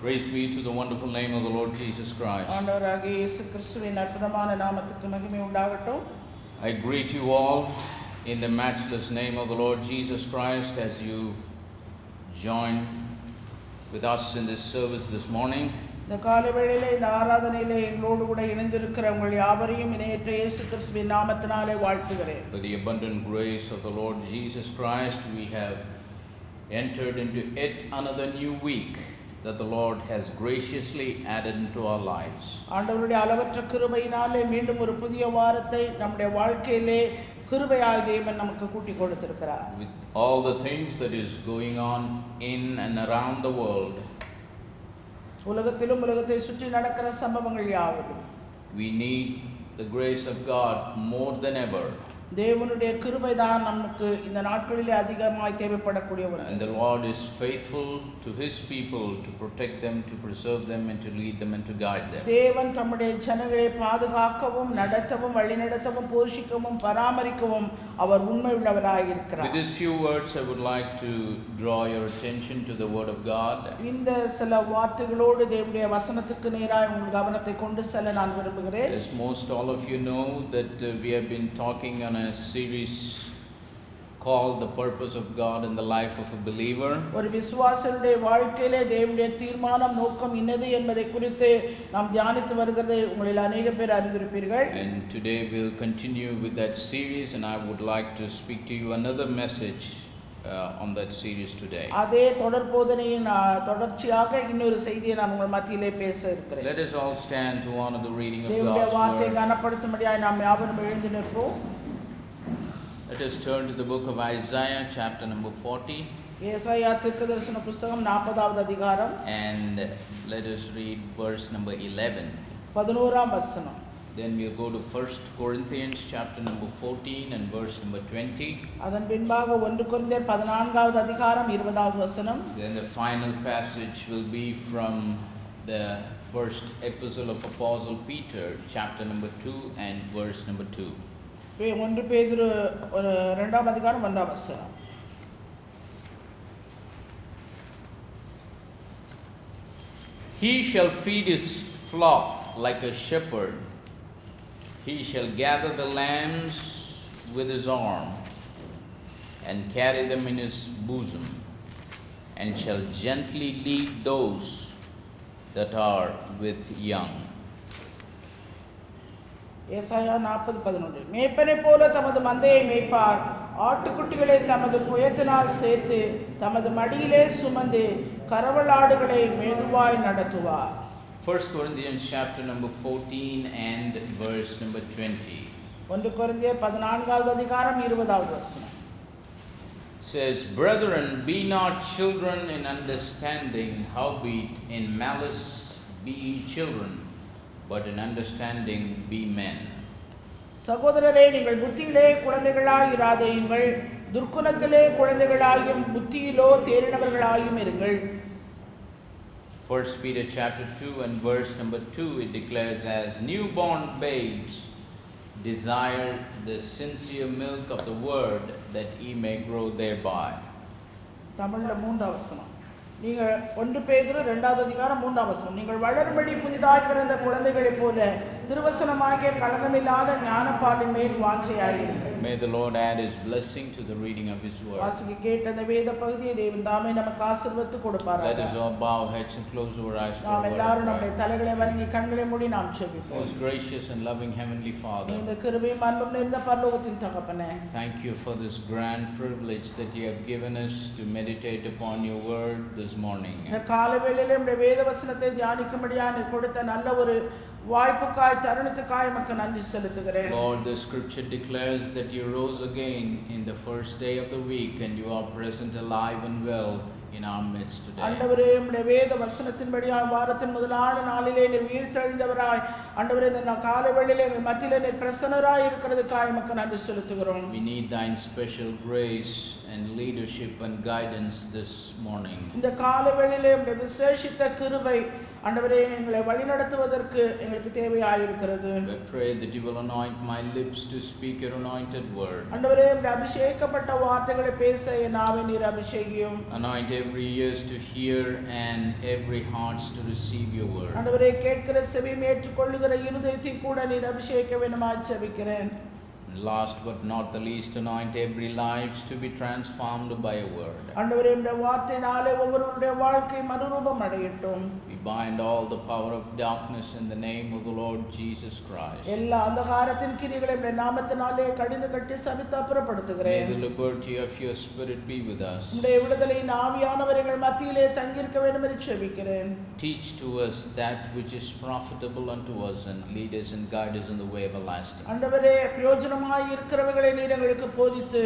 Praise be to the wonderful name of the Lord Jesus Christ. I greet you all in the matchless name of the Lord Jesus Christ as you join with us in this service this morning. இந்த காலை வேளையிலே இந்த ஆராதனையிலே எங்களோடு கூட இணைந்திருக்கிற உங்கள் யாவரையும் இணையற்ற இயேசு கிறிஸ்துவின் நாமத்தினாலே வாழ்த்துகிறேன். By the abundant grace of the Lord Jesus Christ, we have entered into yet another new week that the Lord has graciously added into our lives. ஆண்டவருடைய அளவற்ற கிருபையினாலே மீண்டும் ஒரு புதிய வாரத்தை நம்முடைய வாழ்க்கையிலே கிருபையாக தேவன் நமக்கு கூட்டி கொடுத்திருக்கிறார். With all the things that is going on in and around the world, உலகத்திலும் உலகத்தை சுற்றி நடக்கிற சம்பவங்கள் யாவும், we need the grace of God more than ever. தேவனுடைய கிருபை தான் நமக்கு இந்த நாட்களிலே அதிகமாய் தேவைப்படக்கூடிய ஒன்று. And the Lord is faithful to his people to protect them, to preserve them, and to lead them and to guide them. தேவன் தம்முடைய ஜனங்களை பாதுகாக்கவும் நடத்தவும் வழிநடத்தவும் போஷிக்கவும் பராமரிக்கவும் அவர் உண்மையுள்ளவராய் இருக்கிறார். With these few words I would like to draw your attention to the word of God. இந்த சில வார்த்தைகளோடு தேவனுடைய வசனத்துக்கு நேராக உங்கள் கவனத்தை கொண்டு செல்ல நான் விரும்புகிறேன். As most all of you know that we have been talking on a series called The Purpose of God in the Life of a Believer. ஒரு விசுவாசியுடைய வாழ்க்கையிலே தேவனுடைய தீர்மானம் நோக்கம் என்னது என்பதை குறித்து நாம் தியானித்து வருகிறதை உங்களில் अनेक பேர் அறிந்திருப்பீர்கள். And today we'll continue with that series, and I would like to speak to you another message on that series today. அதே தொடர் போதனையின் தொடர்ச்சியாக இன்னொரு செய்தியை நான் உங்கள் மத்தியிலே பேச இருக்கிறேன். Let us all stand to honor the reading of தேவனுடைய God's வார்த்தையை word. கனப்படுத்தும்படியாய் நாம் யாவரும் எழுந்து நிற்போம். Let us turn to the book of Isaiah, chapter number 40. ஏசாயா தீர்க்கதரிசன புத்தகம் 40வது அதிகாரம் And let us read verse number 11. 11ஆம் வசனம். Then we'll go to 1 Corinthians chapter number 14 and verse number 20. அதன் பின்பாக 1 கொரிந்தியர் 14வது அதிகாரம் 20வது வசனம். Then the final passage will be from the first epistle of Apostle Peter, chapter number 2 and verse number 2. 1 பேதுரு 2ஆம் அதிகாரம் 1ஆம் வசனம். He shall feed his flock like a shepherd. He shall gather the lambs with his arm and carry them in his bosom, and shall gently lead those that are with young. ஏசாயா 40:11. மேய்ப்பனை போல தமது மந்தையை மேய்ப்பார், ஆட்டுக்குட்டிகளை தமது புயத்தினால் சேர்த்து தமது மடியிலே சுமந்து கறவலாடுகளை மெதுவாய் நடத்துவார். 1 Corinthians chapter number 14 and verse number 20. 1 கொரிந்தியர் 14வது அதிகாரம் 20வது வசனம். Says, Brethren, be not children in understanding, howbeit in malice be ye children, but in understanding be men. சகோதரரே, நீங்கள் புத்தியிலே குழந்தைகளாய் இராதேயுங்கள், துர்க்குணத்திலே குழந்தைகளாயும் புத்தியிலோ தேறினவர்களாயும் இருங்கள். 1 Peter chapter 2 and verse number 2, it declares, as newborn babes desire the sincere milk of the word, that ye may grow thereby. தமிழ்ல 3ஆம் வசனம். நீங்கள் 1 பேதுரு 2வது அதிகாரம் 3ஆம் வசனம். நீங்கள் வளரும்படி புதிதாய் பிறந்த குழந்தைகளைப் போல திருவசனமாகிய கலங்கமில்லாத ஞானப்பாலின் மேல் வாஞ்சையாயிருங்கள். May the Lord add his blessing to the reading of his word. வாசிக்க கேட்ட அந்த வேத பகுதியை தேவன் தாமே நமக்கு ஆசீர்வதித்து கொடுப்பாராக. Let us all bow heads and close our eyes for a நாம் word of எல்லாரும் நம்முடைய prayer. தலைகளை வணங்கி கண்களை மூடி நாம் ஜெபிப்போம். Most gracious and loving heavenly Father, இந்த கிருபையும் அன்பும் நிறைந்த பரலோகத்தின் தகப்பனே, thank you for this grand privilege that you have given us to meditate upon your word this morning. இந்த காலை வேளையிலே நம்முடைய வேத வசனத்தை தியானிக்கும்படியாக நீர் கொடுத்த நல்ல ஒரு வாய்ப்புக்காய் தருணத்துக்காய் உமக்கு நன்றி செலுத்துகிறேன். Lord, the scripture declares that you rose again in the first day of the week, and you are present alive and well in our midst today. ஆண்டவரே, நம்முடைய வேத வசனத்தின்படியாக வாரத்தின் முதலான நாளிலே நீர் உயிர்த்தெழுந்தவராய் ஆண்டவரே இந்த காலை வேளையிலே எங்கள் மத்தியிலே நீர் பிரசன்னராய் இருக்கிறதுக்காய் உமக்கு நன்றி செலுத்துகிறோம். We need thine special grace and leadership and guidance this morning. இந்த காலை வேளையிலே நம்முடைய விசேஷித்த கிருபை ஆண்டவரே எங்களை வழிநடத்துவதற்கு எங்களுக்கு தேவையாயிருக்கிறது. I pray that you will anoint my lips to speak your anointed word. ஆண்டவரே உம்முடைய அபிஷேகப்பட்ட வார்த்தைகளை பேச என் நாவை நீர் அபிஷேகியும். Anoint every ears to hear and every hearts to receive your word. ஆண்டவரே கேட்கிற செவியை ஏற்றுக்கொள்ளுகிற இருதயத்தை கூட நீர் அபிஷேகிக்க வேண்டுமாய் ஜெபிக்கிறேன். Last but not the least, anoint every lives to be transformed by a word. ஆண்டவரே உம்முடைய வார்த்தையினாலே ஒவ்வொருவருடைய வாழ்க்கை மறுரூபம் அடையட்டும். We bind all the power of darkness in the name of the Lord Jesus Christ. எல்லா அந்தகாரத்தின் கிரியைகளை உம்முடைய நாமத்தினாலே கடிந்து கட்டி சபித்து அப்புறப்படுத்துகிறேன். May the liberty of your spirit be with us. உம்முடைய விடுதலையின் ஆவியானவர் எங்கள் மத்தியிலே தங்கியிருக்க வேண்டும் என்று ஜெபிக்கிறேன். Teach to us that which is profitable unto us and lead us and guide us in the way everlasting. ஆண்டவரே பிரயோஜனமாய் இருக்கிறவைகளை நீர் எங்களுக்கு போதித்து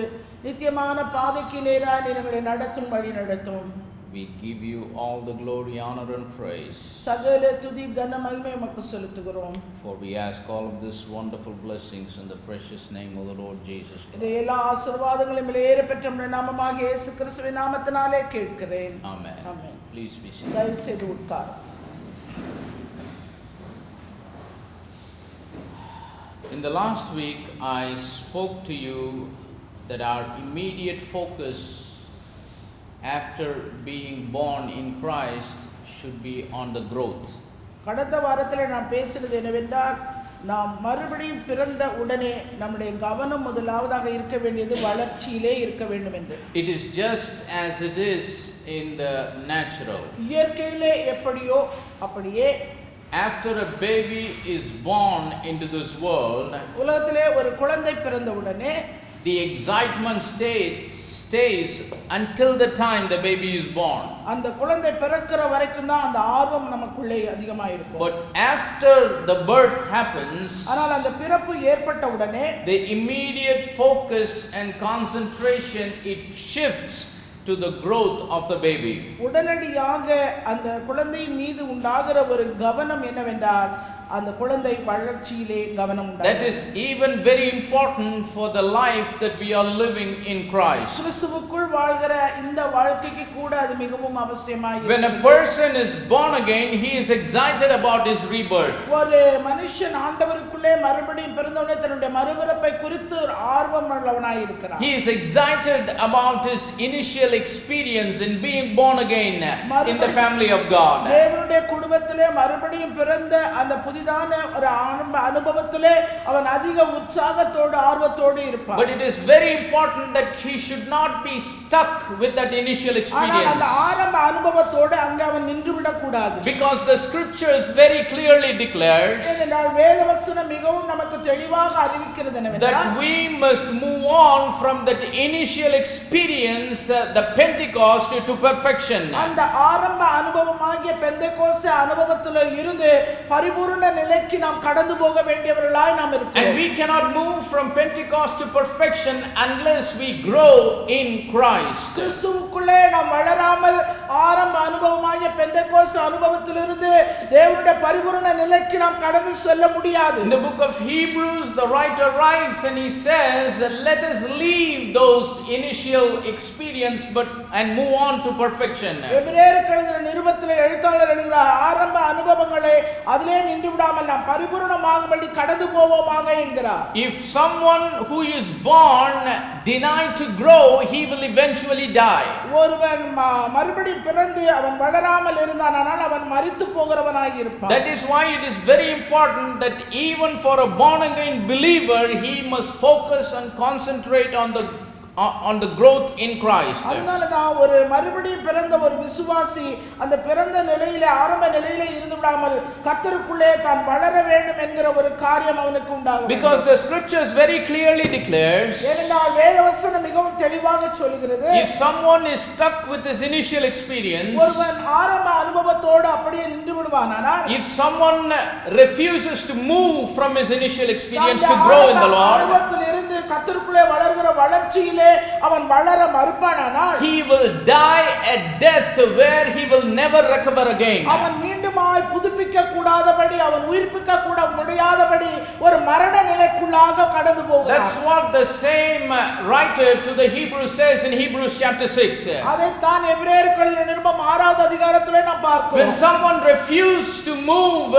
நித்தியமான பாதைக்கு நேராய் நீர் எங்களை நடத்தும் வழி நடத்தும். We give you all the glory, honor and praise. சகல துதி கன மகிமை உமக்கு செலுத்துகிறோம். For we ask all of these wonderful blessings in the precious name of the Lord Jesus Christ. இந்த எல்லா ஆசீர்வாதங்களையும் ஏற பெற்ற நம்முடைய நாமமாகிய இயேசு கிறிஸ்துவின் நாமத்தினாலே கேட்கிறேன். Amen. Amen. Please be seated. தயவு செய்து உட்காரும். In the last week, I spoke to you that our immediate focus after being born in Christ should be on the growth. கடந்த வாரத்தில் நான் பேசினது என்னவென்றால் நாம் மறுபடியும் பிறந்த உடனே நம்முடைய கவனம் முதலாவதாக இருக்க வேண்டியது வளர்ச்சியிலே இருக்க வேண்டும் என்று. It is just as it is in the natural. இயற்கையிலே எப்படியோ அப்படியே After a baby is born into this world, உலகத்திலே ஒரு குழந்தை பிறந்த உடனே the excitement stays until the time the baby is born. அந்த குழந்தை பிறக்கிற வரைக்கும் தான் அந்த ஆர்வம் நமக்குள்ளே அதிகமாக இருக்கும். But after the birth happens, ஆனால் அந்த பிறப்பு ஏற்பட்ட உடனே the immediate focus and concentration it shifts to the growth of the baby. உடனடியாக அந்த குழந்தையின் மீது உண்டாகிற ஒரு கவனம் என்னவென்றால் அந்த குழந்தை வளர்ச்சியிலே கவனம் உண்டாகும். That is even very important for the life that we are living in Christ. கிறிஸ்துவுக்குள் வாழ்கிற இந்த வாழ்க்கைக்கு கூட அது மிகவும் அவசியமாய் When a person is born again, he is excited about his rebirth. ஒரு மனுஷன் ஆண்டவருக்குள்ளே மறுபடியும் பிறந்தவுடனே தன்னுடைய மறுபிறப்பை குறித்து ஆர்வம் உள்ளவனாய் இருக்கிறான். He is excited about his initial experience in being born again in the family of God. தேவனுடைய குடும்பத்திலே மறுபடியும் பிறந்த அந்த புதிதான ஒரு அனுபவத்திலே அவன் அதிக உற்சாகத்தோடு ஆர்வத்தோடு இருப்பான். But it is very important that he should not be stuck with that initial experience. அந்த ஆரம்ப அனுபவத்தோடு அங்கே அவன் நின்று விடக் கூடாது. Because the scriptures very clearly declared ஏனென்றால் வேதவசனம் மிகவும் நமக்கு தெளிவாக அறிவிக்கிறது என்னவென்றால் that we must move on from that initial experience, the Pentecost, to perfection. அந்த ஆரம்ப அனுபவமாகிய பெந்தெகோஸ்தே அனுபவத்திலே இருந்து பரிபூரண நிலைக்கு நாம் கடந்து போக வேண்டியவர்களாய் நாம் இருக்கிறோம். And we cannot move from Pentecost to perfection unless we grow in Christ. கிறிஸ்துவுக்குள்ளே நாம் வளராமல் ஆரம்ப அனுபவமாகிய பெந்தெகோஸ்தே அனுபவத்திலிருந்து தேவனுடைய பரிபூரண நிலைக்கு நாம் கடந்து செல்ல முடியாது. In the book of Hebrews, the writer writes and he says, let us leave those initial experience and move on to perfection. எபிரேயருக்கு எழுதின நிருபத்திலே எழுத்தாளர் எழுதுகிறார், ஆரம்ப அனுபவங்களை அதிலே நின்று விடாமல் நாம் பரிபூரணமாகும்படி கடந்து போவோமாக என்கிறார். If someone who is born deny to grow, he will eventually die. ஒருவன் மறுபடியும் பிறந்து அவன் வளராமல் இருந்தானால் அவன் மரித்து போகிறவனாய் இருப்பான். That is why it is very important that even for a born again believer, he must focus and concentrate on the growth in Christ. அதனாலதான் ஒரு மறுபடியும் பிறந்த ஒரு விசுவாசி அந்த பிறந்த நிலையிலே ஆரம்ப நிலையிலே இருந்து விடாமல் கர்த்தருக்குள்ளே தான் வளர வேண்டும் என்கிற ஒரு காரியம் அவனுக்கு உண்டாகும். Because the scriptures very clearly declares ஏனென்றால் வேதவசனம் மிகவும் தெளிவாக சொல்கிறது, if someone is stuck with his initial experience, ஒருவன் ஆரம்ப அனுபவத்தோடு அப்படியே நின்று விடுவானானால், if someone refuses to move from his initial experience to grow in the Lord, அனுபவத்திலிருந்து கர்த்தருக்குள்ளே வளர்கிற எதிர்பார்க்கிற வளர்ச்சியிலே அவன் வளர மறுப்பானானால் he will die a death where he will never recover again. அவன் மீண்டுமாய் புதுப்பிக்க கூடாதபடி அவன் உயிர்ப்பிக்க கூட முடியாதபடி ஒரு மரண நிலைக்குள்ளாக கடந்து போகிறான். That's what the same writer to the Hebrews says in Hebrews chapter 6. அதைத்தான் எபிரேயர்களின் நிருபம் 6வது அதிகாரத்திலே நாம் பார்க்கிறோம். When someone refused to move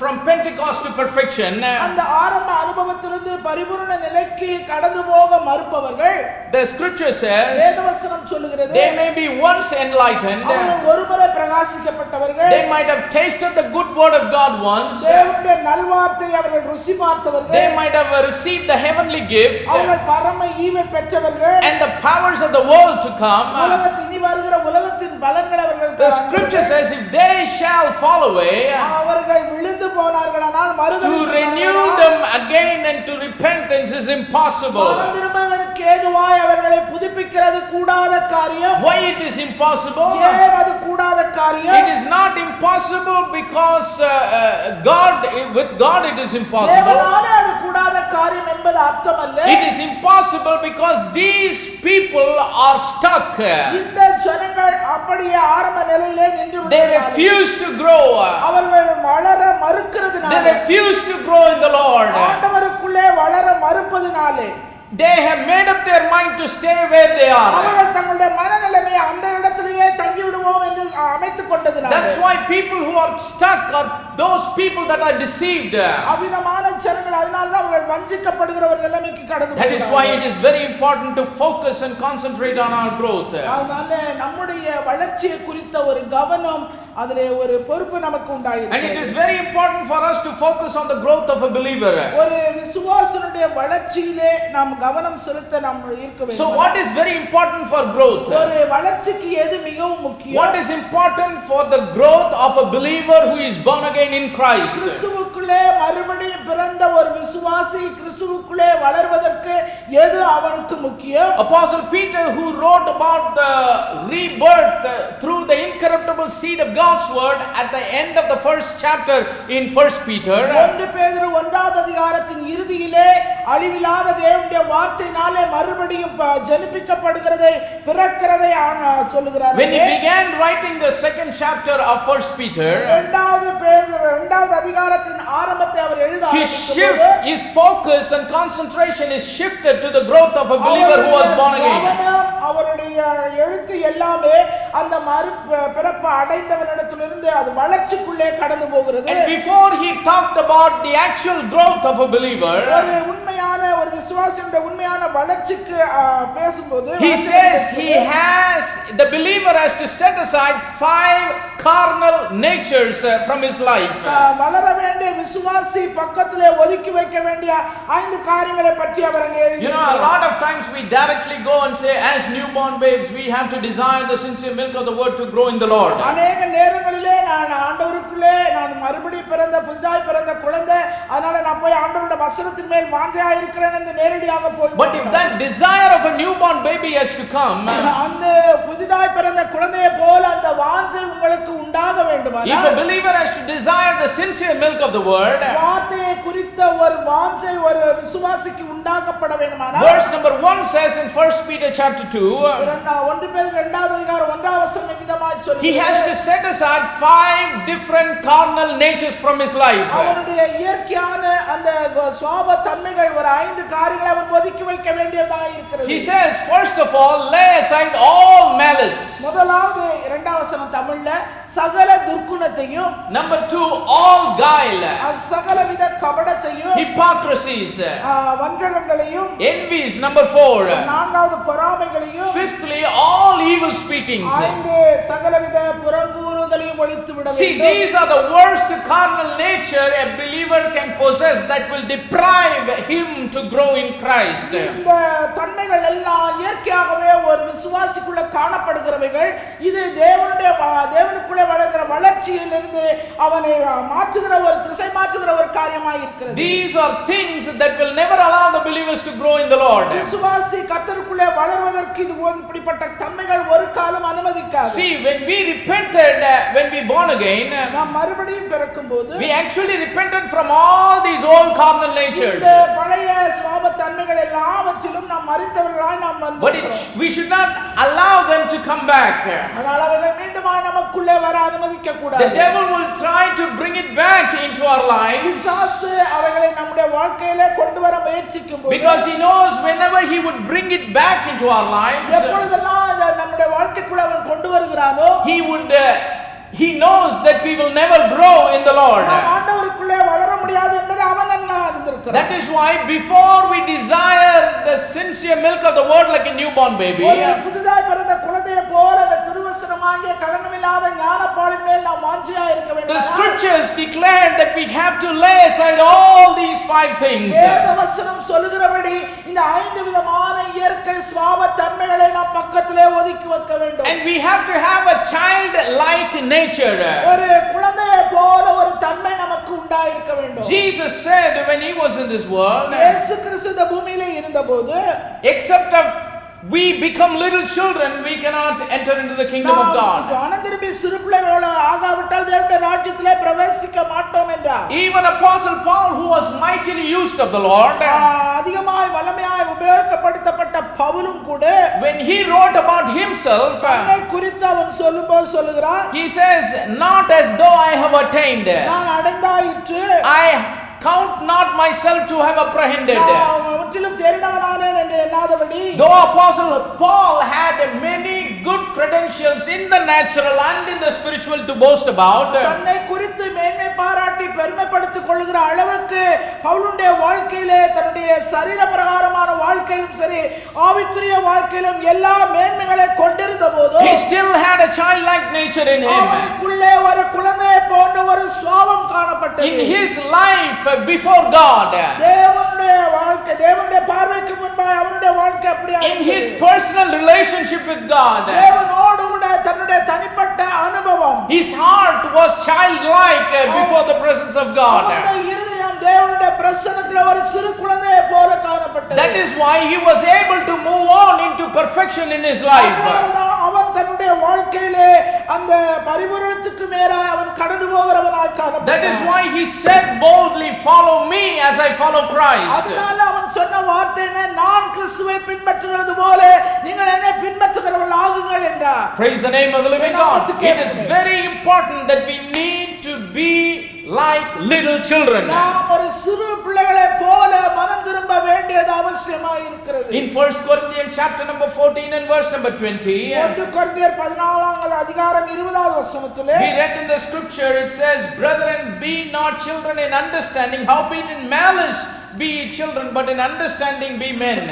from Pentecost to perfection, அந்த ஆரம்ப அனுபவத்திலிருந்து பரிபூரண நிலைக்கு கடந்து போக மறுப்பவர்கள், the scripture says, வேதவசனம் சொல்லுகிறது, they may be once enlightened, அவர்கள் ஒருமுறை பிரகாசிக்கப்பட்டவர்கள், they might have tasted the good word of God once, தேவனுடைய நல்வார்த்தையை அவர்கள் ருசி பார்த்தவர்கள், they might have received the heavenly gift, அவர்கள் பரம ஈவை பெற்றவர்கள், and the powers of the world to come. உலகத்தின் இனி வருகிற உலகத்தின் பலன்களை அவர்கள், The scripture says, if they shall fall away, அவர்கள் விழுந்து போனார்களானால் to மறுதலித்து renew them again and to repentance is impossible. மனந்திரும்புவதற்கு ஏதுவாய் அவர்களை புதுப்பிக்கிறது கூடாத காரியம். Why it is impossible? ஏன் அது கூடாத காரியம்? It is not impossible because with God it is impossible. தேவனாலே அது கூடாத காரியம் என்பது அர்த்தமல்ல. It is impossible because these people are stuck. இந்த ஜனங்கள் அப்படியே ஆரம்ப நிலையிலே நின்று They விட்டார்கள். refuse to grow. அவர்கள் வளர They மறுக்கிறதுனால, refuse to grow in the Lord. ஆண்டவருக்குள்ளே வளர மறுப்பதினாலே, They have made up their mind to stay where they are. அவர்கள் தங்களுடைய மனநிலைமையை அந்த இடத்திலேயே தங்கி விடுவோம் என்று அமைத்துக் கொண்டதினால, That's why people who are stuck are those people that are deceived. அவிதமான ஜனங்கள் அதனால தான் அவர்கள் வஞ்சிக்கப்படுகிற ஒரு நிலைமைக்கு கடந்து That is why it is very important to focus and concentrate on our growth. அதனால நம்முடைய வளர்ச்சியை குறித்த ஒரு கவனம், அதிலே ஒரு பொறுப்பு நமக்கு And it உண்டாயிருக்கிறது. is very important for us to focus on the growth of a believer. ஒரு விசுவாசனுடைய வளர்ச்சியிலே நாம் கவனம் செலுத்த நாம் இருக்க வேண்டும். So what is very important for growth? ஒரு வளர்ச்சிக்கு எது மிகவும் முக்கியம்? What is important for the growth of a believer who is born again in Christ? கிறிஸ்துவுக்குள்ளே மறுபடியும் பிறந்த ஒரு விசுவாசி கிறிஸ்துவுக்குள்ளே வளர்வதற்கு எது அவனுக்கு முக்கியம்? Apostle Peter, who wrote about the rebirth through the incorruptible seed of God's word at the end of the first chapter in 1 Peter, 1 பேதுரு 1வது அதிகாரத்தின் இறுதியிலே அழிவில்லாத தேவனுடைய வார்த்தையினாலே மறுபடியும் ஜனிப்பிக்கப்படுகிறதை பிறக்கிறதை சொல்லுகிறார். when he began writing the second chapter of 1 Peter, 2வது அதிகாரத்தின் ஆரம்பத்தை அவர் எழுத ஆரம்பிக்கும்போது, his focus and concentration is shifted to the growth of a believer who was born again. அவருடைய எழுத்து எல்லாமே அந்த பிறப்பு அடைந்தவனிடத்திலிருந்து அது வளர்ச்சிக்குள்ளே கடந்து போகிறது. And before he talked about the actual growth of a believer, ஒரு உண்மையான ஒரு விசுவாசியுடைய உண்மையான வளர்ச்சிக்கு பேசும்போது, he says the believer has to set aside 5 carnal natures from his life. வளர வேண்டிய விசுவாசி பக்கத்திலே ஒதுக்கி வைக்க வேண்டிய 5 காரியங்களை பற்றி அவர் அங்கே எழுதியிருக்கிறார். A lot of times we directly go and say, as newborn babes, we have to desire the sincere milk of the word to grow in the Lord. அநேக நேரங்களிலே நான் ஆண்டவருக்குள்ளே நான் மறுபடியும் பிறந்த புதிதாய் பிறந்த குழந்தை, அதனால நான் போய் ஆண்டவருடைய வசனத்தின் மேல் வாஞ்சையா இருக்கிறேன் என்று நேரடியாக போய், But if that desire of a newborn baby has to come, அந்த புதிதாய் பிறந்த குழந்தையை போல அந்த வாஞ்சை உங்களுக்கு உண்டாக if வேண்டுமானால், a believer has to desire the sincere milk of the word, வார்த்தையை குறித்த ஒரு வாஞ்சை ஒரு விசுவாசிக்கு உண்டாக்கப்பட வேண்டுமானால், verse number 1 says in 1 Peter chapter 2, 1 பேதுரு 2வது அதிகாரம் 1வது வசனம் விதமாய் he has to set aside 5 different carnal natures from his life. அவனுடைய இயற்கையான அந்த சுபாவ தன்மைகள் ஒரு 5 காரியங்களை அவன் ஒதுக்கி வைக்க வேண்டியதாக இருக்கிறது. He says, first of all, lay aside all malice. முதலாவது 2வது வசனம் தமிழ்ல சகல துர்க்குணத்தையும், Number 2, all guile, சகலவித கபடத்தையும், hypocrisies, வஞ்சகங்களையும், envies. Number 4, 4வது பொறாமைகளையும், fifthly, all evil speakings. 5 சகலவித புறங்கூறுதலையும் ஒழித்து விட See, வேண்டும். these are the worst carnal nature a believer can possess that will deprive him to grow in Christ. இந்த தன்மைகள் எல்லாம் இயற்கையாகவே ஒரு விசுவாசிக்குள்ள காணப்படுகிறவைகள். இது தேவனுக்குள்ளே வளர்கிற வளர்ச்சியிலிருந்து அவனை மாற்றுகிற ஒரு திசை மாற்றுகிற ஒரு காரியமாய் இருக்கிறது. These are things that will never allow the believers to grow in the Lord. விசுவாசி கர்த்தருக்குள்ளே வளர்வதற்கு இது இப்படிப்பட்ட தன்மைகள் ஒரு காலம் அனுமதிக்காது. See, when we repented, when we born again, நாம் மறுபடியும் பிறக்கும்போது we actually repented from all these old carnal natures. இந்த பழைய சுபாவ தன்மைகள் எல்லாவற்றிலும் நாம் மரித்தவர்களாய் நாம் But வந்திருக்கிறோம். we should not allow them to come back. ஆனால் அவர்கள் மீண்டுமாய் நமக்குள்ளே வர அனுமதிக்க The கூடாது. devil will try to bring it back into our lives பிசாசு அவைகளை நம்முடைய வாழ்க்கையிலே கொண்டு வர முயற்சிக்கும் போது, because he knows whenever he would bring it back into our lives, எப்பொழுதெல்லாம் இதை நம்முடைய வாழ்க்கைக்குள்ள அவன் கொண்டு வருகிறானோ, he knows that we will never grow in the Lord. நாம் ஆண்டவருக்குள்ளே வளர முடியாது என்பதை அவன் நன்றாக அறிந்திருக்கிறான். That is why before we desire the sincere milk of the word like a newborn baby, ஒரு புதிதாய் பிறந்த குழந்தையை போல அந்த திருவசனமாகிய களங்கமில்லாத ஞானப்பாலின் மேல் நாம் வாஞ்சியாக இருக்க வேண்டும். the scriptures declare that we have to lay aside all these 5 things. வேதவசனம் சொல்லுகிறபடி இந்த 5 விதமான இயற்கை சுபாவ தன்மைகளை நாம் பக்கத்திலே ஒதுக்கி வைக்க வேண்டும். And we have to have a child-like nature. ஒரு குழந்தையை போல ஒரு தன்மை நமக்கு உண்டாயிருக்க வேண்டும். Jesus said when he was in this world, இயேசு கிறிஸ்து இந்த பூமியிலே இருந்தபோது, except we become little children, we cannot enter into the kingdom of God. நாம் திரும்பி சிறு பிள்ளைகளோட ஆகாவிட்டால் தேவனுடைய ராஜ்யத்திலே பிரவேசிக்க மாட்டோம் என்றார். Even Apostle Paul, who was mightily used of the Lord, அதிகமாய் வல்லமையாய் உபயோகப்படுத்தப்பட்ட பவுலும் கூட, when he wrote about himself, தன்னை குறித்து அவன் சொல்லும்போது சொல்லுகிறார், he says, not as though I have attained, நான் அடைந்தாயிற்று, I count not myself to have apprehended. முற்றிலும் தேறினவனானேன் என்று எண்ணாதபடி, Though Apostle Paul had many good credentials in the natural and in the spiritual to boast about, தன்னை குறித்து மேன்மை பாராட்டி பெருமைப்படுத்திக் கொள்கிற அளவுக்கு பவுலுடைய வாழ்க்கையிலே தன்னுடைய சரீர பிரகாரமான வாழ்க்கையிலும் சரி ஆவிக்குரிய வாழ்க்கையிலும் எல்லா மேன்மைகளை கொண்டிருந்த போது, he still had a childlike nature in him. அவனுக்குள்ளே ஒரு குழந்தையை போன்ற ஒரு சுபாவம் காணப்பட்டது. In his life before God, தேவனுடைய பார்வைக்கு முன்பாக அவனுடைய வாழ்க்கை அப்படியே in his personal relationship with God, தேவனோடு கூட தன்னுடைய தனிப்பட்ட அனுபவம், his heart was childlike before the presence of God. அவனுடைய இருதயம் தேவனுடைய பிரசன்னத்திலே ஒரு சிறு குழந்தையை போல காணப்பட்டது. That is why he was able to move on into perfection in his life. அவன் தன்னுடைய வாழ்க்கையிலே அந்த பரிபூரணத்துக்கு மேலாக அவன் கடந்து போகிறவனாய் காணப்பட்டான். That is why he said boldly, follow me as I follow Christ. அதனால அவன் சொன்ன வார்த்தை என்ன? நான் கிறிஸ்துவை பின்பற்றுகிறது போல நீங்கள் என்னை பின்பற்றுகிறவர்கள் ஆகுங்கள் என்றார். Praise the name of the living God. It is very important that we need to be like little children. நாம் ஒரு சிறு பிள்ளைகளை போல மனம் திரும்ப வேண்டியது அவசியமாக இருக்கிறது. In 1 Corinthians chapter number 14 and verse number 20, 1 கொரிந்தியர் 14 அதிகாரம் 20வது வசனத்திலே, we read in the scripture, it says, brethren, be not children in understanding, howbeit in malice be ye children, but in understanding be men.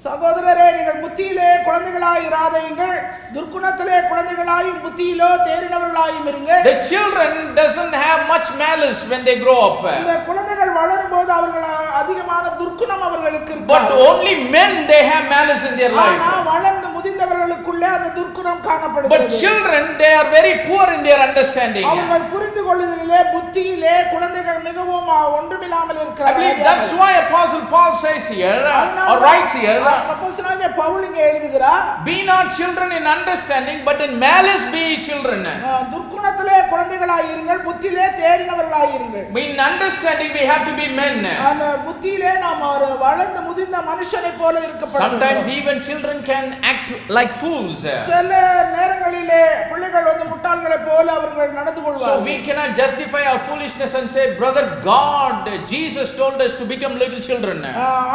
சகோதரரே, நீங்கள் புத்தியிலே குழந்தைகளாய் இராதீங்கள், துர்க்குணத்திலே குழந்தைகளாயும் புத்தியிலோ தேறினவர்களாயும் இருங்கள். The children doesn't have much malice when they grow up, இந்த குழந்தைகள் வளரும்போது அவர்கள் அதிகமான துர்க்குணம் அவர்களுக்கு but இருக்காது. only men they have malice in their life. ஆனா வளர்ந்து முதிர்ந்தவர்களுக்குள்ளே அந்த துர்க்குணம் But காணப்படுகிறது. children, they are very poor in their understanding. அவர்கள் புரிந்து கொள்ளுதலிலே புத்தியிலே குழந்தைகள் மிகவும் ஒன்றுமில்லாமல் I believe இருக்கிறார்கள். that's why Apostle Paul says here, or writes here, அப்போஸ்தலனாகிய பவுல் இங்கே எழுதுகிறார், be not children in understanding, but in malice be ye children. துர்க்குணத்திலே குழந்தைகளாய் இருங்கள், புத்தியிலே தேறினவர்களாய் இருங்கள். In understanding we have to be men. அந்த புத்தியிலே நாம் ஒரு வளர்ந்து முதிர்ந்த மனுஷனை போல இருக்கப்பட Sometimes வேண்டும். even children can act like fools. சில நேரங்களிலே பிள்ளைகள் வந்து முட்டாள்களை போல அவர்கள் நடந்து So கொள்வார்கள். we cannot justify our foolishness and say, brother, God, Jesus told us to become little children.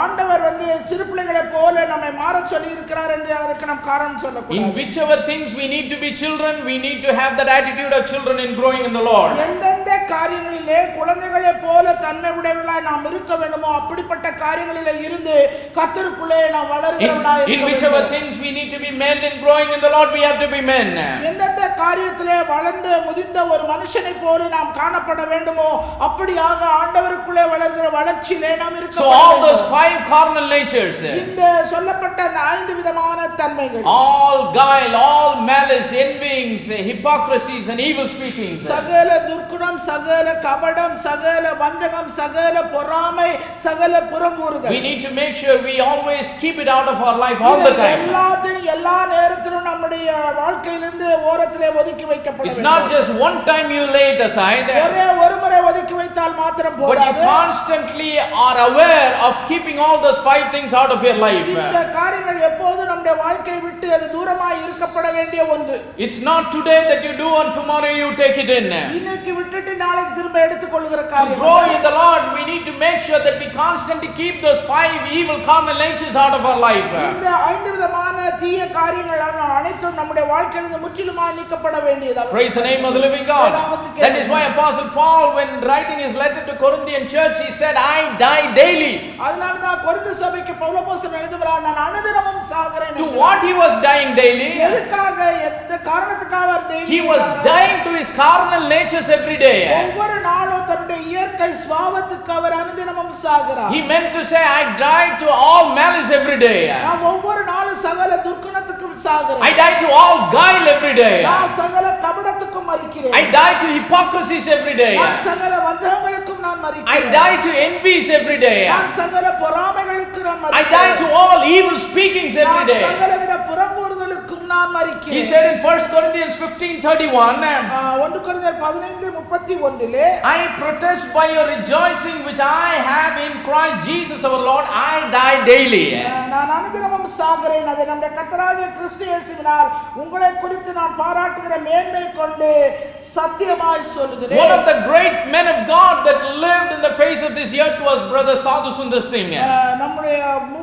ஆண்டவர் வந்து சிறு பிள்ளைகளை போல நம்மை மாறச் சொல்லி இருக்கிறார் என்று அதற்கு நாம் காரணம் சொல்லக்கூடாது. In whichever things we need to be children, we need to have that attitude of children in growing in the Lord. எந்தெந்த காரியங்களிலே குழந்தைகளை போல தன்மை உடையவர்களாய் நாம் இருக்க வேண்டுமோ அப்படிப்பட்ட காரியங்களிலே இருந்து கர்த்தருக்குள்ளே நாம் வளருகிறவர்களாய் In இருக்க whichever வேண்டும். things we need to be men in growing in the Lord, we have to be men. எந்தெந்த காரியத்திலே வளர்ந்து முதிர்ந்த ஒரு மனுஷனை போல நாம் காணப்பட வேண்டுமோ அப்படியாக ஆண்டவருக்குள்ளே வளர்கிற வளர்ச்சியிலே நாம் இருக்க So all those 5 carnal natures, இந்த சொல்லப்பட்ட அந்த 5 விதமான தன்மைகள், all guile, all malice, envyings, hypocrisies and evil speakings, சகல துர்க்குணம், சகல சகல கபடம், சகல வஞ்சகம், சகல பொறாமை, சகல புறங்கூறுதல். We need to make sure we always keep it out of our life all the time. எல்லாத்தையும் எல்லா நேரத்திலும் நம்முடைய வாழ்க்கையிலிருந்து ஓரத்திலே ஒதுக்கி வைக்கப்பட வேண்டும். It's not just one time you lay it aside, ஒரே ஒரு முறை ஒதுக்கி வைத்தால் மாத்திரம் but you போதாது. constantly are aware of keeping all those 5 things out of your life. இந்த காரியங்கள் எப்போதும் நம்முடைய வாழ்க்கையை விட்டு அது தூரமாய் இருக்கப்பட வேண்டிய ஒன்று. It's not today that you do and tomorrow you take it in. இன்னைக்கு விட்டுட்டு நாளைக்கு திரும்ப எடுத்துக்கொள்ளுகிற To காரியம். grow in the Lord, we need to make sure that we constantly keep those 5 evil carnal natures out of our life. இந்த 5 விதமான தீய காரியங்கள் அனைத்தும் நம்முடைய வாழ்க்கையிலிருந்து முற்றிலுமாய் நீக்கப்பட வேண்டியது. Praise the name of the living God. That is why Apostle Paul, when writing his letter to Corinthian church, he said, I die daily. அதனால தான் கொரிந்து சபைக்கு பவுல் அப்போஸ்தலன் எழுதுகிறார், நான் அனுதினமும் சாகிறேன். To what he was dying daily? எதுக்காக, எந்த காரணத்துக்காக அவர் daily He was dying to his carnal natures every day. ஒவ்வொரு நாளும் தன்னுடைய இயற்கை சுபாவத்துக்கு அவர் அனுதினமும் சாகிறார். He meant to say, I die to all malice every day. நான் ஒவ்வொரு நாளும் சகல துர்க்குணத்துக்கும் சாகிறேன். I die to all guile every day. நான் சகல கபடத்துக்கும் மரிக்கிறேன். I die to hypocrisies every day. நான் சகல வஞ்சகங்களுக்கும் நான் மரிக்கிறேன். I die to envies every day. நான் சகல பொறாமைகளுக்கு நான் I மரிக்கிறேன். die to all evil speakings every நான் day. சகலவித புறங்கூறுதலுக்கும் நான் He மரிக்கிறேன். said in 1 Corinthians 15:31, 1 கொரிந்தியர் 15:31 I protest by your rejoicing which I have in Christ Jesus our Lord, I die daily. நான் அனுதினமும் சாகிறேன், அதை நம்முடைய கர்த்தராகிய கிறிஸ்து இயேசுவினால் உங்களை குறித்து நான் பாராட்டுகிற மேன்மை கொண்டு சத்தியமாய் சொல்லுகிறேன். One of the great men of God that lived in the face of this earth was brother Sadhu Sundar Singh. நம்முடைய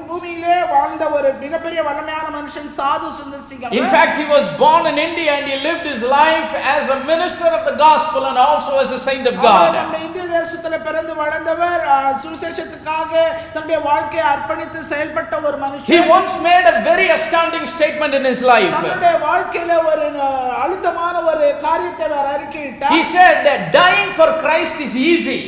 பூமியிலே வாழ்ந்த ஒரு மிகப்பெரிய வல்லமையான மனுஷன் சாது Sundar Singh. In fact, he was born in India and he lived his life as a minister of the gospel and also as a saint of God. நம்ம இந்திய தேசத்துல பிறந்து வளர்ந்தவர், சுவிசேஷத்துக்காக தன்னுடைய வாழ்க்கையை அர்ப்பணித்து செயல்பட்ட ஒரு மனுஷன். He once made a very astounding statement in his life. தன்னுடைய வாழ்க்கையில ஒரு அழுத்தமான ஒரு காரியத்தை அவர் அறிக்கையிட்டார். He said that dying for Christ is easy.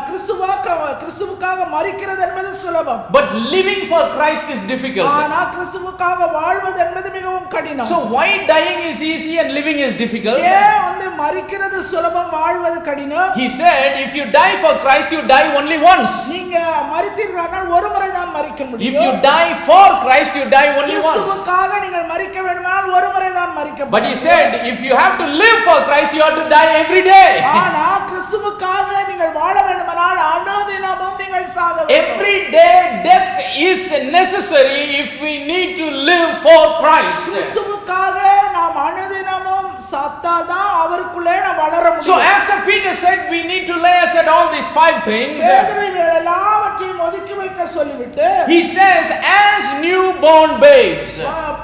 கிறிஸ்துவுக்காக மரிக்கிறது என்பது சுலபம். But living for Christ is difficult. ஆனா கிறிஸ்துவுக்காக வாழ்வது என்பது மிகவும் கடினம். So why dying is easy and living is difficult? ஏன் வந்து மரிக்கிறது சுலபம், வாழ்வது கடினம்? He said if you die for Christ you die only once. நீங்க மரித்தீர்களானால் ஒரு முறை தான் மரிக்க முடியும். If you die for Christ you die only once. கிறிஸ்துவுக்காக நீங்கள் மரிக்க வேண்டுமானால் ஒரு முறை தான் மரிக்க முடியும். But he said if you have to live for Christ you have to die every day. ஆனா கிறிஸ்துவுக்காக நீங்கள் வாழ வேண்டுமானால் அனுதினமும் நீங்கள் சாக வேண்டும். Every day death is necessary if we need to live for Christ. கிறிஸ்துவுக்காக நாம் அனுதினமும் சத்தாதான் அவருக்குள்ளே நாம் வளர முடியும். So after Peter said we need to lay aside all these 5 things, பேதுரு எல்லாவற்றையும் ஒதுக்கி வைக்க சொல்லிவிட்டு he says as newborn babes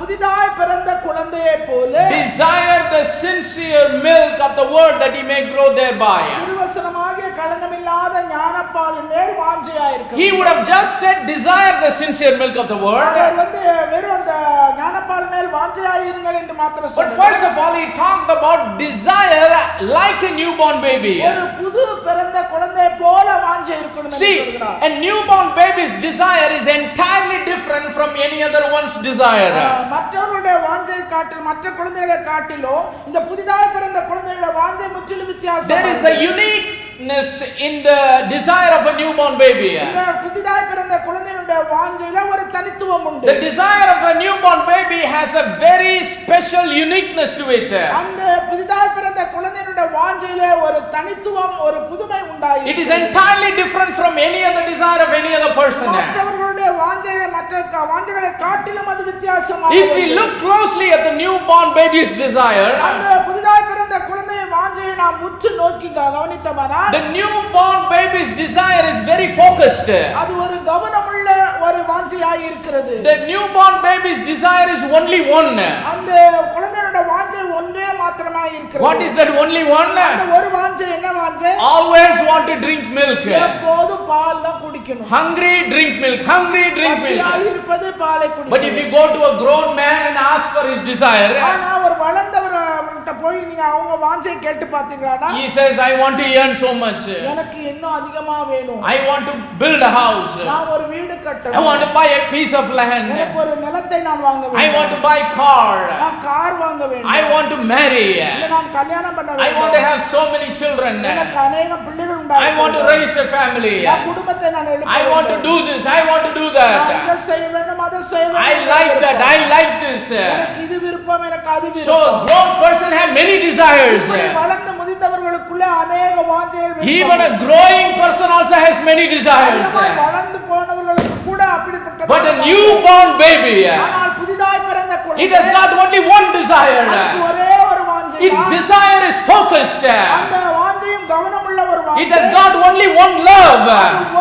புதிதாய் பிறந்த குழந்தையை போல desire the sincere milk of the word that he may grow thereby. திருவசனமாகிய களங்கமில்லாத ஞானப்பாலின் மேல் வாஞ்சையாய் இருக்க. He would have just said desire the sincere milk of the word. அவர் வந்து வெறும் அந்த ஞானப்பால் மேல் வாஞ்சையாய் இருங்கள் என்று மாத்திரம் But சொல்லல. first of all he talked about desire like a newborn baby. ஒரு புது பிறந்த குழந்தை போல வாஞ்சை இருக்கணும் என்று See, சொல்கிறார். a newborn baby's desire is entirely different from any other one's desire. மற்றவர்களுடைய வாஞ்சை காட்டில், மற்ற குழந்தைகளை காட்டிலும் இந்த புதிதாய் பிறந்த குழந்தைகளோட வாஞ்சை முற்றிலும் வித்தியாசம். There is a uniqueness in the desire of a newborn baby. இந்த புதிதாய் பிறந்த குழந்தைகளுடைய வாஞ்சையில ஒரு தனித்துவம் உண்டு. The desire of a newborn baby has a very special uniqueness to it. அந்த புதிதாய் பிறந்த குழந்தைகளுடைய வாஞ்சையில ஒரு தனித்துவம், ஒரு புதுமை உண்டாயிருக்கு. It is entirely different from any other desire of any other person. மற்றவர்களுடைய வாஞ்சையை மற்ற வாஞ்சைகளை காட்டிலும் அது வித்தியாசமாக. If we look closely at the newborn baby's desire, அந்த புதிதாய் பிறந்த குழந்தையின் வாஞ்சையை நாம் உற்று நோக்கி கவனித்தோமானால் the newborn baby's desire is very focused. அது ஒரு கவனமுள்ள ஒரு வாஞ்சையாய் இருக்கிறது. The newborn baby's desire is only one. அந்த குழந்தையோட வாஞ்சை ஒன்றே மாத்திரமாய் இருக்கிறது. What is that only one? அந்த ஒரு வாஞ்சை என்ன வாஞ்சை? Always want to drink milk. எப்போதும் பால் தான் குடிக்கணும். Hungry, drink milk. Hungry, drink milk. பசியாய் இருப்பது பாலை குடிக்கணும். But if you go to a grown man and ask for his desire, ஆனா ஒரு வளர்ந்தவர்கிட்ட போய் நீங்க அவங்க வாஞ்சை கேட்டு பாத்தீங்களானா he says, I want to earn so much. எனக்கு இன்னும் அதிகமா வேணும். I want to build a house. நான் ஒரு வீடு கட்டணும். I want to buy a piece of land. எனக்கு ஒரு நிலத்தை நான் வாங்க வேண்டும். I want to buy car. நான் கார் வாங்க வேண்டும். I want to marry. நான் கல்யாணம் பண்ண வேண்டும். I want to have so many children. எனக்கு अनेक பிள்ளைகள் உண்டாக I want to raise a family. நான் குடும்பத்தை நான் எழுப்ப I want to do this. I want to do that. நான் இதை செய்ய வேண்டும், அதை செய்ய வேண்டும். I like that. I like this. எனக்கு இது விருப்பம், எனக்கு அது விருப்பம். So grown person have many desires. வளர்ந்து முதிர்ந்தவர்களுக்குள்ள अनेक வாஞ்சைகள். Even a growing person also has many desires. வளர்ந்து போனவர்களுக்கு கூட அப்படிப்பட்ட But a newborn baby, ஆனால் புதிதாய் பிறந்த குழந்தை it has got only one desire. ஒரே ஒரு வாஞ்சை. Its desire is focused. அந்த வாஞ்சையும் கவனமுள்ள ஒரு வாஞ்சை. It has got only one love.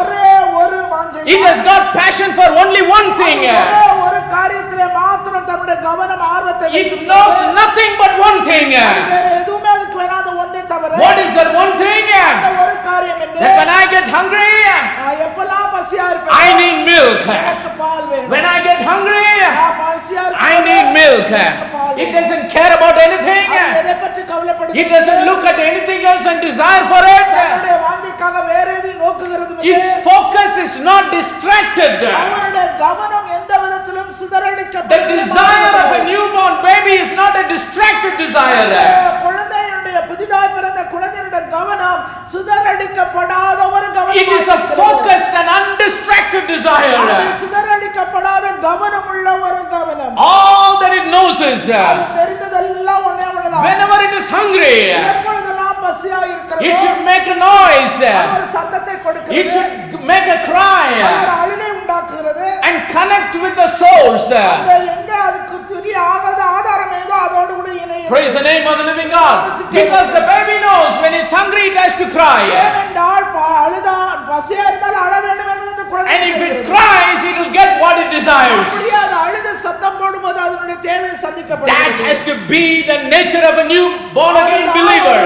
ஒரே ஒரு வாஞ்சை. It has got passion for only one thing. ஒரே ஒரு காரியத்திலே மாத்திரம் தன்னுடைய கவனம் ஆர்வத்தை It knows nothing but one thing. வேற எதுவுமே அதுக்கு வேணாத ஒன்றே தவிர What is that one thing? அந்த ஒரு காரியம் என்ன? That when I get hungry, நான் எப்பலாம் பசியா இருப்பேன் I need milk. எனக்கு பால் வேணும். When I get hungry, நான் பசியா இருப்பேன் I need milk. It doesn't care about anything. எதை பற்றி கவலைப்படுகிறது? It doesn't look at anything else and desire for it. தன்னுடைய வாஞ்சைக்காக வேற எதையும் நோக்குகிறது இல்லை. Its focus is not distracted. அவருடைய கவனம் எந்த விதத்திலும் The சிதறடிக்கப்படவில்லை. desire of a newborn baby is not a distracted desire. குழந்தையுடைய புதிதாய் பிறந்த குழந்தையுடைய கவனம் சிதறடிக்கப்படாத ஒரு கவனம். It is a focused and undistracted desire. அது சிதறடிக்கப்படாத கவனமுள்ள ஒரு கவனம். All that it knows is அது தெரிந்ததெல்லாம் ஒண்ணே ஒண்ணுதான். whenever it is hungry, எப்பொழுதெல்லாம் பசியா இருக்கிறதோ it should make a noise. ஒரு சத்தத்தை It கொடுக்கிறது. should make a cry ஒரு அழுகை உண்டாக்குகிறது. and connect with the souls. அந்த எங்க அதுக்கு துரிய ஆகாத ஆதாரம் ஏதோ அதோடு கூட இணையும். Praise the name of the living God. Because the baby knows when it's hungry it has to cry. ஏனென்றால் அழுதா பசியா இருந்தால் அழ வேண்டும் என்பது இந்த குழந்தை. And if it cries, it will get what it desires. அப்படியே அது அழுது சத்தம் போடும்போது அதனுடைய தேவை சந்திக்கப்படுகிறது. That has to be the nature of a new born again believer.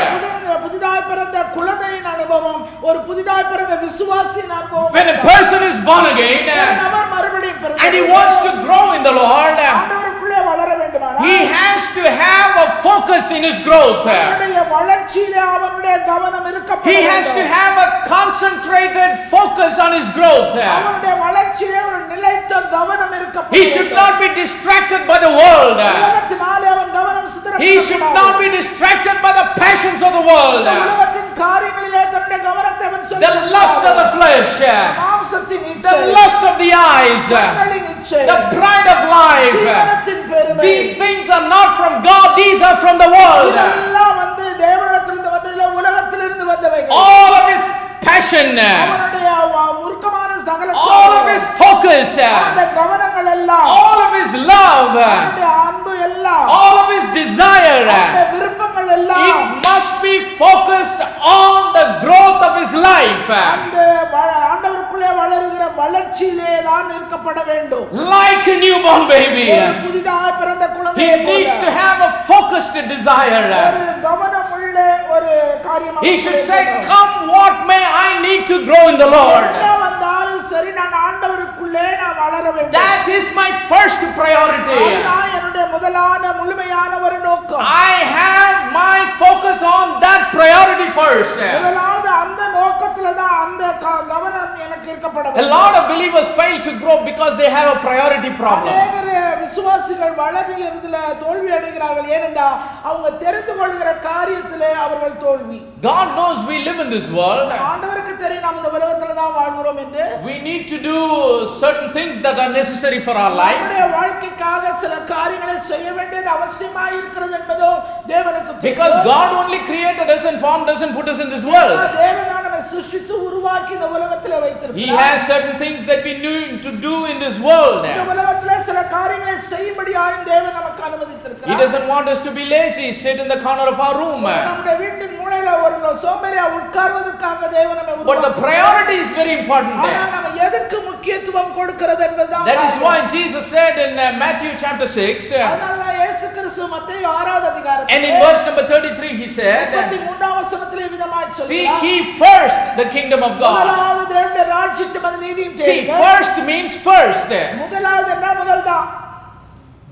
புதிதாய் பிறந்த குழந்தையின் அனுபவம், ஒரு புதிதாய் பிறந்த விசுவாசியின் அனுபவம். When a person is born again நபர் மறுபடியும் பிறந்து and he wants to grow in the Lord, ஆண்டவருக்குள்ளே வளர வேண்டுமானால் he has to have a focus in his growth. அவனுடைய வளர்ச்சியிலே அவனுடைய கவனம் இருக்க He has to have a concentrated focus on his growth. அவனுடைய வளர்ச்சியிலே ஒரு நிலைத்த கவனம் இருக்க He should not be distracted by the world. உலகத்தினாலே அவன் கவனம் He should not be distracted by the passions of the world. உலகத்தின் காரியங்களிலே தன்னுடைய கவனத்தை அவன் The lust of the flesh, மாம்சத்தின் the இச்சை, lust of the eyes, கண்களின் இச்சை, the pride of life. ஜீவனத்தின் பெருமை. These things are not from God, these are from the world. இதெல்லாம் வந்து தேவனிடத்திலிருந்து வந்ததில்லை, உலகத்திலிருந்து வந்தவைகள். All of his passion, அவனுடைய முறுக்கமான சகல all of his focus, அவனுடைய கவனங்கள் எல்லாம், all of his love, அவனுடைய அன்பு எல்லாம், all of his desire, அவனுடைய விருப்பங்கள் எல்லாம் it must be focused on the growth of his life. அந்த ஆண்டவருக்குள்ளே வளருகிற வளர்ச்சியிலே தான் இருக்கப்பட வேண்டும். Like a newborn baby, ஒரு புதிதாக பிறந்த he குழந்தையை needs to போல have a focused desire. ஒரு கவனமுள்ள ஒரு காரியம் He should say, அவனுக்குள்ளே come what may, I need to grow in the Lord. என்ன வந்தாலும் சரி, நான் ஆண்டவருக்குள்ளே நான் வளர வேண்டும். That is my first priority. அதுதான் என்னுடைய முதலான முழுமையான ஒரு நோக்கம். I have my focus on that priority first. முதலாவது அந்த நோக்கத்துல தான் அந்த கவனம் எனக்கு இருக்கப்பட A வேண்டும். lot of believers fail to grow because they have a priority problem. அநேக விசுவாசிகள் வளர்கிறதுல தோல்வி அடைகிறார்கள். ஏனென்றா அவங்க தெரிந்து கொள்கிற காரியத்திலே அவர்கள் தோல்வி. God knows we live in this world. ஆண்டவருக்கு தெரியும் நாம் இந்த உலகத்துல தான் வாழ்கிறோம் என்று. We need to do certain things that are necessary for our life. நம்முடைய வாழ்க்கைக்காக சில காரியங்களை செய்ய வேண்டியது அவசியமாக இருக்கிறது என்பதோ தேவனுக்கு தெரியும். Because God only created us and formed us and put us in this world. தேவன் நம்மை சிருஷ்டித்து உருவாக்கி இந்த உலகத்திலே வைத்திருக்கிறார். He has certain things that we need to do in this world. இந்த உலகத்திலே சில காரியங்களை செய்யும்படியாக தேவன் நமக்கு அனுமதித்திருக்கிறார். He doesn't want us to be lazy, sit in the corner of our room. நம்முடைய வீட்டின் மூலையில ஒரு சோம்பேறியா உட்கார்வதற்காக தேவன் நம்மை But the priority is very important. ஆனா நம்ம எதுக்கு முக்கியத்துவம் கொடுக்கிறது என்பதுதான். That is why Jesus said in Matthew chapter 6, அதனால இயேசு கிறிஸ்து மத்தேயு 6வது அதிகாரத்திலே and in verse number 33 he said, 33ஆம் வசனத்திலே விதமாய் seek சொல்கிறார், ye first the kingdom of God. முதலாவது தேவனுடைய ராஜ்யத்தையும் அதன் நீதியையும் See, தேடுங்கள். first means first. முதலாவது என்ன? முதல்தான்.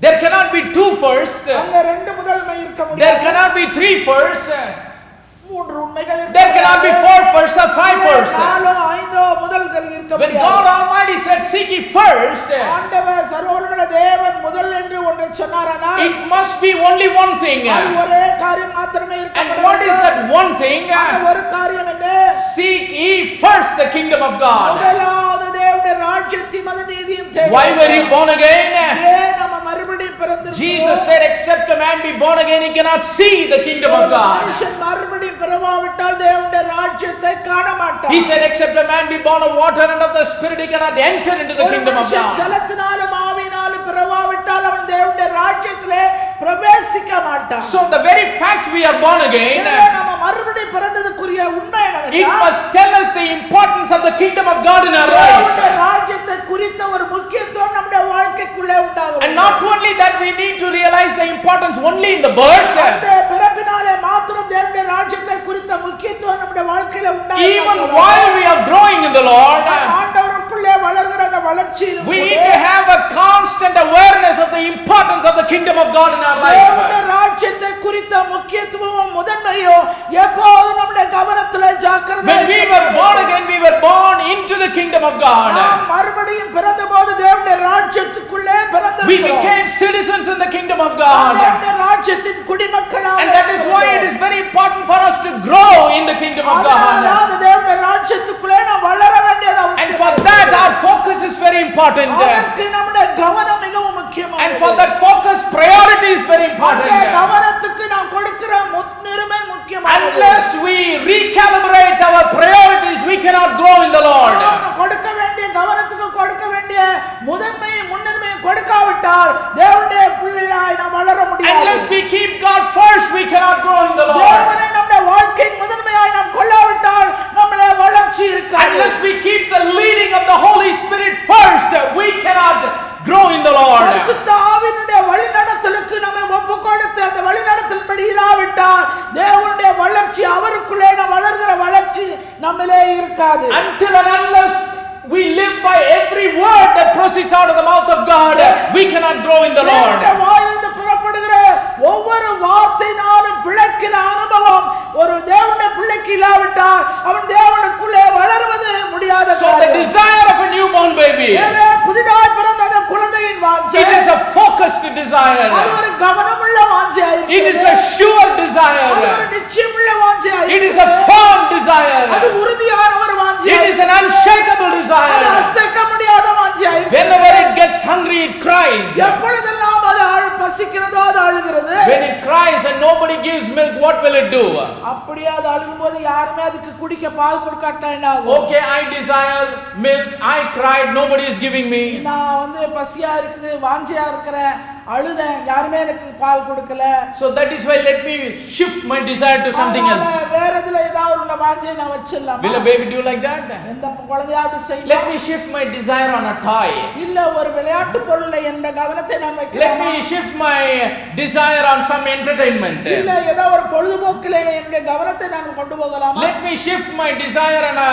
There cannot be 2 first. அங்க 2 முதல்மை இருக்க There முடியாது. cannot be 3 first. 3 உண்மைகள் இருக்க There cannot be 4 first or 5 first. 4 5 முதல்கள் இருக்க When முடியாது. God Almighty said, seek ye first, ஆண்டவர் சர்வவல்லமையுள்ள தேவன் முதல் என்று ஒன்றை சொன்னாரானால் it must be only one thing. அது ஒரே காரியம் மாத்திரமே இருக்க And what is that one thing? அந்த ஒரு காரியம் என்ன? Seek ye first the kingdom of God. முதலாவது தேவனுடைய ராஜ்யத்தையும் அதன் நீதியையும் தேடுங்கள். Why were you born again? ஏன் நம்ம மறுபடியும் பிறந்திருக்கிறோம்? Jesus said, except a man be born again, he cannot see the kingdom of God. மனுஷன் மறுபடியும் பிறவாவிட்டால் தேவனுடைய ராஜ்யத்தை காண மாட்டான். He said, except a man be born of water and of the spirit, he cannot enter into the kingdom of God. ஜலத்தினாலும் ஆவியினாலும் பிறவாவிட்டால் அவன் தேவனுடைய ராஜ்யத்திலே பிரவேசிக்க மாட்டான். So the very fact we are born again, நம்ம மறுபடியும் பிறந்ததுக்குரிய உண்மை it என்னவென்றால் must tell us the importance of the kingdom of God in our தேவனுடைய life. ராஜ்யத்தை குறித்த ஒரு முக்கியத்துவம் நம்முடைய வாழ்க்கைக்குள்ளே உண்டாகும். And not only that, we need to realize the importance only in the birth. அந்த பிறப்பினாலே மாத்திரம் தேவனுடைய ராஜ்யத்தை குறித்த முக்கியத்துவம் நம்முடைய வாழ்க்கையில உண்டாகும். Even while we are growing in the Lord, ஆண்டவருக்குள்ளே வளர்கிற அந்த வளர்ச்சியில் we need to have a constant awareness of the importance of the kingdom of God in our தேவனுடைய life. ராஜ்யத்தை குறித்த முக்கியத்துவமும் முதன்மையும் எப்போதும் நம்முடைய கவனத்திலே ஜாக்கிரதையாக When we were born again, we were born into the kingdom of God. நாம் மறுபடியும் பிறந்தபோது தேவனுடைய ராஜ்யத்துக்குள்ளே We பிறந்திருக்கிறோம். became citizens in the kingdom of God. தேவனுடைய ராஜ்யத்தின் குடிமக்களாக And that is why it is very important for us to grow in the kingdom of God. அதனால தேவனுடைய ராஜ்யத்துக்குள்ளே நாம் வளர வேண்டியது And அவசியம். for that, our focus is very important. அதற்கு நம்முடைய கவனம் மிகவும் முக்கியமானது. And for that focus, priority is very important. அந்த கவனத்துக்கு நாம் கொடுக்கிற முன்னுரிமை முக்கியமானது. Unless we recalibrate our priorities, we cannot grow in the Lord. நாம் கொடுக்க வேண்டிய கவனத்துக்கு கொடுக்க வேண்டிய முதன்மையை முன்னுரிமையை கொடுக்காவிட்டால் தேவனுடைய பிள்ளையாய் நாம் வளர முடியாது. Unless we keep God first, we cannot grow in the Lord. தேவனை நம்முடைய வாழ்க்கையின் முதன்மையாய் நாம் கொள்ளாவிட்டால் நம்மளே வளர்ச்சி இருக்காது. Unless we keep the leading of the Holy Spirit first, we cannot grow in the Lord. பரிசுத்த ஆவியினுடைய வழிநடத்தலுக்கு நம்மை ஒப்புக்கொடுத்து அந்த வழிநடத்தலின்படி இராவிட்டால் தேவனுடைய வளர்ச்சி அவருக்குள்ளே நாம் வளர்கிற வளர்ச்சி நம்மளே இருக்காது. Until and unless we live by every word that proceeds out of the mouth of God, we cannot grow in the Lord. தேவனுடைய வாயிலிருந்து புறப்படுகிற ஒவ்வொரு வார்த்தையினாலும் பிழைக்கிற அனுபவம் ஒரு தேவனுடைய பிள்ளைக்கு இல்லாவிட்டால் அவன் தேவனுக்குள்ளே வளருவது முடியாத So the காரியம். desire of a newborn baby, எனவே புதிதாய் பிறந்த அந்த குழந்தையின் வாஞ்சை it is a focused desire. அது ஒரு கவனமுள்ள வாஞ்சையாய் It is இருக்கிறது. a sure அது ஒரு desire. நிச்சயமுள்ள வாஞ்சையாய் It is a இருக்கிறது. firm அது desire. உறுதியான ஒரு It வாஞ்சையாய் is an unshakable அது desire. அசைக்க முடியாத வாஞ்சையாய் Whenever it gets hungry, it cries. எப்பொழுதெல்லாம் அது பசிக்கிறதோ அது அழுகிறது. When it cries and nobody gives milk, what will it do? அப்படியே அது அழுகும்போது யாருமே அதுக்கு குடிக்க பால் கொடுக்காட்டா என்ன ஆகும்? Okay, I desire milk. I cried. Nobody is giving me. நான் வந்து பசியா இருக்குது வாஞ்சையா இருக்கிறேன் அழுதேன் யாருமே எனக்கு பால் கொடுக்கல. So that is why let me shift my desire to something else. வேற எதுல ஏதாவது உள்ள வாஞ்சையை நான் வச்சிடலாம். Will a baby do like that? எந்த குழந்தையா அப்படி Let செய்யலாம்? me shift my desire on a toy. இல்ல ஒரு விளையாட்டு பொருள்ல என்ற கவனத்தை நான் Let வைக்கலாம். me shift my desire on some entertainment. இல்ல ஏதோ ஒரு பொழுதுபோக்கிலே என்னுடைய கவனத்தை நான் கொண்டு போகலாமா? Let me shift my desire on a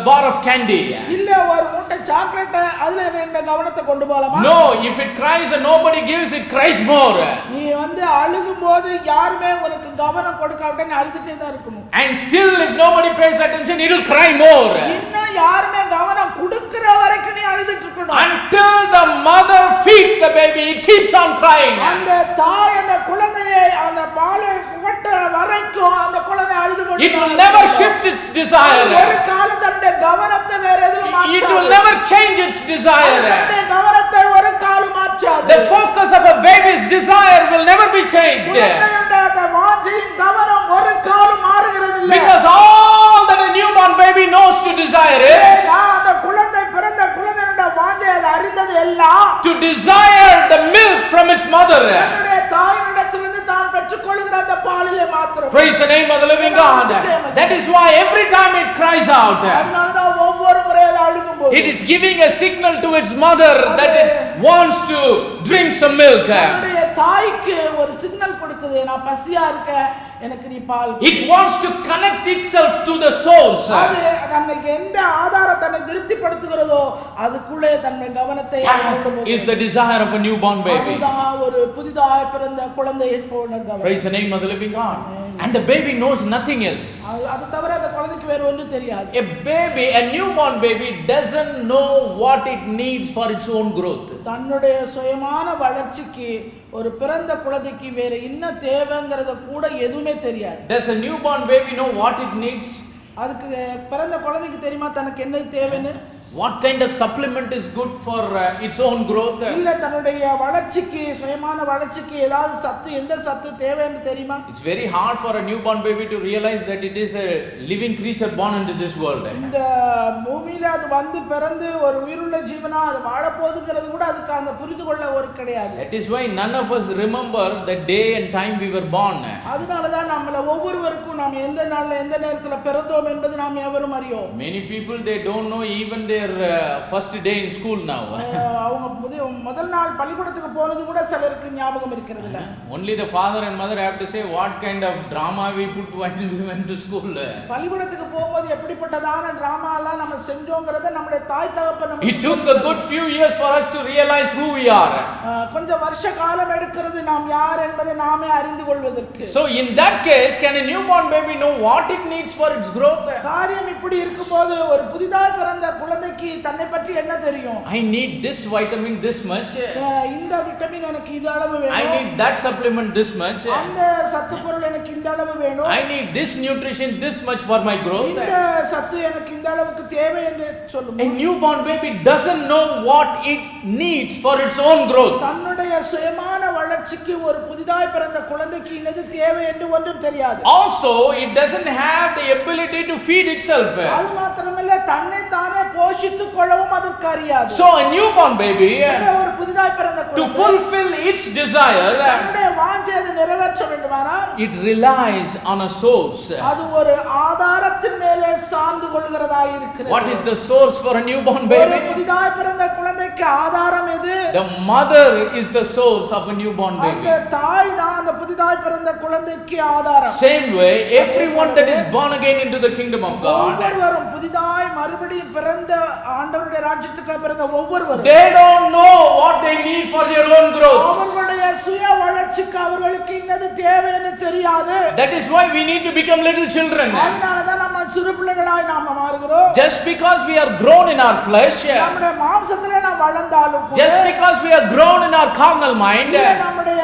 bar of candy. இல்ல ஒரு மூட்டை சாக்லேட் அதுல என்னுடைய கவனத்தை கொண்டு போகலாமா? No, if it cries and nobody gives, it cries more. நீ வந்து அழுகும்போது யாருமே உனக்கு கவனம் கொடுக்காவிட்டா நீ அழுதுட்டே தான் இருக்கணும். And still if nobody pays attention, it will cry more. இன்னும் யாருமே கவனம் கொடுக்கிற வரைக்கும் நீ அழுதுட்டு இருக்கணும். Until the mother feeds the baby, it keeps on crying. அந்த தாய் அந்த குழந்தையை அந்த பாலை புகட்டுற வரைக்கும் அந்த குழந்தை அழுது கொண்டு It will never shift its desire. ஒரு காலம் தன்னுடைய கவனத்தை வேற எதிலும் It மாற்றாது. will never change its desire. தன்னுடைய கவனத்தை ஒரு காலம் மாற்றாது. The focus of a baby's desire will never be changed. குழந்தையுடைய அந்த வாஞ்சையின் கவனம் ஒரு காலம் மாறுகிறது இல்லை. Because all that a newborn baby knows to desire is அந்த குழந்தை பிறந்த குழந்தையுடைய வாஞ்சை அது அறிந்தது எல்லாம் to desire the milk from its mother. தன்னுடைய தாயினிடத்திலிருந்து தான் பெற்றுக்கொள்கிற அந்த பாலிலே மாத்திரம். Praise the name of the living God. That is why every time it cries out, அதனாலதான் ஒவ்வொரு முறை அது அழுகும்போது it is giving a signal to its mother that it wants to drink some milk. தன்னுடைய தாய்க்கு ஒரு சிக்னல் கொடுக்குது நான் பசியா இருக்கேன் எனக்கு நீ பால் It wants to connect itself to the source. அது நம்மை எந்த ஆதாரம் தன்னை திருப்திப்படுத்துகிறதோ அதுக்குள்ளே தன்னை கவனத்தை கொண்டு போகும். Is the desire of a newborn baby. அதுதான் ஒரு புதிதாய் பிறந்த குழந்தையை போல கவனம். Praise the name of the living God. And the baby knows nothing else. அது தவிர அந்த குழந்தைக்கு வேற ஒன்றும் தெரியாது. A baby, a newborn baby doesn't know what it needs for its own growth. தன்னுடைய சுயமான வளர்ச்சிக்கு ஒரு பிறந்த குழந்தைக்கு வேற என்ன தேவைங்கிறத கூட எதுவுமே தெரியாது. Does a newborn baby know what it needs? அதுக்கு பிறந்த குழந்தைக்கு தெரியுமா தனக்கு என்ன தேவைன்னு? What kind of supplement is good for its own growth? இல்ல தன்னுடைய வளர்ச்சிக்கு சுயமான வளர்ச்சிக்கு ஏதாவது சத்து எந்த சத்து தேவைன்னு தெரியுமா? It's very hard for a newborn baby to realize that it is a living creature born into this world. இந்த பூமியில அது வந்து பிறந்து ஒரு உயிருள்ள ஜீவனா அது வாழ போகுதுங்கிறது கூட அதுக்கு அந்த புரிந்து கொள்ள ஒரு கிடையாது. That is why none of us remember the day and time we were born. அதனால தான் நம்மள ஒவ்வொருவருக்கும் நாம் எந்த நாள்ல எந்த நேரத்துல பிறந்தோம் என்பது நாம் எவரும் அறியோம். Many people they don't know even their first day in school now. அவங்க முதல் நாள் பள்ளிக்கூடத்துக்கு போனது கூட சிலருக்கு ஞாபகம் இருக்கிறது இல்ல. Only the father and mother have to say what kind of drama we put when we went to school. பள்ளிக்கூடத்துக்கு போகும்போது எப்படிப்பட்டதான டிராமா எல்லாம் நம்ம செஞ்சோங்கறத நம்முடைய தாய் தகப்பன் நமக்கு It took a good few years for us to realize who we are. கொஞ்சம் வருஷ காலம் எடுக்கிறது நாம் யார் என்பதை நாமே அறிந்து கொள்வதற்கு. So in that case can a newborn baby know what it needs for its growth? காரியம் இப்படி இருக்கும்போது ஒரு புதிதாய் பிறந்த குழந்தைக்கு தன்னை பற்றி என்ன தெரியும்? I need this vitamin this much. இந்த விட்டமின் எனக்கு இது அளவு வேணும். I need that supplement this much. அந்த சத்து பொருள் எனக்கு இந்த அளவு வேணும். I need this nutrition this much for my growth. இந்த சத்து எனக்கு இந்த அளவுக்கு தேவை என்று சொல்லும். A newborn baby doesn't know what it needs for its own growth. தன்னுடைய சுயமான வளர்ச்சிக்கு ஒரு புதிதாய் பிறந்த குழந்தைக்கு என்னது தேவை என்று ஒன்றும் தெரியாது. Also it doesn't have the ability to feed itself. அது மாத்திரமல்ல தன்னை தானே போஷித்துக் கொள்ளவும் அதற்கு அறியாது. So a newborn baby ஒரு புதிதாய் பிறந்த to குழந்தை fulfill its desire தன்னுடைய வாஞ்சையை நிறைவேற்ற வேண்டுமானால் it relies on a source. அது ஒரு ஆதாரத்தின் மேலே சார்ந்து கொள்கிறதாய் இருக்கிறது. What is the source for a newborn ஒரு baby? புதிதாய் பிறந்த குழந்தைக்கு ஆதாரம் எது? The mother is the source of a newborn baby. அந்த தாய் தான் அந்த புதிதாய் பிறந்த குழந்தைக்கு ஆதாரம். Same way everyone that is born again into the kingdom of God, ஒவ்வொருவரும் புதிதாய் மறுபடியும் பிறந்த ஆண்டவருடைய ராஜ்யத்துக்கு பிறந்த ஒவ்வொருவரும் they don't know what they need for their own growth. அவர்களுடைய சுய வளர்ச்சிக்கு அவர்களுக்கு என்னது தேவைன்னு தெரியாது. That is why we need to become little children. அதனால தான் நம்ம சிறு பிள்ளைகளாய் நாம மாறுகிறோம். Just because we are grown in our flesh, நம்முடைய மாம்சத்திலே நாம் வளர்ந்தாலும் கூட just because we are grown in our carnal mind, நம்முடைய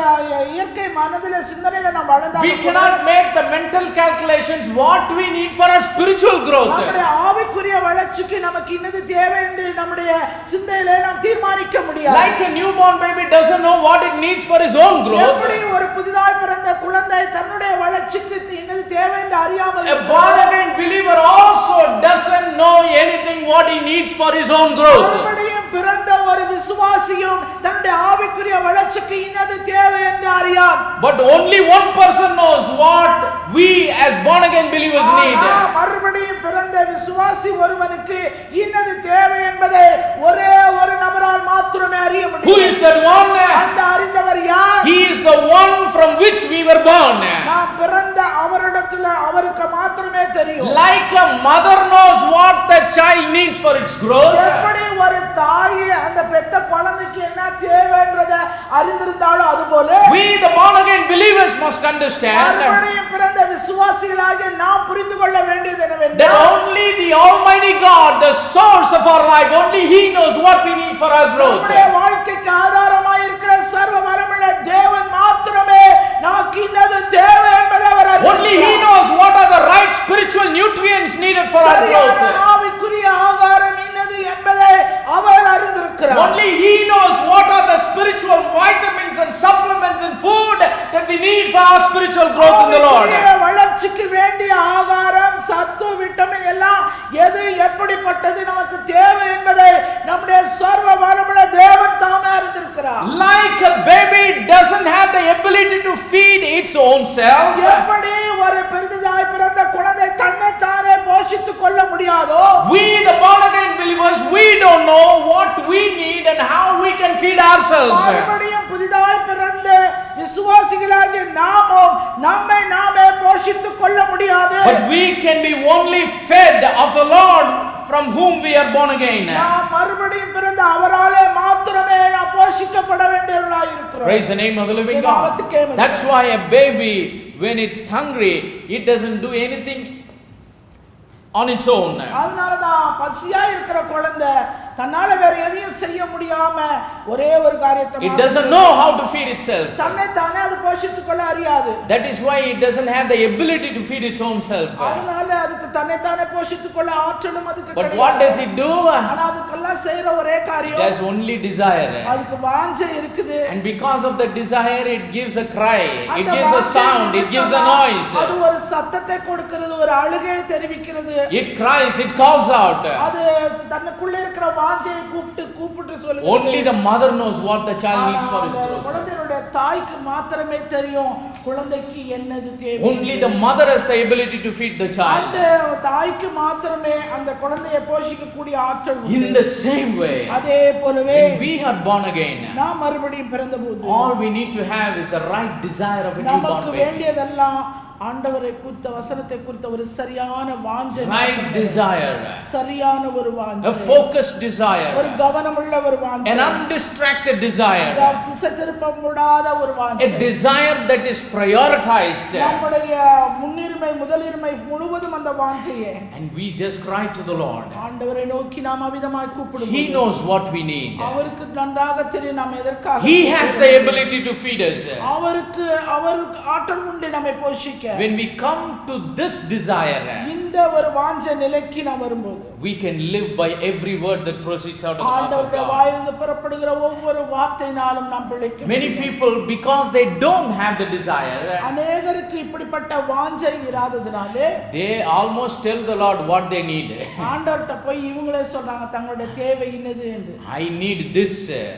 இயற்கை மனதிலே சிந்தனையில நாம் வளர்ந்தாலும் we cannot make the mental calculations what we need for our spiritual growth. நம்முடைய ஆவிக்குரிய வளர்ச்சிக்கு நமக்கு என்னது தேவை என்று நம்முடைய சிந்தையிலே நாம் தீர்மானிக்க முடியாது. Like a newborn baby doesn't know what it needs for his own growth, எப்படி ஒரு புதிதாய் பிறந்த குழந்தை தன்னுடைய வளர்ச்சிக்கு என்னது தேவை என்று அறியாமல் a born again believer also doesn't know anything what he needs for his own growth. மறுபடியும் பிறந்த ஒரு விசுவாசியும் தன்னுடைய ஆவிக்குரிய வளர்ச்சிக்கு என்னது தேவை என்று அறியார். But only one person knows what we as born again believers need. மறுபடியும் பிறந்த விசுவாசி ஒருவனுக்கு என்னது தேவை என்பதை ஒரே ஒரு நபரால் மாத்திரமே அறிய முடியும். Who is that one? அந்த அறிந்தவர் யார்? He is the one from which we were born. நாம் பிறந்த அவரிடத்துல அவருக்கு மாத்திரமே தெரியும். Like a mother knows what the child needs for its growth, எப்படி ஒரு தாய் அந்த பெத்த குழந்தைக்கு என்ன தேவைன்றதை அறிந்திருந்தாலும் அதுபோல we the born again believers must understand மறுபடியும் பிறந்த விசுவாசிகளாகிய நாம் புரிந்து கொள்ள வேண்டியது that என்னவென்றால் only the Almighty God, the source of our life, only He knows what we need for our growth. நம்முடைய வாழ்க்கைக்கு ஆதாரமாய் இருக்கிற சர்வ வல்லமையுள்ள தேவன் மாத்திரமே நமக்கு என்னது தேவை என்பதை அவர் Only He knows what are the right spiritual nutrients needed for our growth. ஆவிக்குரிய ஆகாரம் என்னது என்பதை அவர் அறிந்திருக்கிறார். Only He knows what are the spiritual vitamins and supplements and food that we need for our spiritual growth in the Lord. வளர்ச்சிக்கு வேண்டிய ஆகாரம் சத்து vitamin எல்லாம் எது எப்படிப்பட்டது நமக்கு தேவை என்பதை நம்முடைய சர்வ வல்லமையுள்ள தேவன் தாமே அறிந்திருக்கிறார். Like a baby doesn't have the ability to feed its own self, எப்படி ஒரு பெரிதாய் பிறந்த குழந்தை தன்னை தானே போஷித்துக் கொள்ள முடியாதோ we the born again believers, we don't know what we need and how we can feed ourselves. மறுபடியும் புதிதாய் பிறந்த விசுவாசிகளாகிய நாமும் நம்மை நாமே போஷித்துக் கொள்ள முடியாது. But we can be only fed of the Lord from whom we are born again. நாம் மறுபடியும் பிறந்த அவராலே மாத்திரமே நாம் போஷிக்கப்பட வேண்டியவர்களாய் இருக்கிறோம். Praise the name of the living God. That's why a baby, when it's hungry, it doesn't do anything on its own. அதனால தான் பசியா இருக்கிற குழந்தை தன்னால வேற எதையும் செய்ய முடியாம ஒரே ஒரு காரியத்தை It doesn't know how to feed itself. தன்னை தானே அது போஷித்துக் கொள்ள அறியாது. That is why it doesn't have the ability to feed its own self. அதனால அதுக்கு தன்னை தானே போஷித்துக் கொள்ள ஆற்றலும் அதுக்கு But கிடையாது. what does it do? ஆனா அதுக்கெல்லாம் செய்யற ஒரே காரியம் It has only desire. அதுக்கு வாஞ்சை இருக்குது. And because of the desire, it gives a cry, it gives a sound, it gives a noise. அது ஒரு சத்தத்தை கொடுக்கிறது, ஒரு அழுகையை தெரிவிக்கிறது. It cries, it calls out. அது தனக்குள்ள இருக்கிற வாஞ்சையை கூப்பிட்டு சொல்லுது. Only the mother knows what the child needs for his growth. குழந்தையோட தாய்க்கு மாத்திரமே தெரியும் குழந்தைக்கு என்னது தேவை. Only the mother has the ability to feed the child. அந்த தாய்க்கு மாத்திரமே அந்த குழந்தையை போஷிக்கக்கூடிய ஆற்றல் உண்டு. In the same way, அதே போலவே when we are born again, நாம் மறுபடியும் பிறந்தபோது all we need to have is the right desire of a newborn நமக்கு baby. வேண்டியதெல்லாம் ஆண்டவரை குறித்த வசனத்தை குறித்த ஒரு சரியான வாஞ்சை, Right desire, சரியான ஒரு வாஞ்சை, a focused desire, ஒரு கவனமுள்ள ஒரு வாஞ்சை, an undistracted desire, திசை திருப்ப கூடாத ஒரு வாஞ்சை, a desire that is prioritized. நம்முடைய முன்னுரிமை முதலிருமை முழுவதும் அந்த வாஞ்சையே. And we just cry to the Lord. ஆண்டவரை நோக்கி நாம் அவிதமாய் கூப்பிடுவோம். He knows what we need. அவருக்கு நன்றாக தெரியும் நாம் எதற்காக. He has the ability to feed us. அவருக்கு ஆற்றல் உண்டு நம்மை போஷிக்க. When we come to this desire, இந்த ஒரு வாஞ்சை நிலைக்கு நாம் வரும்போது we can live by every word that proceeds out of the mouth of ஆண்டவருடைய God. வாயிலிருந்து புறப்படுகிற ஒவ்வொரு வார்த்தையினாலும் நாம் பிழைக்க. Many people, because they don't have the desire, அநேகருக்கு இப்படிப்பட்ட வாஞ்சை இராததினாலே they almost tell the Lord what they need. ஆண்டவர்ட்ட போய் இவங்களே சொல்றாங்க தங்களுடைய தேவை என்னது என்று. I need this.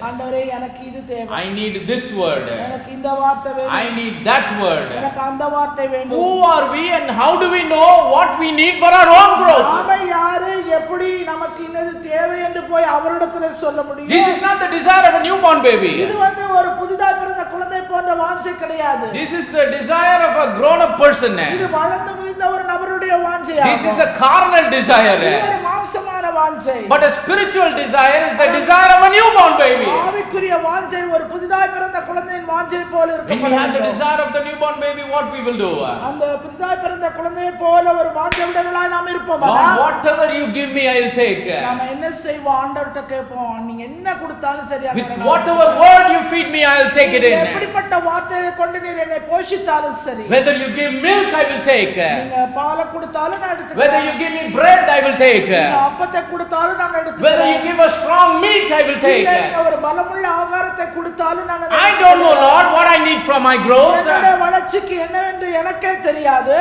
ஆண்டவரே எனக்கு இது தேவை. I need this word. எனக்கு இந்த வார்த்தை வேணும். I need that word. எனக்கு அந்த வார்த்தை வேண்டும். Who are we and how do we know what we need for our own growth? நாம யாரு, எப்படி நமக்கு என்னது தேவை என்று போய் அவரிடத்திலே சொல்ல முடியும்? This is not the desire of a newborn baby. இது வந்து ஒரு புதிதாக பிறந்த குழந்தை போன்ற வாஞ்சை கிடையாது. This is the desire of a grown up person. இது வளர்ந்து முதிர்ந்த ஒரு நபருடைய வாஞ்சையாகும். This is a carnal desire. இது ஒரு மாம்சமான வாஞ்சை. But a spiritual desire is the desire of a newborn baby. ஆவிக்குரிய வாஞ்சை ஒரு புதிதாக பிறந்த குழந்தையின் வாஞ்சை போல இருக்கும். When we have the desire of the newborn baby, what we will do? அந்த புதிதாக பிறந்த குழந்தையை போல ஒரு வாஞ்சை உடையவர்களாய் நாம் இருப்போம். Lord, whatever you give me, I will take. நாம என்ன செய்வோம்? ஆண்டவர்ட்ட கேட்போம், நீங்க என்ன கொடுத்தாலும் சரியா. With whatever word you feed me, I will take it in. எப்படிப்பட்ட வார்த்தையை கொண்டு நீர் என்னை போஷித்தாலும் சரி. Whether you give milk, I will take. நீங்க பாலை கொடுத்தாலும் நான் எடுத்துக்கிறேன். Whether you give me bread, I will take. நீங்க அப்பத்தை கொடுத்தாலும் நான் எடுத்துக்கிறேன். Whether you give a strong meat, I will take. நீங்க ஒரு பலமுள்ள ஆகாரத்தை கொடுத்தாலும் நான் அதை I don't know, Lord, what I need for my growth. என்னுடைய வளர்ச்சிக்கு என்னவென்று எனக்கே தெரியாது.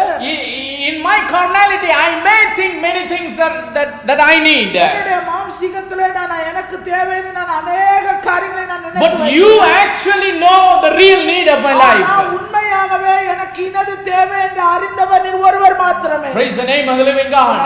In my carnality, I may think many things that I need. என்னுடைய மாம்சீகத்திலே நான் எனக்கு தேவைன்னு நான் अनेक காரியங்களை நான் நினைக்கிறேன். But you actually know the real need of my life. நான் உண்மையாகவே எனக்கு இன்னது தேவை என்று அறிந்தவர் நீர் ஒருவர் மாத்திரமே. Praise the name of the living God.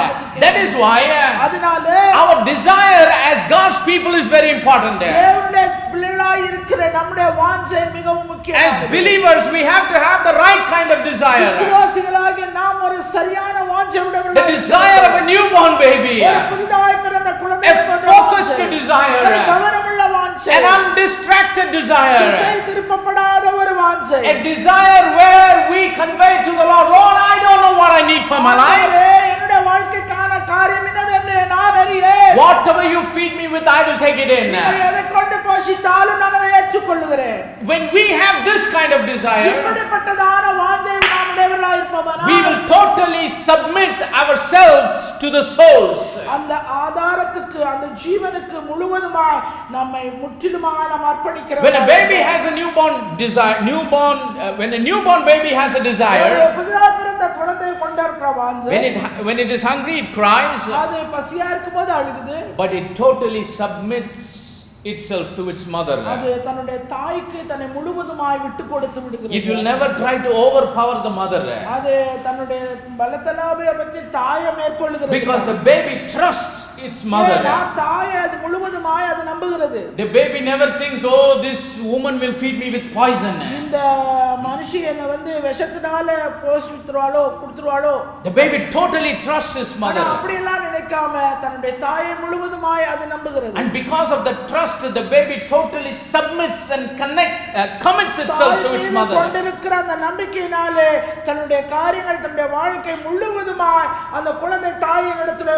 That is why அதனால our desire as God's people is very important. தேவனுடைய பிள்ளைகளாய் இருக்கிற நம்முடைய வாஞ்சை மிகவும் முக்கியமானது. As believers, we have to have the right kind of desire. விசுவாசிகளாகிய நாம் ஒரு சரியான வாஞ்சை உடையவர்களாய் The desire of a newborn baby. ஒரு புதிதாய் பிறந்த குழந்தை A focused desire. ஒரு கவனமுள்ள வாஞ்சை. An undistracted desire. திசை திருப்பப்படாத ஒரு வாஞ்சை. A desire where we convey to the Lord, Lord, I don't know what I need for my life. என்னுடைய வாழ்க்கைக்கான காரியம் என்னது என்று நான் அறியேன். Whatever you feed me with, I will take it in. எதை கொண்டு போஷித்தாலும் நான் அதை ஏற்றுக்கொள்கிறேன். When we have this kind of desire, இப்படிப்பட்டதான வாஞ்சை நாம் உடையவர்களாய் இருப்போமானால் we will totally submit ourselves to the souls. அந்த ஆதாரத்துக்கு அந்த ஜீவனுக்கு முழுவதுமாய் நம்மை முற்றிலுமாய் நாம் அர்ப்பணிக்கிறோம். When a baby has a newborn desire, when a newborn baby has a desire, புதிதாக பிறந்த குழந்தை கொண்டிருக்கிற வாஞ்சை, when it is hungry, it cries, அது பசியா இருக்கும்போது அழுகுது. but it totally submits itself to its mother. அது தன்னுடைய தாய்க்கு தன்னை முழுவதுமாய் விட்டு கொடுத்து விடுகிறது. It will never try to overpower the mother. அது தன்னுடைய பலத்தனாவை பற்றி தாயை மேற்கொள்கிறது. Because the baby trusts its mother. தாயை அது முழுவதுமாய் அது நம்புகிறது. The baby never thinks, oh, this woman will feed me with poison. இந்த மனுஷி என்ன வந்து விஷத்தினால போஷித்துவாளோ குடுத்துவாளோ. The baby totally trusts his mother. அப்படி எல்லாம் நினைக்காம தன்னுடைய தாயை முழுவதுமாய் அது நம்புகிறது. And because of the trust, the baby totally submits and commits itself to its mother. கொண்டிருக்கிற அந்த நம்பிக்கையினாலே தன்னுடைய காரியங்கள் தன்னுடைய வாழ்க்கை முழுவதுமாய் அந்த குழந்தை தாயின் இடத்துல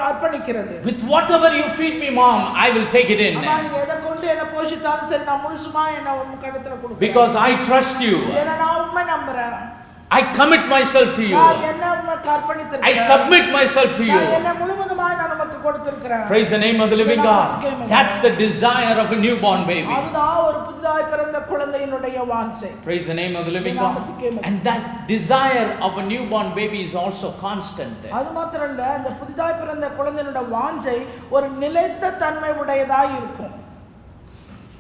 அர்ப்பணிக்கிறது. With whatever you feed me, mom, I will take it in. நீ எதை கொண்டு என்ன போஷித்தாலும் சரி நான் முழுசுமா என்ன உன் கழுத்துல கொடுக்கிறேன். Because I trust you. ஏன்னா நான் உம்மை நம்புறேன். I commit myself to you. I submit myself to you. Praise the name of the living God. That's the desire of a newborn baby. Praise the name of the living God. And that desire of a newborn baby is also constant.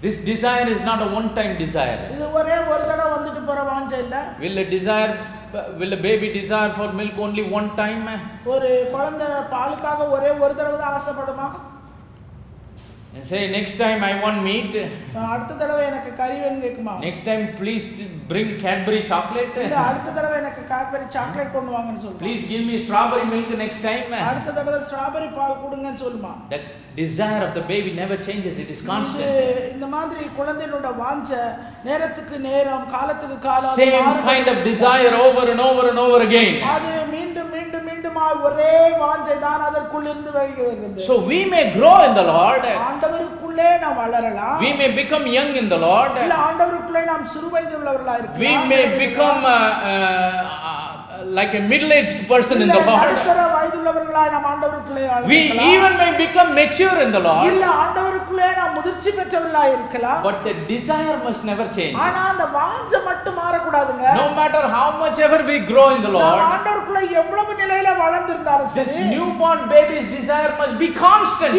This desire is not a one-time desire. Will a baby desire for milk only one time? And say, next time I want meat. Next time please bring Cadbury chocolate. Please give me strawberry milk next time. That desire of the baby never changes, it is constant. Same kind of desire over and over and over again. So we may grow in the Lord. We may become young in the Lord. We may become like a middle-aged person in the Lord. We even may become mature in the Lord. But the desire must never change. No matter how much ever we grow in the Lord, this newborn baby's desire must be constant.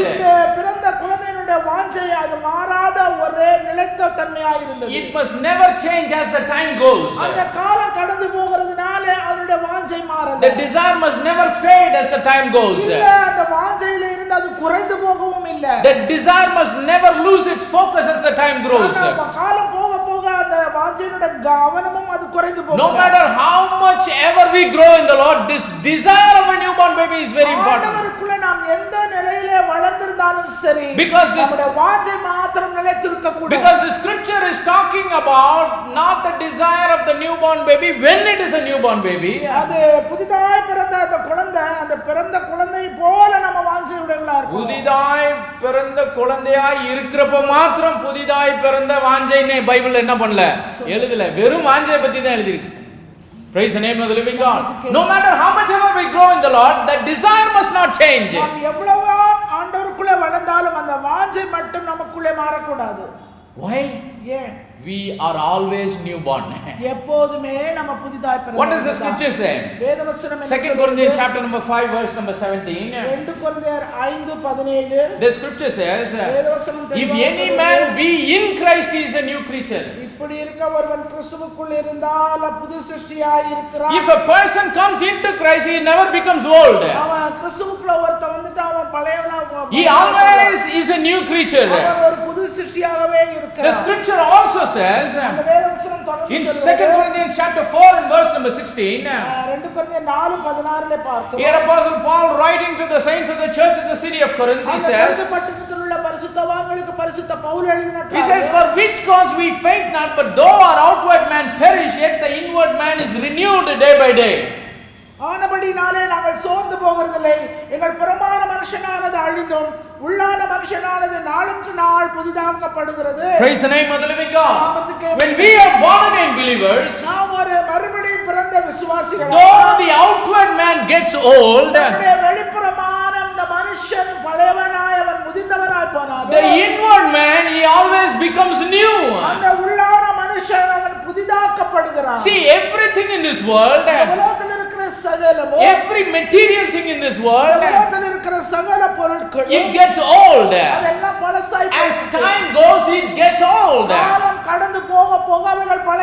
It must never change as the time goes. The desire must never fade as the time goes. The desire must never lose its focus as the time grows. No matter how much ever we grow in the Lord, this desire of a newborn baby is very important. Because the scripture is talking about not the desire of the newborn baby when it is a newborn baby. புதிதாய் பிறந்த குழந்தையாய் இருக்கிறப்ப மாத்திரம் புதிதாய் பிறந்த வாஞ்சைன்னு பைபிள்ல என்ன பண்ணல எழுதல வெறும் வாஞ்சையை பத்தி தான் எழுதிருக்கு. Praise the name of the living God. No matter how much ever we grow in the Lord, that desire must not change. Why? We are always newborn. What does the scripture say? 2 Corinthians chapter number 5 verse number 17. The scripture says, if any man be in Christ, he is a new creature. If a person comes into Christ, he never becomes old. He always is a new creature. The scripture also says in 2 Corinthians chapter 4 and verse number 16, here Apostle Paul writing to the saints of the church of the city of Corinth, he says, for which cause we faint not, but though our outward man perish, yet the inward man is renewed day by day. ஆனபடினாலே நாங்கள் சோர்ந்து போகிறதில்லை. எங்கள் புறமான மனுஷனானது அழிந்தும் உள்ளான மனுஷனானது நாளுக்கு நாள் புதிதாக்கப்படுகிறது. Praise the name of the living God. When we are born again believers, நாம் ஒரு மறுபடியும் பிறந்த விசுவாசிகள், though the outward man gets old, நம்முடைய வெளிப்புறமான இந்த மனுஷன் பழையவனாய் அவன் முதிர்ந்தவனாய் போனாலும், the inward man he always becomes new. அந்த உள்ளான மனுஷன் அவன் புதிதாக்கப்படுகிறான். See, everything in this world, every material thing in this world, it gets old. As time goes, it gets old.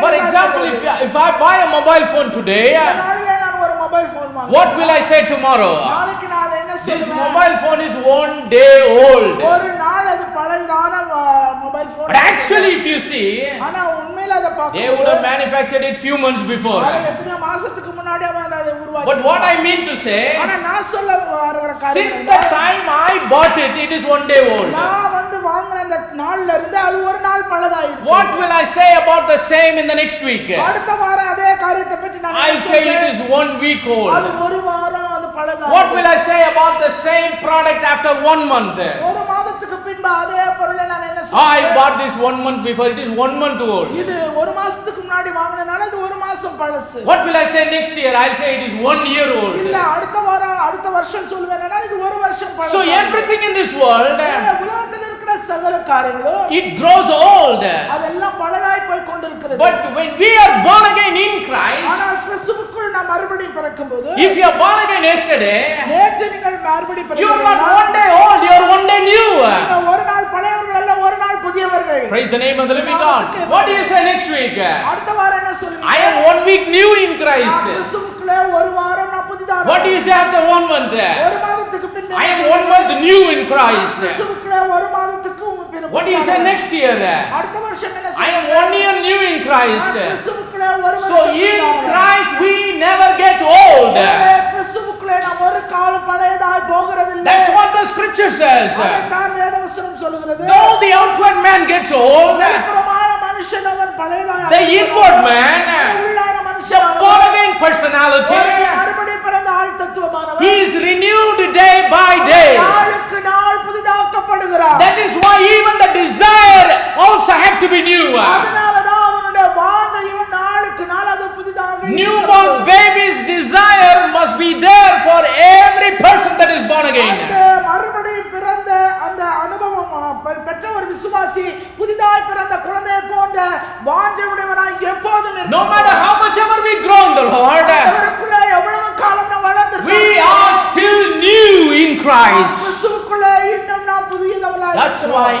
For example, if I buy a mobile phone today, what will I say tomorrow? என்ன This சொல்லுவேன், mobile phone is 1 day old. ஒரு நாள் அது பழையதான mobile phone. But actually, if you see, ஆனா உண்மையில அத they would have manufactured it few months before. எத்தனை மாசத்துக்கு முன்னாடி அவன் அதை உருவாக்கி. But what I mean to say, ஆனா நான் சொல்ல வர காரியம், since the time I bought it, it is 1 day old. நான் வந்து வாங்குன அந்த நாள்ல இருந்து அது ஒரு நாள் பழதாயிருக்கு. What will I say about the same in the next week? அடுத்த வாரம் அதே காரியத்தை பத்தி நான் I say it is 1 week old. அது ஒரு வாரம் அது பழதாயிருக்கு. What will I say about the same product after 1 month? ஒரு மாதத்துக்கு பின்பு அதே பொருளை நான் என்ன I சொல்றேன், bought this 1 month before, it is 1 month old. இது ஒரு மாசத்துக்கு முன்னாடி வாங்குனனால இது ஒரு மாசம் பழசு. What will I say next year? I'll say it is 1 year old. இல்ல அடுத்த வாரம் அடுத்த வருஷம் சொல்வேன்னா இது ஒரு வருஷம் பழசு. So everything in this world, உலகத்தில் இருக்கிற சகல காரியங்களும் it grows old. அதெல்லாம் பழதாய் போய் கொண்டிருக்கிறது. But when we are born again in Christ, ஆனா கிறிஸ்துவுக்குள் நாம் மறுபடியும் பிறக்கும்போது, if you are born again yesterday, நேற்று நீங்கள் மறுபடியும் you are not பிறக்கிறீர்கள், 1 day old, you are 1 day new. நீங்கள் ஒரு நாள் பழையவர்கள் அல்ல, ஒரு நாள் புதியவர்கள். Praise the name of the living God. What do you say next week? அடுத்த வாரம் என்ன சொல்லுவீங்க? I am 1 week new in Christ. கிறிஸ்துவுக்குள்ளே ஒரு வாரம் நான் புதிதாக. What do you say after 1 month? ஒரு மாதத்துக்கு பின்ன I am 1 month new in Christ. கிறிஸ்துவுக்குள்ளே ஒரு மாதத்துக்கு பின்ன. What do you say next year? அடுத்த வருஷம் என்ன I am சொல்லுவீங்க? 1 year new in Christ. கிறிஸ்துவுக்குள்ளே ஒரு So வருஷம் in புதிதாக. Christ we never get old. எனவே கிறிஸ்துவுக்குள்ளே நாம் ஒரு காலம் பழையதாய் போகிறதில்லை. That's what the scripture says. அதைத்தான் வேதவசனம் சொல்லுகிறது. Though the outward man gets old, வெளிப்புறமான மனுஷன் அவன் பழையதாய் the inward man, உள்ளான the மனுஷன் born again personality, மறுபடியும் பிறந்த ஆள் தத்துவமானவன் he is renewed day by day. நாளுக்கு நாள் புதிதாக்கப்படுகிறார். That is why even the desire also have to be new. அதனாலதான் அவனுடைய வாஞ்சையும் நாளுக்கு நாள் அது புதிதாக Newborn baby's desire must be there for every person that is born again. அந்த மறுபடியும் பிறந்த அந்த அனுபவம் பெற்ற ஒரு விசுவாசி புதிதாய் பிறந்த குழந்தை போன்ற வாஞ்சை உடையவனாய் எப்போதும் இருப்பான். No matter how much ever we grow in the Lord, அவருக்குள்ளே எவ்வளவு காலம் நாம் வளர்ந்திருக்கிறோம், we are still new in Christ. கிறிஸ்துவுக்குள்ளே இன்னும் நாம் புதியவர்களாய் That's இருக்கிறோம். why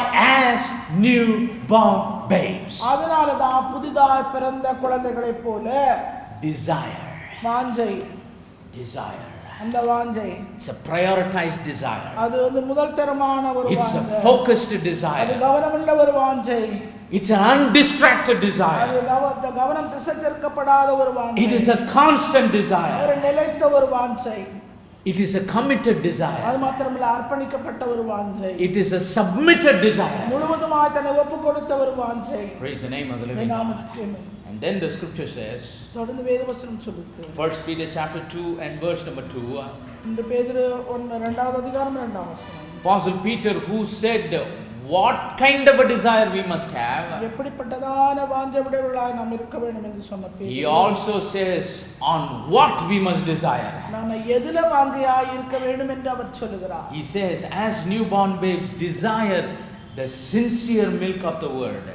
as newborn babes, அதனாலதான் புதிதாய் பிறந்த குழந்தைகளைப் போல desire, வாஞ்சை, அந்த வாஞ்சை, it's a prioritized desire. அது வந்து முதல் தரமான ஒரு It's a வாஞ்சை, focused அது desire. கவனமுள்ள ஒரு வாஞ்சை, It's an undistracted அது desire. கவனம் திசை திருப்பப்படாத ஒரு வாஞ்சை, It is a constant ஒரு desire. நிலைத்த ஒரு வாஞ்சை, It is a committed desire. அது மாத்திரமல்ல அர்ப்பணிக்கப்பட்ட ஒரு வாஞ்சை, It is a submitted desire. முழுவதுமாய் தன்னை ஒப்பு கொடுத்த ஒரு வாஞ்சை. Praise the name of the living God. நாமத்துக்கு ஆமென். And then the scripture says, தொடர்ந்து வேதவசனம் சொல்லுது. 1 Peter chapter 2 and verse number 2, இந்த பேதுரு 2வது அதிகாரம் 2ஆம் வசனம். Apostle Peter, who said what kind of a desire we must have, எப்படிப்பட்டதான வாஞ்சை உடையவர்களாய் நாம் இருக்க வேண்டும் என்று சொன்ன he பேதுரு also says on what we must desire. நாம எதில வாஞ்சையாய் இருக்க வேண்டும் என்று அவர் சொல்லுகிறார். He says, as newborn babes, desire the sincere milk of the word.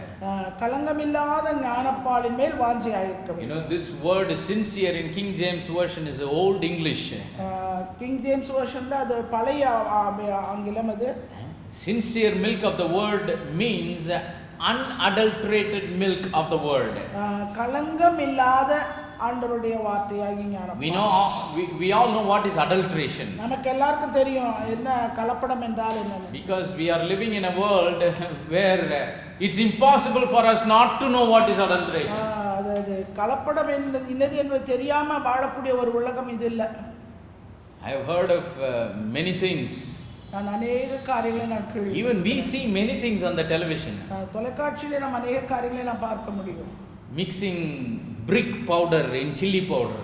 கலங்கமில்லாத ஞானப்பாலின் மேல் வாஞ்சையாய் இருக்க You வேண்டும். know, this word sincere in King James version is old English. King James வெர்ஷன்ல அது பழைய ஆங்கிலம். அது Sincere milk of the word means unadulterated milk of the word. கலங்கமில்லாத ஆண்டவருடைய வார்த்தையாகி ஞானம். We all know what is adulteration. நமக்கு எல்லாருக்கும் தெரியும் என்ன கலப்படம் என்றால் என்னன்னு. Because we are living in a world where it's impossible for us not to know what is adulteration. அது கலப்படம் என்னது என்பது தெரியாம வாழக்கூடிய ஒரு உலகம் இது இல்ல. I have heard of many things. நான் अनेक காரியங்களை நான் கேள்வி. Even we see many things on the television. தொலைக்காட்சியிலே நாம் अनेक காரியங்களை நாம் பார்க்க முடியும். Mixing brick powder in chili powder.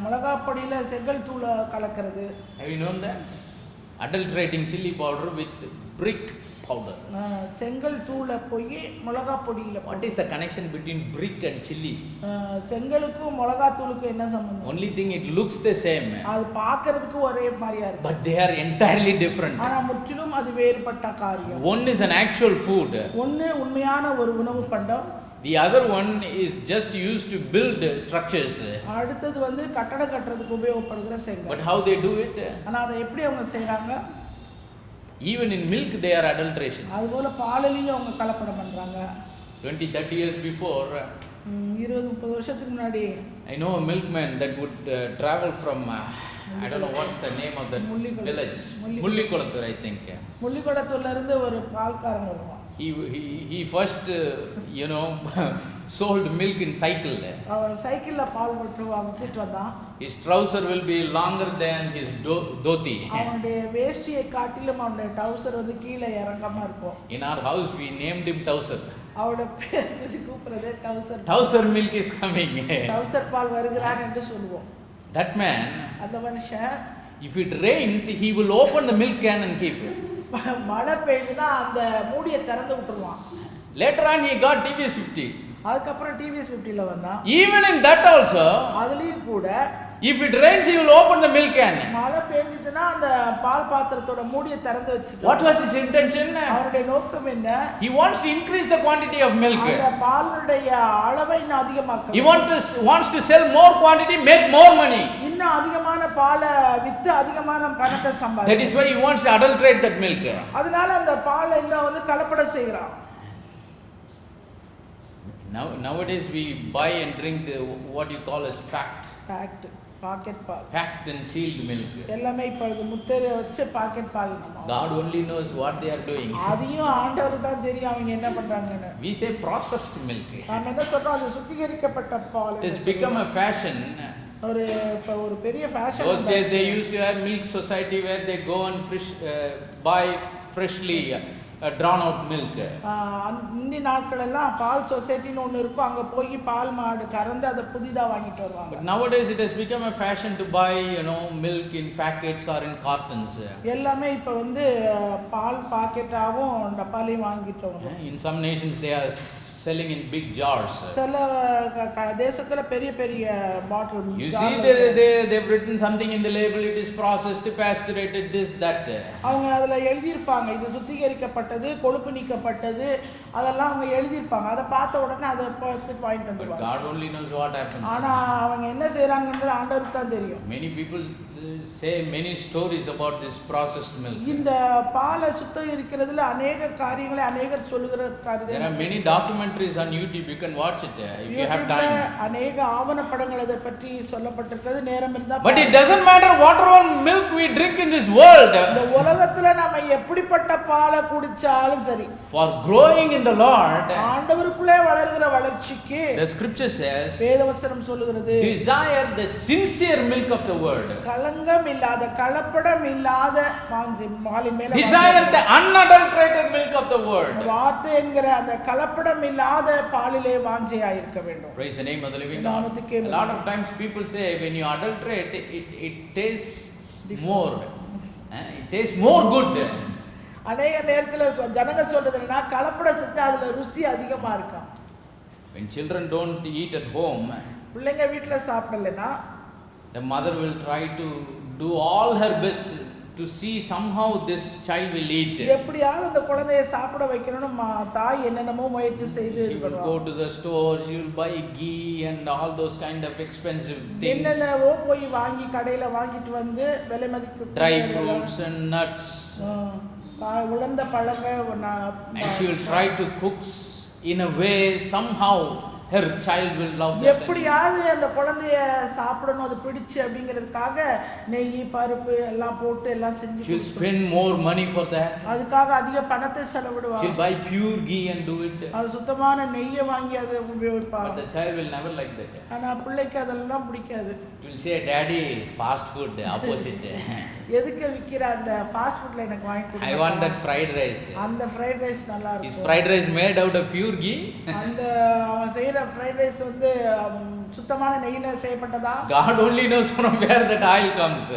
மிளகாய் பொடியில செங்கல் தூள் கலக்கிறது. Have you known that? Adulterating chili powder with brick powder. செங்கல் தூளை போய் மிளகாய் பொடியில. What is the connection between brick and chili? செங்கலுக்கும் மிளகாய் தூளுக்கும் என்ன சம்பந்தம்? Only thing, it looks the same. அது பார்க்கிறதுக்கு ஒரே மாதிரியா இருக்கு. But they are entirely different. ஆனா முற்றிலும் அது வேறுபட்ட காரியம். One is an actual food. ஒன்னு உண்மையான ஒரு உணவு பண்டம். The other one is just used to build structures. அடுத்து வந்து கட்டடம் கட்டறதுக்கு உபயோகப்படுகிற செங்கல். But how they do it? ஆனா அதை எப்படி அவங்க செய்றாங்க? Even in milk they are adulteration. அதுபோல பாலிலேயும் அவங்க கலப்படம் பண்றாங்க. 20-30 years before, 20-30 வருஷத்துக்கு முன்னாடி I know a milkman that would travel from I don't know what's the name of that village. Mullikolathur, I think. முள்ளிக்குளத்தூர்ல இருந்து ஒரு பால்காரன் வருவான். He first sold milk in cycle. அவன் சைக்கிள்ல பால் வித்துட்டு வந்தான். His trouser will be longer than his dhoti. அவனுடைய வேஷ்டியை காட்டிலும் அவனுடைய டவுசர் வந்து கீழே இறங்காம இருக்கும். In our house we named him Trouser. அவனோட பேர் சொல்லி கூப்பிடுறதே டவுசர். Trouser milk is coming. டவுசர் பால் வருகிறான் என்று சொல்லுவோம். That man, அந்த மனுஷன், if it rains, he will open the milk can and keep it. மழை பெய்யுதுன்னா அந்த மூடியை திறந்து விட்டுருவான். Later on he got TVS 50. அதுக்கப்புறம் டிவிஎஸ் 50ல வந்தான். Even in that also, அதுலயும் கூட if it rains he will open the milk can. மழை பெய்ஞ்சிச்சுன்னா அந்த பால் பாத்திரத்தோட மூடியை திறந்து வச்சுட்டு. What was his intention? அவருடைய நோக்கம் என்ன? He wants to increase the quantity of milk. அந்த பாலுடைய அளவை இன்னும் அதிகமாக்க. He wants to sell more quantity, make more money. இன்னும் அதிகமான பாலை வித்து அதிகமான பணத்தை சம்பாதிக்க. That is why he wants to adulterate that milk. அதனால அந்த பாலை இன்னும் வந்து கலப்படம் செய்றான். Nowadays we buy and drink what you call as packed packet பால். packed and sealed milk. எல்லாமே இப்ப முத்திரை வச்ச பாக்கெட் பால். God only knows what they are doing. அதையும் ஆண்டவருக்கு தான் தெரியும் அவங்க என்ன பண்றாங்கன்னு. We say processed milk. நாம என்ன சொல்றோம்? அது சுத்திகரிக்கப்பட்ட பால். It has become a fashion. ஒரு பெரிய fashion. Those days they used to have milk society where they go and buy freshly drawn out milk. இந்த நாட்கள் எல்லாம் பால் சொசைட்டின்னு ஒன்று இருக்கும். அங்கே போய் பால் மாடு கறந்து அதை புதிதாக வாங்கிட்டு வருவாங்க. But nowadays it has become a fashion to buy milk in packets or in cartons. எல்லாமே இப்போ வந்து பால் பாக்கெட்டாகவும் டப்பாலையும் வாங்கிட்டு வருவாங்க. In some nations they are selling in big jars. சில தேசத்துல பெரிய பெரிய பாட்டில். You see they've written something in the label, it is processed, pasteurized, this that. அவங்க அதுல எழுதி இருப்பாங்க இது சுத்திகரிக்கப்பட்டது, கொழுப்பு நீக்கப்பட்டது, அதெல்லாம் அவங்க எழுதி இருப்பாங்க. அதை பார்த்த உடனே அதை பார்த்து வாங்கிட்டு வந்துருவாங்க. God only knows what happens. ஆனா அவங்க என்ன செய்றாங்கன்றது ஆண்டவருக்கு தான் தெரியும். Many people say many stories about this processed milk. இந்த பாலை சுத்திகரிக்கிறதுல अनेक காரியங்களை अनेகர் சொல்லுகிற காரியங்கள். There are many documentaries on YouTube, you can watch it if you have time. अनेक ஆவணப்படங்கள் அதை பற்றி சொல்லப்பட்டிருக்கிறது. நேரம் இருந்தா. But it doesn't matter whatever milk we drink in this world. இந்த உலகத்துல நாம எப்படிப்பட்ட பாலை குடிச்சாலும் சரி. For growing in the Lord, ஆண்டவருக்குள்ளே வளர்கிற வளர்ச்சிக்கு the scripture says, வேதவசனம் சொல்லுகிறது, desire the sincere milk of the word. கலங்கம் இல்லாத கலப்படம் இல்லாத பாலின் மேல desire the unadulterated milk of the word. வார்த்தை என்கிற அந்த கலப்படம் இல்லாத பாலிலே வாஞ்சையா இருக்க வேண்டும். Praise the name of the living God. A lot of times people say when you adulterate it tastes more. It tastes more good. அநேக நேரத்துல ஜனங்க சொல்றது என்னன்னா கலப்படம் செஞ்சா அதுல ருசி அதிகமா இருக்கும். When children don't eat at home, பிள்ளைங்க வீட்ல சாப்பிடலனா the mother will try to do all her best to see somehow this child will eat. எப்படியாவது அந்த குழந்தையை சாப்பிட வைக்கணும்னு தாய் என்னென்னமோ முயற்சி செய்து she will go to the store, she will buy ghee and all those kind of expensive things, என்னென்னவோ போய் வாங்கி கடையில வாங்கிட்டு வந்து விலை மதிப்பு dry fruits and nuts, உலர்ந்த பழங்கள். and she will try to cook in a way somehow her child will love that. எப்படியாவது அந்த குழந்தைய சாப்பிடணும் அது பிடிச்சு அப்படிங்கிறதுக்காக நெய் பருப்பு எல்லாம் போட்டு எல்லாம் செஞ்சு she will spend more money for that. அதுக்காக அதிக பணத்தை செலவிடுவாங்க. she will buy pure ghee and do it. அது சுத்தமான நெய்யை வாங்கி அதை உபயோகிப்பாங்க. But the child will never like that. ஆனா பிள்ளைக்கு அதெல்லாம் பிடிக்காது. it will say daddy fast food opposite. எதுக்கு விக்கிற அந்த ஃபாஸ்ட் ஃபுட்ல எனக்கு வாங்கி கொடுங்க. I want that fried rice. அந்த ஃப்ரைட் ரைஸ் நல்லா இருக்கும். is fried rice made out of pure ghee? அந்த அவன் செய்யற ஃப்ரைட் ரைஸ் வந்து சுத்தமான நெய்யில செய்யப்பட்டதா? God only knows from where that oil comes.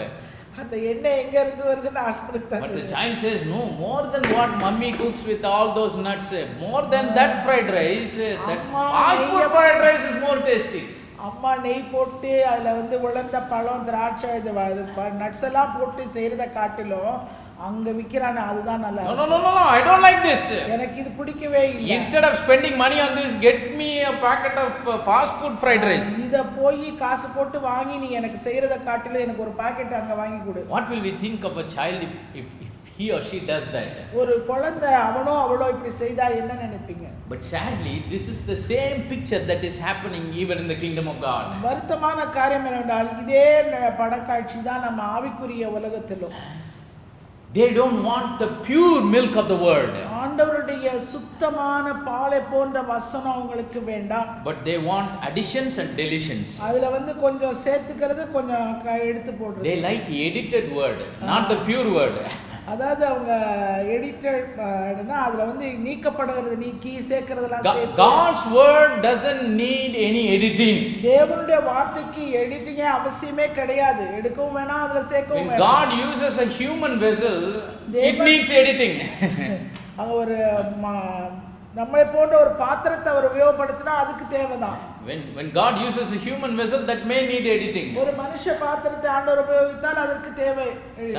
அந்த எண்ணெய் எங்க இருந்து வருதுன்னு ஆண்டவருக்கு தான். But the child says no, more than what mummy cooks with all those nuts, more than that fried rice, that fast food fried rice is more tasty. அம்மா நெய் போட்டு அதுல வந்து உலர்ந்த பழம் திராட்சை இது நட்ஸ் எல்லாம் போட்டு செய்யறத காட்டிலும் அங்க விக்கிறானே அதுதான் நல்லா. No, I don't like this. எனக்கு இது பிடிக்கவே இல்ல. Instead of spending money on this, get me a packet of fast food fried rice. இத போய் காசு போட்டு வாங்கி நீ எனக்கு செய்யறத காட்டிலும் எனக்கு ஒரு பாக்கெட் அங்க வாங்கி கொடு. What will we think of a child if he or she does that. ஒரு குழந்தை அவனோ அவளோ இப்படி செய்தா என்ன நினைப்பீங்க? But sadly, this is the same picture that is happening even in the kingdom of God. வருத்தமான காரியம் என்னவென்றால் இதே படக்காட்சி தான் நம்ம ஆவிக்குரிய உலகத்திலும். They don't want the pure milk of the word. ஆண்டவருடைய சுத்தமான பாலை போன்ற வசனம் உங்களுக்கு வேண்டாம். But they want additions and deletions. அதுல வந்து கொஞ்சம் சேர்த்துக்கிறது கொஞ்சம் எடுத்து போடுறது. They like edited word, not the pure word. அதாவது அவங்க எடிட்டட்னா அதுல வந்து நீக்கப்படுகிறது நீக்கி சேர்க்கிறதெல்லாம் சேர்த்து. God's word doesn't need any editing. தேவனுடைய வார்த்தைக்கு எடிட்டிங்கே அவசியமே கிடையாது. எடுக்கவும் வேணாம் அதுல சேர்க்கவும் வேணாம். When God uses a human vessel, it needs editing. அங்க ஒரு நம்மை போன்ற ஒரு பாத்திரத்தை அவர் உபயோகப்படுத்தினா அதுக்கு தேவைதான். When God uses a human vessel, that may need editing. ஒரு மனுஷ பாத்திரத்தை ஆண்டவர் உபயோகித்தால் அதற்கு தேவை.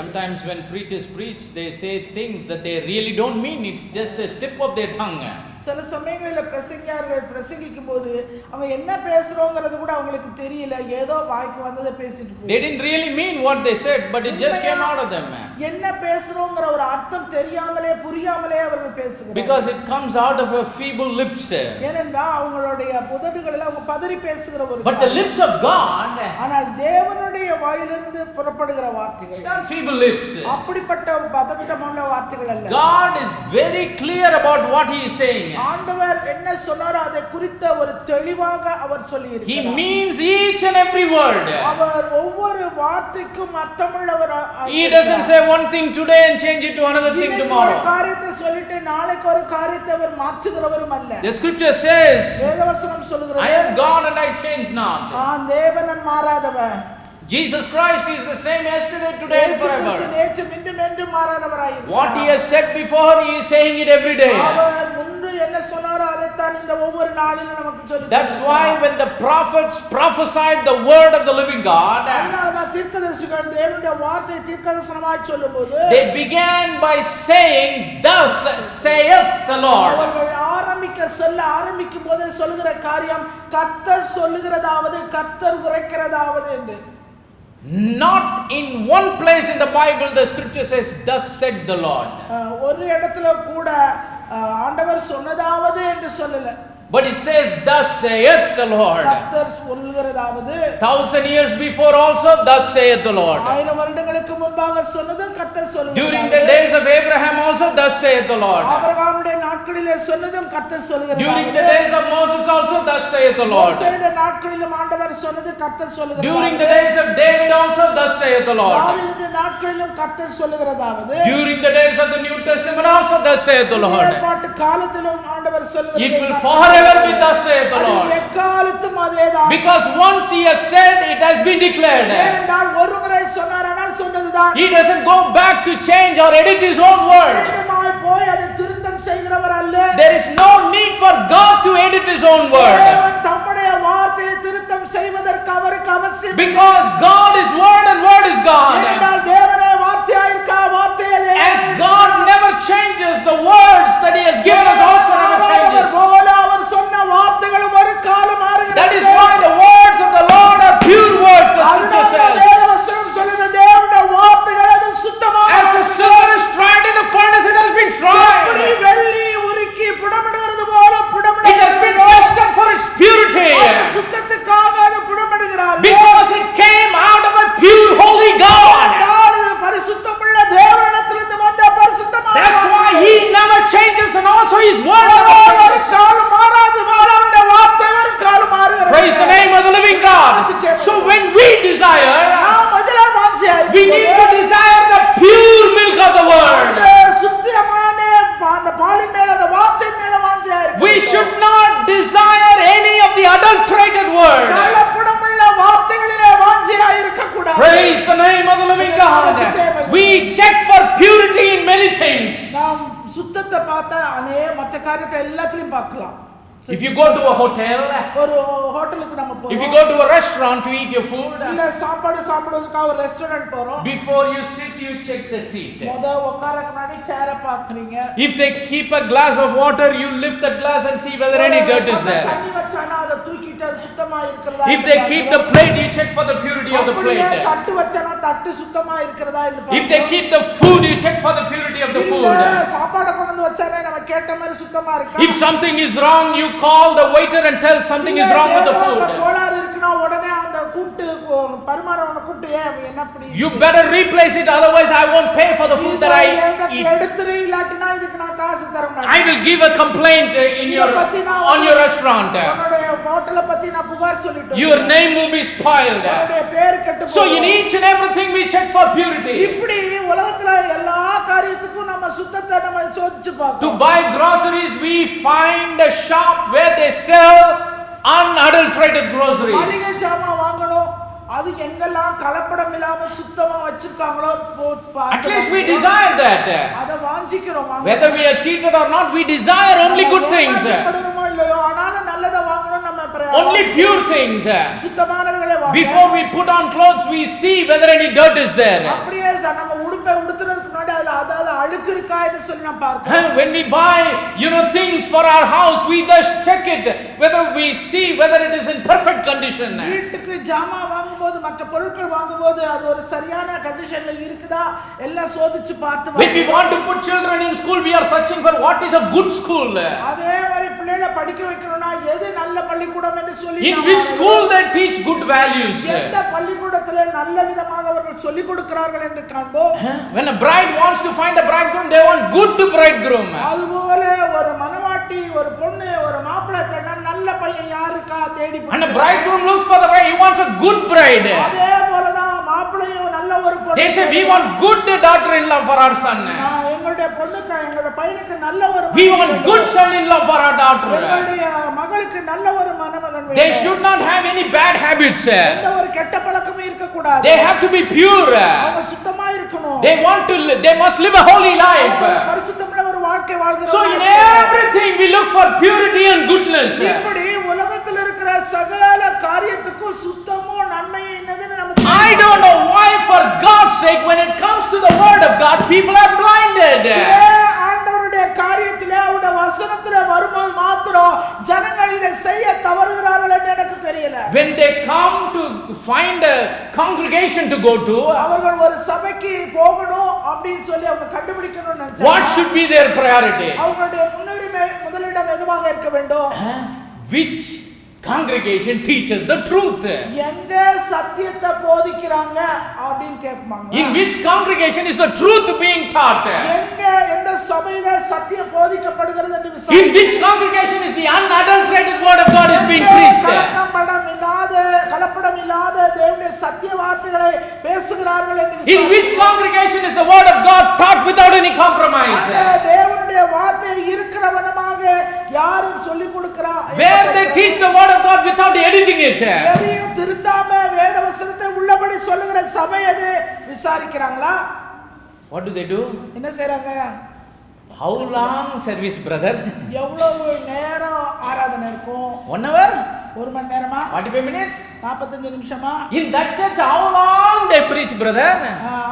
Sometimes when preachers preach, they say things that they really don't mean. It's just a tip of their tongue. சில சமயங்களில் பிரசங்கியார்கள் பிரசங்கிக்கும் போது அவங்க என்ன பேசுறோங்கிறது கூட அவங்களுக்கு தெரியல, ஏதோ வாய்க்கு வந்ததை பேசிட்டு போறாங்க. They didn't really mean what they said, but it just came out of them. என்ன பேசுறோங்கிற ஒரு அர்த்தம் தெரியாமலே புரியாமலே அவர்கள் பேசுகிறார்கள். Because it comes out of a feeble lips. ஏனென்றால் அவங்களுடைய உதடுகளில் அவங்க பதறி பேசுகிற ஒரு. But the lips of God, ஆனால் தேவனுடைய வாயிலிருந்து புறப்படுகிற வார்த்தைகள் it's not feeble lips. அப்படிப்பட்ட பதட்டமான வார்த்தைகள் அல்ல. God is very clear about what he is saying. ஆண்டவர் என்ன சொன்னாரோ அதை குறித்த ஒரு தெளிவாக அவர் சொல்லியிருக்கிறார். He means each and every word. அவர் ஒவ்வொரு வார்த்தைக்கும் அர்த்தமுள்ளவர். He doesn't say one thing today and change it to another thing tomorrow. ஒரு காரியத்தை சொல்லிட்டு நாளைக்கு ஒரு காரியத்தை அவர் மாற்றுகிறவரும் அல்ல. The scripture says, வேதவசனம் சொல்கிறது, I am God and I change not. நான் தேவன் மாறாதவர். Jesus Christ is the same yesterday, today and forever. நேற்றும் இன்றும் என்றும் மாறாதவராய் இருக்கிறார். What he has said before, he is saying it every day. அவர் முன்பு என்ன சொன்னாரோ அதைத்தான் இந்த ஒவ்வொரு நாளிலும் நமக்கு சொல்லித் தருகிறார். That's why when the prophets prophesied the word of the living God, அதனாலதான் தீர்க்கதரிசிகள் தேவனுடைய வார்த்தையை தீர்க்கதரிசனமாய் சொல்லும்போது they began by saying, thus saith the Lord. அவர்கள் ஆரம்பிக்கும் போதே சொல்லுகிற காரியம் கர்த்தர் சொல்லுகிறதாவது கர்த்தர் உரைக்கிறதாவது என்று. Not in one place in the Bible the scripture says, thus said the Lord. ஒரு இடத்துல கூட ஆண்டவர் சொன்னதாவது என்று சொல்லல. But it says, thus saith the Lord. 1000 years before also, thus saith the Lord. During the days of Abraham also, thus saith the Lord. During the days of Moses also, thus saith the Lord. During the days of David also, thus saith the Lord. During the days of the New Testament also, thus saith the Lord. It will forever be thus saith the Lord. Because once he has said, it has been declared. He doesn't go back to change or edit his own word. There is no need for God to edit his own word. Because God is word and word is God. As God never changes, the words that he has given us also never changes. That is why the words of the Lord are pure words, the scripture says. As the silver is tried in the furnace, it has been tried. It has been tested for its purity. Because it came out of a pure holy God. That's why he never changes, and also his word never changes. Praise the name of the living God. So when we desire, we need to desire the pure milk of the word. We should not desire any of the adulterated word. Praise the name of the living God. We check for purity in many things. If you go to a hotel, if you go to a restaurant to eat your food, before you sit, you check the seat. If they keep a glass of water, you lift the glass and see whether any dirt is there. வச்சுட்டு அது சுத்தமா இருக்கிறதா? If they keep the plate, you check for the purity of the plate. தட்டு வச்சனா தட்டு சுத்தமா இருக்கிறதா இல்ல பாருங்க. If they keep the food, you check for the purity of the food. சாப்பாடு கொண்டு வந்து வச்சானே நம்ம கேட்ட மாதிரி சுத்தமா இருக்கா? If something is wrong, you call the waiter and tell something is wrong with the food. கோளாறு இருக்குனா உடனே அந்த கூப்பிட்டு பரிமாறவனை கூப்பிட்டு என்ன அப்படி? You better replace it, otherwise I won't pay for the food that I eat. எடுத்துறே இல்லாட்டினா இதுக்கு நான் காசு தர மாட்டேன். I will give a complaint on your restaurant. உன்னோட ஹோட்டல பத்தி நான் புகார் சொல்லிட்டேன். Your name will be spoiled. உன்னோட பேர் கெட்டு போகும். So in each and everything we check for purity. இப்படி உலகத்துல எல்லா காரியத்துக்கும் நம்ம சுத்தத்தை நம்ம சோதிச்சு பார்க்கணும். To buy groceries, we find a shop where they sell unadulterated groceries. மளிகை சாமான் வாங்கணும், அது எங்கெல்லாம் கலப்படம் இல்லாம சுத்தமா வச்சிருக்காங்களோ at least we desire that. அத வாஞ்சிக்கிறோம். Whether we are cheated or not, we desire only good things. ஆனாலும் நல்லத வாங்கணும், நம்ம only pure things. சுத்தமானவைகளை வாங்கணும். Before we put on clothes, we see whether any dirt is there. அப்படியே நம்ம உடுப்பை உடுத்துறதுக்கு முன்னாடி அதுல அழுக்கு இருக்கா என்று சொல்லி நான் பார்க்கிறேன். When we buy things for our house, we just check it whether we see whether it is in perfect condition. வீட்டுக்கு ஜாமான் வாங்கும்போது மற்ற பொருட்கள் வாங்கும்போது அது ஒரு சரியான கண்டிஷன்ல இருக்குதா எல்லாம் சோதிச்சு பார்த்து. When we want to put children in school, we are searching for what is a good school. அதே மாதிரி பிள்ளைகளை படிக்க வைக்கணும்னா எது நல்ல பள்ளிக்கூடம் என்று சொல்லி in which school they teach good values. எந்த பள்ளிக்கூடத்திலே நல்ல விதமாக அவர்கள் சொல்லிக் கொடுக்கிறார்கள் என்று காண்போம். When a bride wants to find a bridegroom, they want good bridegroom. அதுபோல ஒரு மணவாட்டி ஒரு பொண்ணு ஒரு மாப்பிள்ளை தேடினா நல்ல பையன் யாருக்கா தேடி போறாங்க. And a bridegroom looks for the bride, he wants a good bride. அதே போல தான் மாப்பிள்ளையும் நல்ல ஒரு பொண்ணு. They say we want good daughter-in-law for our son. எங்களுடைய பொண்ணுக்கு எங்களுடைய பையனுக்கு நல்ல ஒரு we want good son-in-law for our daughter. எங்களுடைய மகளுக்கு நல்ல ஒரு மணமகன் வேணும். They should not have any bad habits. எந்த ஒரு கெட்ட பழக்கமும் இருக்க கூடாது. They have to be pure. அவங்க சுத்தமா இருக்கணும். they must live a holy life. பரிசுத்தமுள்ள ஒரு வாழ்க்கை வாழ்கிறார்கள். So in everything we look for purity and goodness. இப்படி உலகத்தில் இருக்கிற சகல காரியத்துக்கும் சுத்தமும் நன்மையும் என்னதுன்னு நமக்கு I don't know why, for God's sake, when it comes to the word of God, people are blinded. ஆண்டவருடைய காரியத்திலே அவருடைய வசனத்திலே வரும்போது மாத்திரம் ஜனங்கள் இதை செய்ய தவறுகிறார்கள் என்று எனக்கு தெரியல. When they come to find a congregation to go to, அவர்கள் ஒரு சபைக்கு போகணும் அப்படினு சொல்லி அவங்க கண்டுபிடிக்கணும்னு நினைச்சாங்க. what should be their priority? அவங்களுடைய முன்னுரிமை முதலிடம் எதுவாக இருக்க வேண்டும்? Which congregation teaches the truth? எங்க சத்தியத்தை போதிக்கிறாங்க அப்படினு கேட்பாங்க. In which congregation is the truth being taught? எந்த சபையில சத்தியம் போதிக்கப்படுகிறது என்று விசாரிக்க. In which congregation is the unadulterated word of God is being preached? கலப்படம் இல்லாத தேவனுடைய சத்திய வார்த்தைகளை பேசுகிறார்கள் என்று விசாரிக்க. In which congregation is the word of God taught without any compromise? தேவனுடைய வார்த்தை இருக்கிறவனமாக யாரும் சொல்லிக் கொடுக்கிறா? Where they teach the word of God without editing it. எதையும் திருத்தாம வேத வசனத்தை உள்ளபடி சொல்லுகிற சபை அது விசாரிக்கிறாங்களா? What do they do? என்ன செய்றாங்க? How long service, brother? எவ்வளவு நேரம் ஆராதனை இருக்கும்? 1 hour? 1 மணி நேரமா? 45 minutes? 45 நிமிஷமா? In that church how long they preach, brother?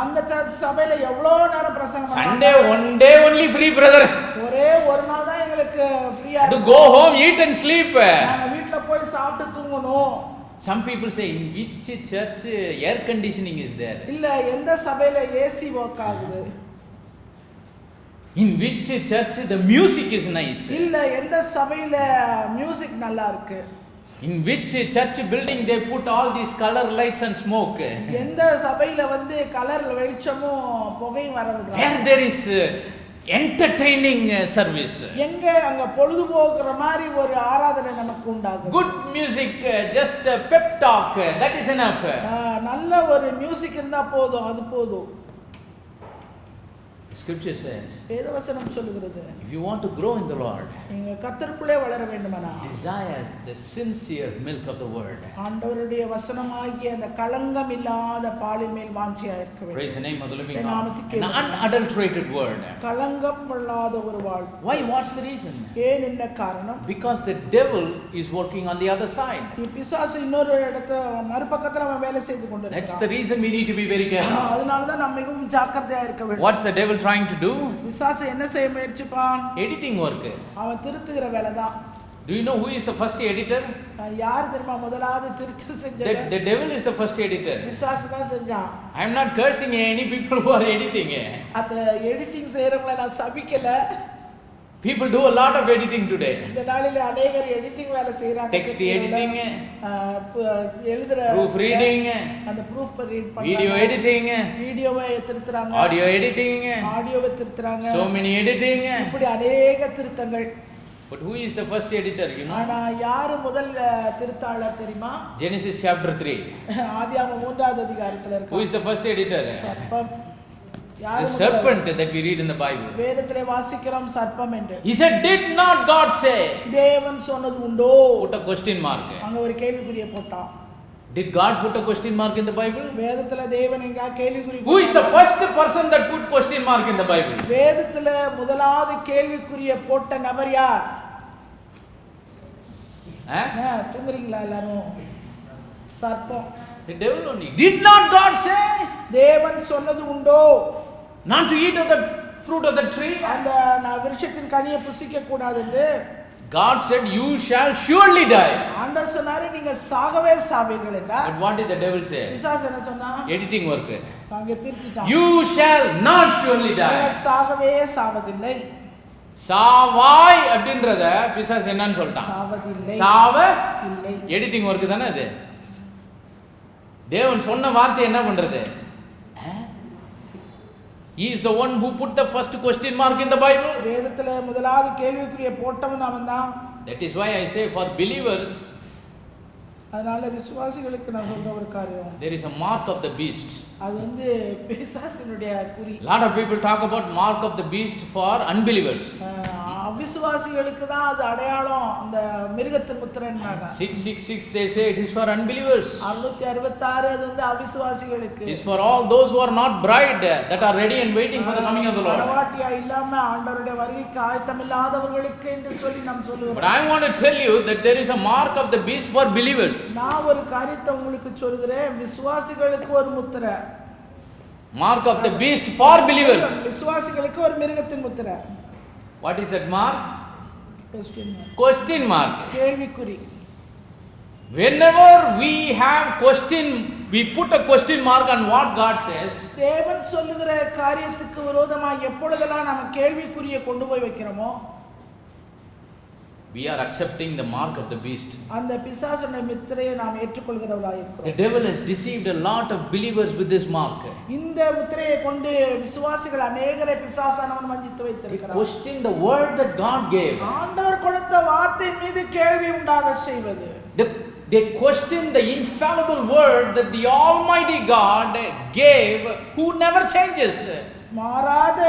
அந்த சபையில எவ்வளவு நேரம் பிரசங்கம் பண்ணுவாங்க? Sunday one day only free, brother. ஒரே ஒரு நாள் தான் எங்களுக்கு ஃப்ரீயா To go home, eat and sleep. நாங்க வீட்ல போய் சாப்பிட்டு தூங்கணும். Some people say, in which church air conditioning is there? இல்ல எந்த சபையில ஏசி வர்க் ஆகுது? In which church the music is nice? இல்ல எந்த சபையில மியூசிக் நல்லா இருக்கு? In which church building they put all these color lights and smoke? எந்த சபையில வந்து கலர் வெளிச்சமும் புகையும் வர விடுறாங்க? Where there is entertaining service. எங்க அங்க பொழுதுபோக்குற மாதிரி ஒரு ஆராதனை நமக்கு உண்டாகுது. Good music, just pep talk, that is enough. நல்ல ஒரு மியூசிக் இருந்தா போதும், அது போதும். Scripture says, வேதவசனம் சொல்லுகிறது, if you want to grow in the Lord, நீங்க கர்த்தருக்குள்ளே வளர வேண்டுமானா desire the sincere milk of the word. ஆண்டவருடைய வசனமாகிய அந்த களங்கம் இல்லாத பாலின் மேல் வாஞ்சியா இருக்க வேண்டும். Praise the name of the living God. An unadulterated word. களங்கம் இல்லாத ஒரு வாழ். Why? What's the reason? ஏன் என்ன காரணம்? Because the devil is working on the other side. பிசாசு இன்னொரு இடத்துல மறுபக்கத்துல அவன் வேலை செய்து கொண்டிருக்கான். That's the reason we need to be very careful. அதனால தான் நாம் மிகவும் ஜாக்கிரதையா இருக்க வேண்டும். What's the devil trying to do? பிசாசு என்ன செய்ய முயற்சிப்பான்? Editing work. அவன் திருத்துகிற வேலை தான். Do you know who is the first editor? யார் தெரியுமா முதலாவது திருத்தம் செஞ்சது? The devil is the first editor. பிசாசு தான் செஞ்சான். I am not cursing any people who are editing. அந்த எடிட்டிங் செய்றவங்கள நான் சபிக்கல. People do a lot of editing today. இந்த நாளிலே अनेகர் எடிட்டிங் வேலை செய்றாங்க. Text editing, எழுதுற proof reading, அந்த ப்ரூஃப் ரீட் பண்றாங்க. video editing, வீடியோவை திருத்துறாங்க. audio editing, ஆடியோவை திருத்துறாங்க. so many editing. இப்படி अनेக திருத்தங்கள். But who is the first editor, you know? ஆனா யார் முதல் திருத்தாளர் தெரியுமா? Genesis chapter 3. ஆதியாகமம் 3வது அதிகாரத்துல இருக்கு. Who is the first editor? சர்ப்பம். The serpent that we read in the Bible. வேதத்திலே வாசிக்கிறோம் சர்ப்பம் என்று. He said, did not God say? தேவன் சொன்னது உண்டோ? Put a question mark. அங்க ஒரு கேள்விக்குறியை போட்டான். Did God put a question mark in the Bible? வேதத்துல தேவன் எங்க கேள்விக்குறி Who is the first person that put question mark in the Bible? வேதத்துல முதலாவது கேள்விக்குறியை போட்ட நபர் யார்? தூங்குறீங்களா எல்லாரும்? சர்ப்பம். The devil only. Did not God say? தேவன் சொன்னது உண்டோ? Not to eat of the fruit of the tree? அந்த விருட்சத்தின் கனியை புசிக்க கூடாது என்று God said, you shall surely die. ஆண்டவர் சொன்னாரு நீங்க சாகவே சாவீர்கள் என்றார். But what did the devil say? பிசாசு என்ன சொன்னா? Editing work. அங்க திருத்திட்டான். You shall not surely die. நீங்க சாகவே சாவதில்லை. சாவாய் அப்படின்றத பிசாசு என்னன்னு சொல்லிட்டான்? சாவதில்லை. சாவ இல்லை. எடிட்டிங் ஒர்க் தானே அது. தேவன் சொன்ன வார்த்தை என்ன பண்றது? He is the one who put the first question mark in the Bible. வேதத்துல முதலாவது கேள்விக்குறியை போட்டவன் அவன்தான். That is why I say for believers, அதனால விசுவாசிகளுக்கு நான் சொல்ற ஒரு காரியம், there is a mark of the beast. அது வந்து பிசாசினுடைய குறி. Lot of people talk about mark of the beast for unbelievers. அவிசுவாசிகளுக்கு தான் அது அடையாளம், அந்த மிருகத்தின் முத்திரைன்னாங்க. 666 they say it is for unbelievers. 666 அது வந்து அவிசுவாசிகளுக்கு. It is for all those who are not bride that are ready and waiting for the coming of the Lord. மணவாட்டியா இல்லாம ஆண்டவருடைய வருகைக்கு ஆயத்தமில்லாதவர்களுக்கு என்று சொல்லி நாம் சொல்லுவோம். But I want to tell you that there is a mark of the beast for believers. நான் ஒரு காரியத்தை உங்களுக்கு சொல்கிறேன், விசுவாசிகளுக்கு ஒரு முத்திரை. Mark of the beast for believers. விசுவாசிகளுக்கு ஒரு மிருகத்தின் முத்திரை. What is that mark? Question mark. கேள்விக்குறி. Whenever we have question, we put a question mark on what God says. தேவன் சொல்லுகிற காரியத்துக்கு விரோதமாக எப்பொழுதெல்லாம் நாம கேள்விக்குறியை கொண்டு போய் வைக்கிறோமோ, we are accepting the mark of the beast. அந்த பிசாசுடைய முத்திரையை நாம் ஏற்றுக்கொள்கிறவர்களாய் இருக்கிறோம். The devil has deceived a lot of believers with this mark. இந்த முத்திரையை கொண்டு விசுவாசிகள் अनेகரை பிசாசானவன் வஞ்சித்து வைத்திருக்கிறார். Question the word that God gave. ஆண்டவர் கொடுத்த வார்த்தையின் மீது கேள்வி உண்டாக செய்வது. They question the infallible word that the Almighty God gave, who never changes. மாறாத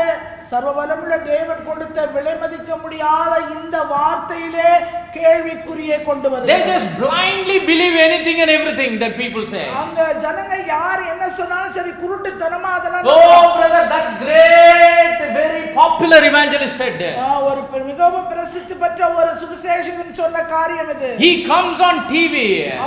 சர்வவல்லமையுள்ள தேவன் கொடுத்த விலைமதிக்க முடியாத இந்த வார்த்தையிலே கேள்விக்குறியை கொண்டு வருகிறார். They just blindly believe anything and everything that people say. அந்த ஜனங்க யார் என்ன சொன்னாலும் சரி குருட்டுத்தனமா அதெல்லாம். Oh brother, that great very popular evangelist said. ஒரு மிகவும் பிரசித்தி பெற்ற ஒரு சுவிசேஷகன் சொன்ன காரியம் இது. He comes on TV.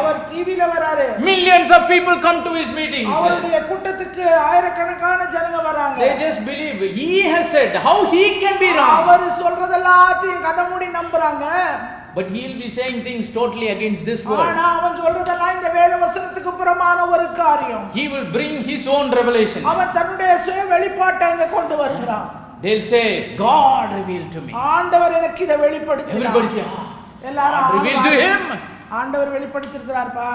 அவர் டிவில வராரு. Millions of people come to his meetings. அவருடைய கூட்டத்துக்கு ஆயிரக்கணக்கான ஜனங்க வராங்க. They just believe. He has said, how he can be wrong? அவர் சொல்றதெல்லாம் கண்ணமூடி நம்புறாங்க. But he will be saying things totally against this word. ஆனா அவன் சொல்றதெல்லாம் இந்த வேத வசனத்துக்கு புறமான ஒரு காரியம். He will bring his own revelation. அவன் தன்னுடைய சுய வெளிப்பாட்டை அங்க கொண்டு வருகிறான். They'll say, God revealed to me. ஆண்டவர் எனக்கு இதை வெளிப்படுத்தினார். Everybody say, எல்லாரும் revealed to him. ஆண்டவர் வெளிப்படுத்தியிருக்கிறார்ப்பா.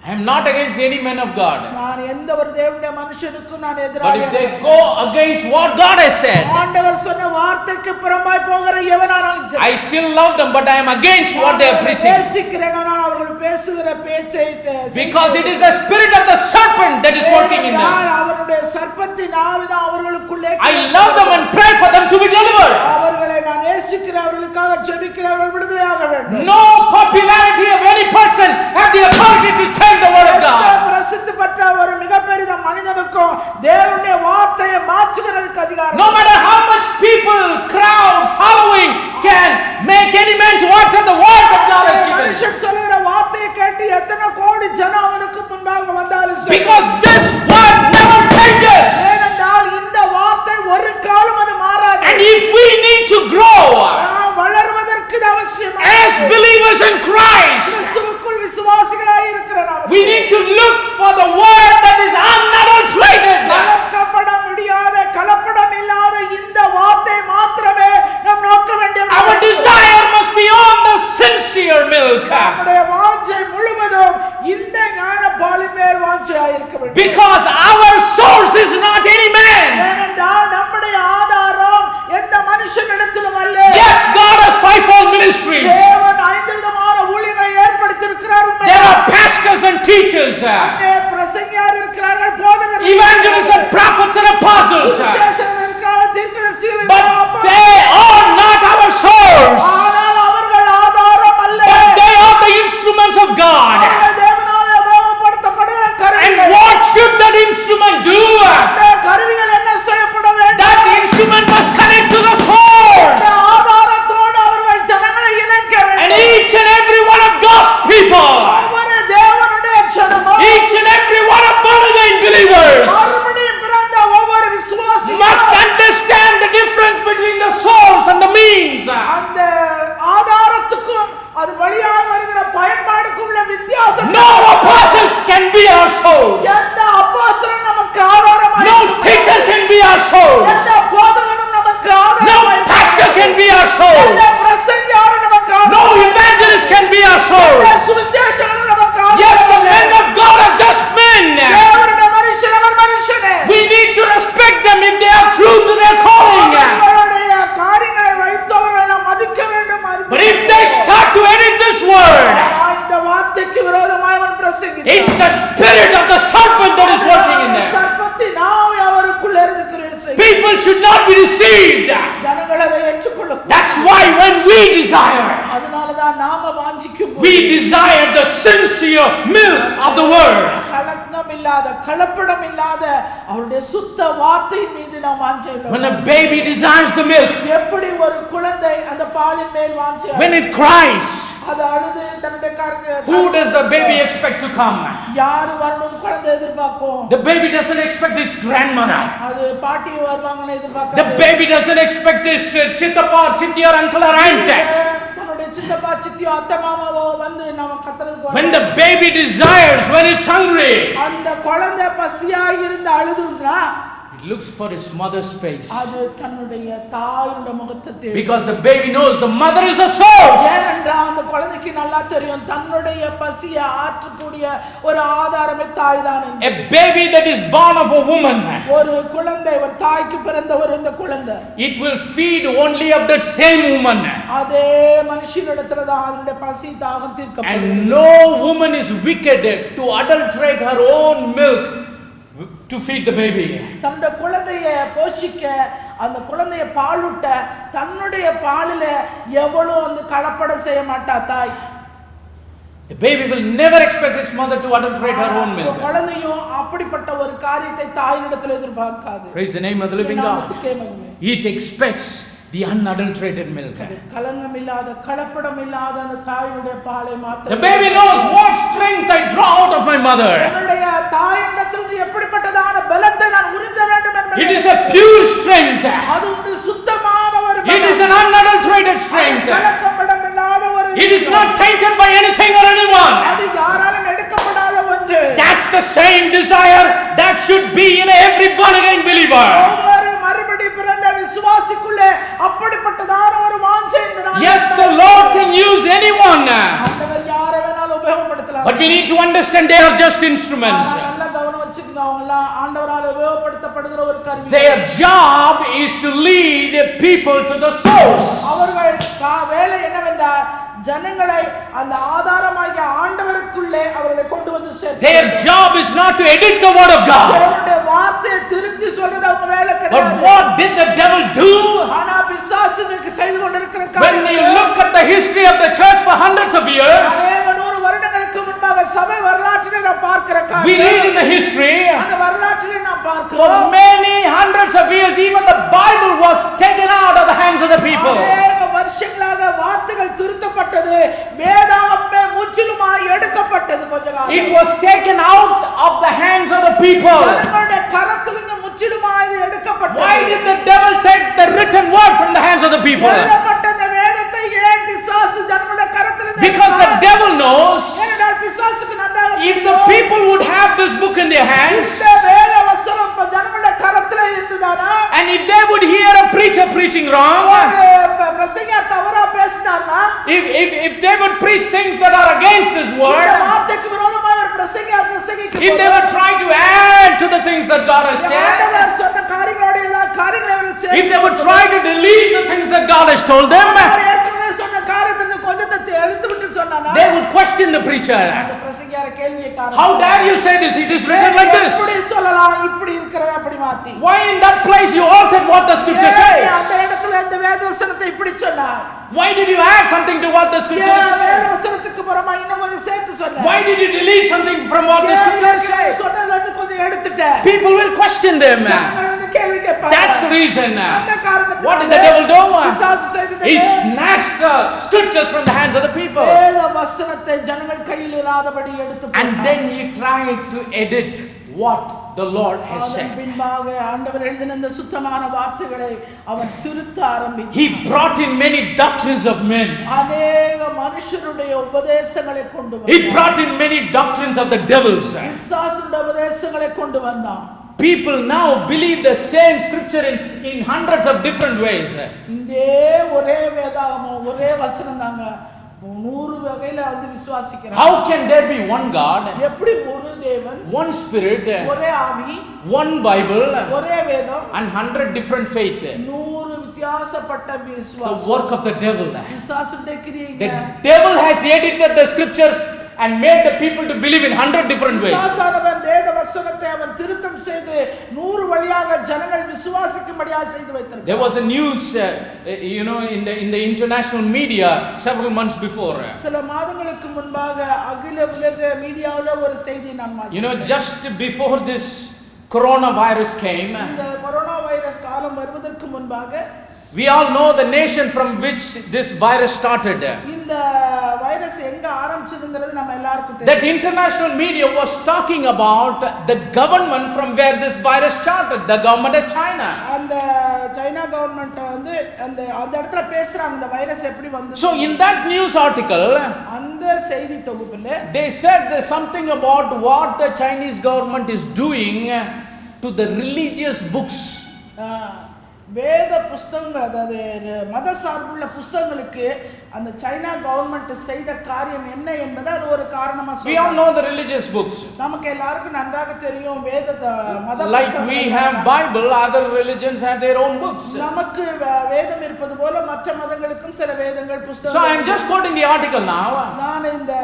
I am not against any man of God. நான் எந்த ஒரு தேவனுடைய மனுஷனுக்கும் நான் எதிராக. But if they go against what God has said, ஆண்டவர் சொன்ன வார்த்தைக்கு புறம்பாய் போகிற எவனானாலும் சரி, I still love them, but I am against what they are preaching. நேசிக்கிறேன், ஆனால் அவர்கள் பேசுகிற பேச்சை Because it is the spirit of the serpent that is working in them. அவருடைய சர்ப்பத்தின் ஆவிதான் அவர்களுக்குள்ளே. I love them and pray for them to be delivered. அவர்களை நான் நேசிக்கிறேன், அவர்களுக்காக ஜெபிக்கிறேன், அவர்கள் விடுதலையாக வேண்டும். No popularity of any person have the authority to change the word of God. பிரசித்தி பெற்ற ஒரு மிகப்பெரிய மனிதனுக்கும் தேவனுடைய வார்த்தையை மாற்றுகிறதுக்கு அதிகாரம். No matter how much people, crowd, following can make any man to utter the word that God has given. மனுஷன் சொல்லுகிற வார்த்தையை கேட்டு எத்தனை கோடி ஜனம் அவனுக்கு முன்பாக வந்தாலும் சரி. Because this word never changes. ஏனென்றால் இந்த வார்த்தை ஒரு காலம் அது மாறாது. And if we need to grow, வளர்வதற்கு அவசியம். as விசுவாசிகளாய் இருக்கிற நாம் we need to look for the word that is unadulterated. கலக்கப்பட முடியாத கலப்படம் இல்லாத இந்த வார்த்தை மாத்திரமே நாம் நோக்க வேண்டியது. Our desire must be on the sincere milk. நம்முடைய வாஞ்சை முழுவதும் இந்த ஞானப்பாலின் மேல் வாஞ்சையாய் இருக்க வேண்டும். Because our source is not any man. ஏனென்றால் நம்முடைய ஆதாரம் எந்த மனுஷனிடத்திலும் அல்ல. Yes, God has fivefold ministry. தேவன் 5 விதமான ஊழியங்களை ஏற்படுத்தியிருக்கிறார். There are pastors and teachers, அங்கே பிரசங்கியார் இருக்கிறார்கள், போதகர், evangelists and prophets and apostles. சுவிசேஷகர் இருக்கிறார்கள், தீர்க்கதரிசிகள் But இருக்கிறார்கள். they are not our source. ஆனால் அவர்கள் ஆதாரம் அல்ல. But they are the instruments of God. அவர்கள் தேவனாலே உபயோகப்படுத்தப்படுகிற And கருவிகள். what should that instrument do? அந்த கருவிகள் என்ன செய்யப்பட வேண்டும்? That instrument must connect to the source. அந்த ஆதாரத்தோடு அவர்கள் ஜனங்களை இணைக்க And வேண்டும். each and every one of God's people, ஒவ்வொரு தேவனுடைய ஜனமும், each and every one of born again believers, மறுபடியும் பிறந்த ஒவ்வொரு விசுவாசியும் must understand the difference between the source and the means. அந்த ஆதாரத்துக்கும் அது வழியாக வருகிற பயன்பாடுக்கும் உள்ள வித்தியாசம். No apostle can be our source. எந்த அப்போஸ்தலன் நமக்கு ஆதாரமாய் No இருக்க teacher முடியாது. can be our source. எந்த போதகனும் நமக்கு No ஆதாரமாய் இருக்க pastor முடியாது. can be our source. எந்த பிரசங்கியாரும் நமக்கு No ஆதாரமாய் இருக்க evangelist can be our முடியாது. source. எந்த சுவிசேஷகனும் நமக்கு Yes, the ஆதாரமாய் men இல்லை. of God are just men. தேவனுடைய மனுஷன் அவர் மனுஷனே. We need to respect them if they are true to their calling. அவர்களுடைய காரியங்களை வைத்தவர்களை நாம் மதிக்க வேண்டும். But if they start to edit this word, ஆனால் இந்த வார்த்தைக்கு விரோதமாய் அவன் பிரசங்கித்தான். it's the spirit of the serpent that is working in them. சர்ப்பத்தின் ஆவி அவருக்குள்ள இருந்து கிரியை செய்கிறது. People should not be deceived. ஜனங்கள் அதை ஏற்றுக்கொள்ள That's why when we desire, அதனாலதான் நாம வாஞ்சிக்கும் we desire the sincere milk of the word. கலக்கம் இல்லாத கலப்படம் இல்லாத அவருடைய சுத்த வார்த்தையின் மீது நாம் வாஞ்சையுள்ளோம். When a baby desires the milk, எப்படி ஒரு குழந்தை அந்த பாலின் மேல் வாஞ்சை when it cries, அது அழுது தன்னுடைய காரியங்களை who does the baby expect to come? யாரு வரணும் குழந்தை எதிர்பார்க்கும். The baby doesn't expect its grandmother. அது பாட்டி வருவாங்கன்னு The எதிர்பார்க்காது. baby doesn't expect his chittappa, chitti or uncle or aunt. தன்னுடைய சித்தப்பா சித்தியோ அத்தை மாமாவோ வந்து நம்ம கத்துறதுக்கு When the baby desires, when it's hungry, அந்த குழந்தை பசியாய் இருந்து அழுதுன்னா it looks for its mother's face. அது தன்னுடைய தாயுடைய முகத்தை தேடும். Because the baby knows the mother is a source. ஏனென்றால் அந்த குழந்தைக்கு நல்லா தெரியும் தன்னுடைய பசியை ஆற்றக்கூடிய ஒரு ஆதாரமே தாய் தான். A baby that is born of a woman, ஒரு குழந்தை ஒரு தாய்க்கு பிறந்த ஒரு இந்த குழந்தை it will feed only of that same woman. அதே மனுஷனிடத்துல தான் அதனுடைய பசி தாகம் தீர்க்கப்படும். And no woman is wicked to adulterate her own milk to feed the baby. தன்னுடைய குழந்தையை போஷிக்க அந்த குழந்தையை பாலூட்ட தன்னுடைய பாலில எவ்வளவு அந்த கலப்படம் செய்ய மாட்டா தாய். The baby will never expect its mother to adulterate her own milk. குழந்தையும் அப்படிப்பட்ட ஒரு காரியத்தை தாயினிடத்தில் எதிர்பார்க்காது. Praise the name of the living God. It expects the unadulterated milk. கலங்கம் இல்லாத கலப்படம் இல்லாத அந்த தாயினுடைய பாலை மாத்திரம். The baby knows what strength I draw out of my mother. என்னுடைய தாயினிடத்திலிருந்து எப்படிப்பட்டதான பலத்தை நான் உறிஞ்ச வேண்டும் என்பதை. It is a pure strength. அது ஒரு சுத்தமான ஒரு பலம். It is an unadulterated strength. கலக்கப்படம் இல்லாத ஒரு. It is not tainted by anything or anyone. அது யாராலும் எடுக்கப்படாத ஒன்று. That's the same desire that should be in every born again believer. ஒவ்வொரு மறுபடி பிறந்த விசுவாசிக்குள்ளே அப்படிப்பட்டதான ஒரு வாஞ்சை இந்த நாளில். Yes, the Lord can use anyone. ஆண்டவர் யாரை வேணாலும் உபயோகப்படுத்தலாம். But we need to understand they are just instruments. நல்ல கவனம் வச்சுக்கங்க, அவங்க எல்லாம் ஆண்டவரால் உபயோகப்படுத்தப்படுகிற ஒரு கருவி. Their job is to lead people to the source. அவர்கள் வேலை என்னவென்றால் ஜனங்களை அந்த ஆதாரமாகிய ஆண்டவருக்குள்ளே அவர்களை கொண்டு வந்து சேர்க்க. Their job is not to edit the word of God. தேவனுடைய வார்த்தையை திருத்தி சொல்றது அவங்க வேலை But கிடையாது. what did the devil do? ஆனா பிசாசு இன்னைக்கு செய்து கொண்டிருக்கிற When காரியம். you look at the history of the church for hundreds of years, அநேக 100 வருடங்களுக்கு முன்பாக சபை வரலாற்றிலே நாம் பார்க்கிற we காரியம். read in the history, அந்த வரலாற்றிலே நாம் for பார்க்கிறோம். many hundreds of years, even the Bible was taken out of the hands of the people. அநேக வருஷங்களாக வார்த்தைகள் திருத்தப்பட்டது, வேதாகமே முற்றிலுமாய் எடுக்கப்பட்டது. கொஞ்ச காலம் It was taken out of the hands of the people. ஜனங்களுடைய கரத்திலிருந்து முற்றிலுமாய் இது எடுக்கப்பட்டது. Why did the devil take the written word from the hands of the people? எழுதப்பட்ட இந்த வேதத்தை ஏன் பிசாசு ஜனங்களுடைய கரத்திலிருந்து Because the எடுத்தார்? devil knows ஏனென்றால் things that are against this இந்த word, வார்த்தைக்கு விரோதமாய் அவர் பிரசங்கிக்கும் if they were trying to add to the things that God has said, ஆண்டவர் சொன்ன காரியங்களோட எல்லா காரியங்களையும் அவர்கள் if they were trying to delete the things that God has told them, அவர் ஏற்கனவே சொன்ன காரியத்தை கொஞ்சத்தை எழுத்து விட்டு சொன்னானா they would question the preacher. அந்த பிரசங்கியார கேள்வியை How dare you say this? It is written like this. எப்படி சொல்லலாம் இப்படி இருக்கிறத அப்படி மாத்தி Why in that place you altered what the scripture says? அந்த இடத்துல இந்த வேதவசனத்தை இப்படி சொன்னார். Why did you add something to what the scripture says? வேதவசனத்துக்கு புறமா இன்னும் கொஞ்சம் சேர்த்து சொன்னார். Why did you delete something from what the scripture says? சொன்னதுல கொஞ்சம் எடுத்துட்டேன். People will question them. That's the reason. What did the devil do? He snatched the scriptures from the hands of the people. வேதவசனத்தை ஜனங்கள் கையில் இராதபடி எடுத்து போட்டார். And then he tried to edit what the Lord has said. பின்பாக ஆண்டவர் எழுதின இந்த சுத்தமான வார்த்தைகளை அவன் திருத்த ஆரம்பித்தார். He brought in many doctrines of men. அநேக மனுஷருடைய உபதேசங்களை கொண்டு வந்தார். He brought in many doctrines of the devils. பிசாசுடைய உபதேசங்களை கொண்டு வந்தான். People now believe the same scripture in hundreds of different ways. இதே ஒரே வேதாகமம் ஒரே வசனம் தாங்க 100 வகையில வந்து விசுவாசிக்கிறாங்க. How can there be one God, எப்படி ஒரு தேவன், one spirit, ஒரே ஆவி, one Bible, ஒரே வேதம், and 100 different faith? 100 வித்தியாசப்பட்ட விசுவாசம். The work of the devil. பிசாசுடைய கிரியைங்க. The devil has edited the scriptures and made the people to believe in 100 different ways. பிசாசானவன் வேத வசனத்தை அவன் திருத்தம் செய்து 100 வழியாக ஜனங்கள் விசுவாசிக்கும்படியாக செய்து வைத்திருக்கிறான். There was a news in the international media several months before. சில மாதங்களுக்கு முன்பாக அகில உலக மீடியாவுல ஒரு செய்தி நான் வாசித்தேன். Just before this coronavirus came, இந்த கொரோனா வைரஸ் காலம் வருவதற்கு முன்பாக we all know the nation from which this virus started. இந்த வைரஸ் எங்க ஆரம்பிச்சதுங்கிறது நம்ம எல்லாருக்கும் தெரியும். That international media was talking about the government from where this virus started, the government of China. அந்த சைனா கவர்மெண்ட் வந்து அந்த இடத்துல பேசுறாங்க இந்த வைரஸ் எப்படி வந்தது. So in that news article, அந்த செய்தி தொகுப்பில் they said there's something about what the Chinese government is doing to the religious books. வேத புஸ்தகங்கள் அதாவது மத சார்புள்ள புஸ்தகங்களுக்கு அந்த சைனா கவர்மெண்ட் செய்த காரியம் என்ன என்பது அது ஒரு காரணமா சொல்றாங்க. We all know the religious books. நமக்கு எல்லாருக்கும் நன்றாக தெரியும் வேத மத புஸ்தகங்கள். Like we have Bible, other religions have their own books. நமக்கு வேதம் இருப்பது போல மற்ற மதங்களுக்கும் சில வேதங்கள் புஸ்தகங்கள். So I am just quoting the article now. நான் இந்த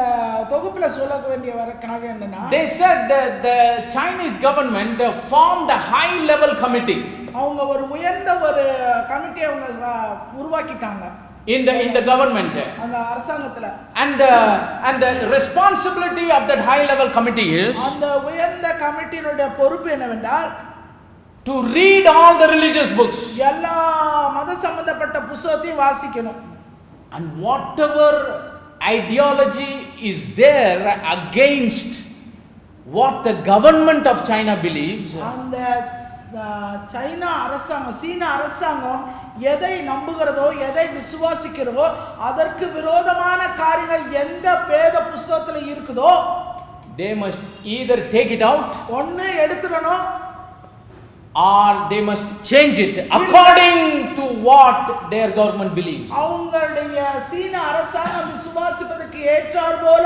தொகுப்புல சொல்ல வேண்டிய காரியம் என்னன்னா, they said that the Chinese government formed a high level committee. அவங்க ஒரு உயர்ந்த ஒரு கமிட்டி அவங்க உருவாக்கிட்டாங்க in the government, அந்த அரசாங்கத்துல. and the responsibility of that high level committee is அந்த உயர்ந்த கமிட்டியோட பொறுப்பு என்னவென்றால் to read all the religious books, எல்லா மத சம்பந்தப்பட்ட புத்தகத்தையும் வாசிக்கணும். and whatever ideology is there against what the government of China believes, அந்த சைனா அரசாங்கம் சீன அரசாங்கம் எதை நம்புகிறதோ எதை விசுவாசிக்கிறதோ அதற்கு விரோதமான காரியங்கள் எந்த வேத புத்தகத்துல இருக்குதோ they must either take it out ஒண்ணு எடுத்துறணும் or they must change it according to what their government believes. அவங்களுடைய சீன அரசாங்கம் விசுவாசிப்பதற்கு ஏற்றார் போல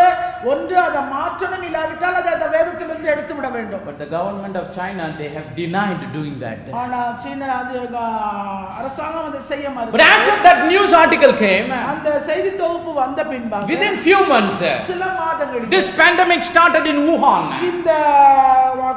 ஒன்று அதை மாற்றணும், இல்லாவிட்டால் அதை அந்த வேதத்திலிருந்து எடுத்து விட வேண்டும். But the government of China, they have denied doing that. ஆனா சீன அரசாங்கம் அதை செய்ய மறுத்தது. But after that news article came, அந்த செய்தி தொகுப்பு வந்த பின்பாக within few months, சில மாதங்களில் this pandemic started in Wuhan. இந்த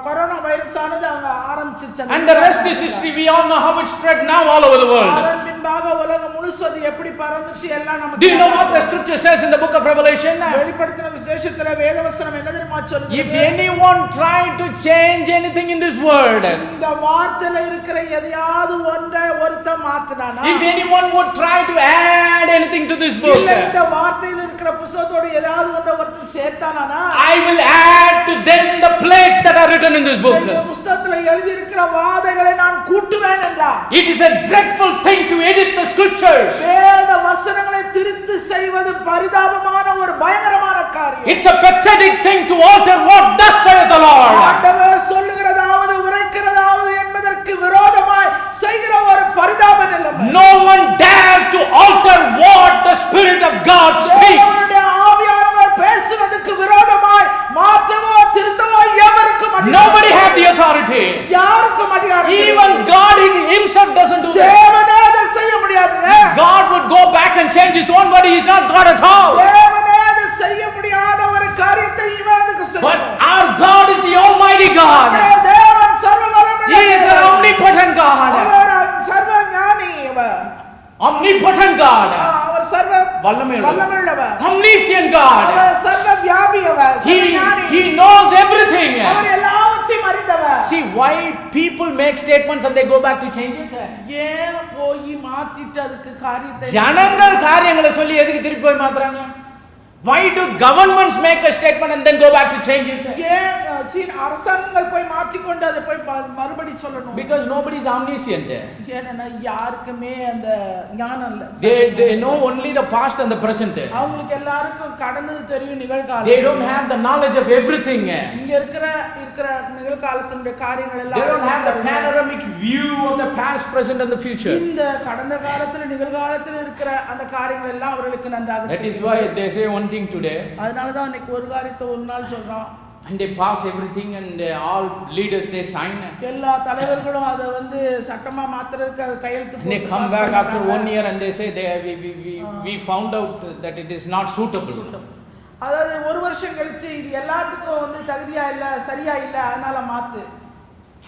கொரோனா வைரஸ் ஆனது அங்க ஆரம்பிச்சிருச்சு. And the rest is history. We all know how it spread now all over the world. அதன் பின்பாக உலகம் முழுசும் எப்படி பரவுச்சு எல்லாம் நமக்கு. Do you know what the scripture says in the book of Revelation? வெளிப்படுத்தின விசேஷத்துல வேதவசனம் என்ன தெரியுமா சொல்லுது? If anyone tried to change anything in this word, இந்த வார்த்தையில இருக்கிற எதையாவது ஒன்றை ஒருத்தன் மாத்துனானா, if anyone would try to add anything to this book, இந்த வார்த்தையில இருக்கிற புத்தகத்தோட ஏதாவது ஒன்றை ஒருத்தன் சேர்த்தானா, I will add to them the plagues that are written in this book. இந்த புத்தகத்துல எழுதி இருக்கிற வாதைகளை நான் கூட்டுவேன் என்றார். It is a dreadful thing to edit the scriptures. வேத வசனங்களை திருத்தி செய்வது பரிதாபமான ஒரு பயங்கரமான காரியம். It's a pathetic thing to alter what thus saith the Lord. ஆண்டவர் சொல்லுகிறதாவது உரைக்கிறதாவது என்பதற்கு விரோதமாய் செய்கிற ஒரு பரிதாப நிலைமை. No one dare to alter what the Spirit of God speaks. தேவனுடைய ஆவியானவர் God, he is not God at all. தேவனே அதை செய்ய முடியாத ஒரு காரியத்தை இவன் அதுக்கு But செய்வான். our God is the Almighty God. நம்முடைய தேவன் சர்வ வல்லமையுள்ள He is an தேவன். omnipotent God. அவர் சர்வ ஞானி அவர். Omnipotent God. அவர் சர்வ வல்லமையுள்ளவர். Omniscient God. அவர் சர்வ வியாபியவர். சர்வ ஞானி. He knows everything. அவர் எல்லாவற்றையும் அறிந்தவர். See why people make statements and they go back to change it? ஏன் போய் மாத்திட்டு அதுக்கு காரியத்தை ஜனங்கள் காரியங்களை சொல்லி எதுக்கு திருப்பி போய் மாத்துறாங்க? Why do governments make a statement and then go back to change it? ஏன் அரசாங்கங்கள் போய் மாத்திக்கொண்டு அதை போய் மறுபடி சொல்லணும்? Because nobody is omniscient. ஏன்னா யாருக்குமே அந்த ஞானம் இல்ல. They know only the past and the present. அவங்களுக்கு எல்லாருக்கும் கடந்தது தெரியும் நிகழ்காலம். They don't have the knowledge of everything. இங்க இருக்கிற நிகழ்காலத்தினுடைய காரியங்கள் எல்லாம் They don't have the panoramic view of the past, present and the future. இந்த கடந்த காலத்துல நிகழ்காலத்துல இருக்கிற அந்த காரியங்கள் எல்லாம் அவர்களுக்கு நன்றாக தெரியும். That is why they say one thing today. அதனால தான் இன்னைக்கு ஒரு காரியத்தை ஒரு நாள் சொல்றோம். And they pass everything and all leaders they sign. எல்லா தலைவர்களும் அதை வந்து சட்டமா மாத்துறதுக்கு கையெழுத்து போட்டு They come back after 1 year and they say we found out that it is not suitable. அதாவது ஒரு வருஷம் கழிச்சு இது எல்லாத்துக்கும் வந்து தகுதியா இல்ல சரியா இல்ல அதனால மாத்து.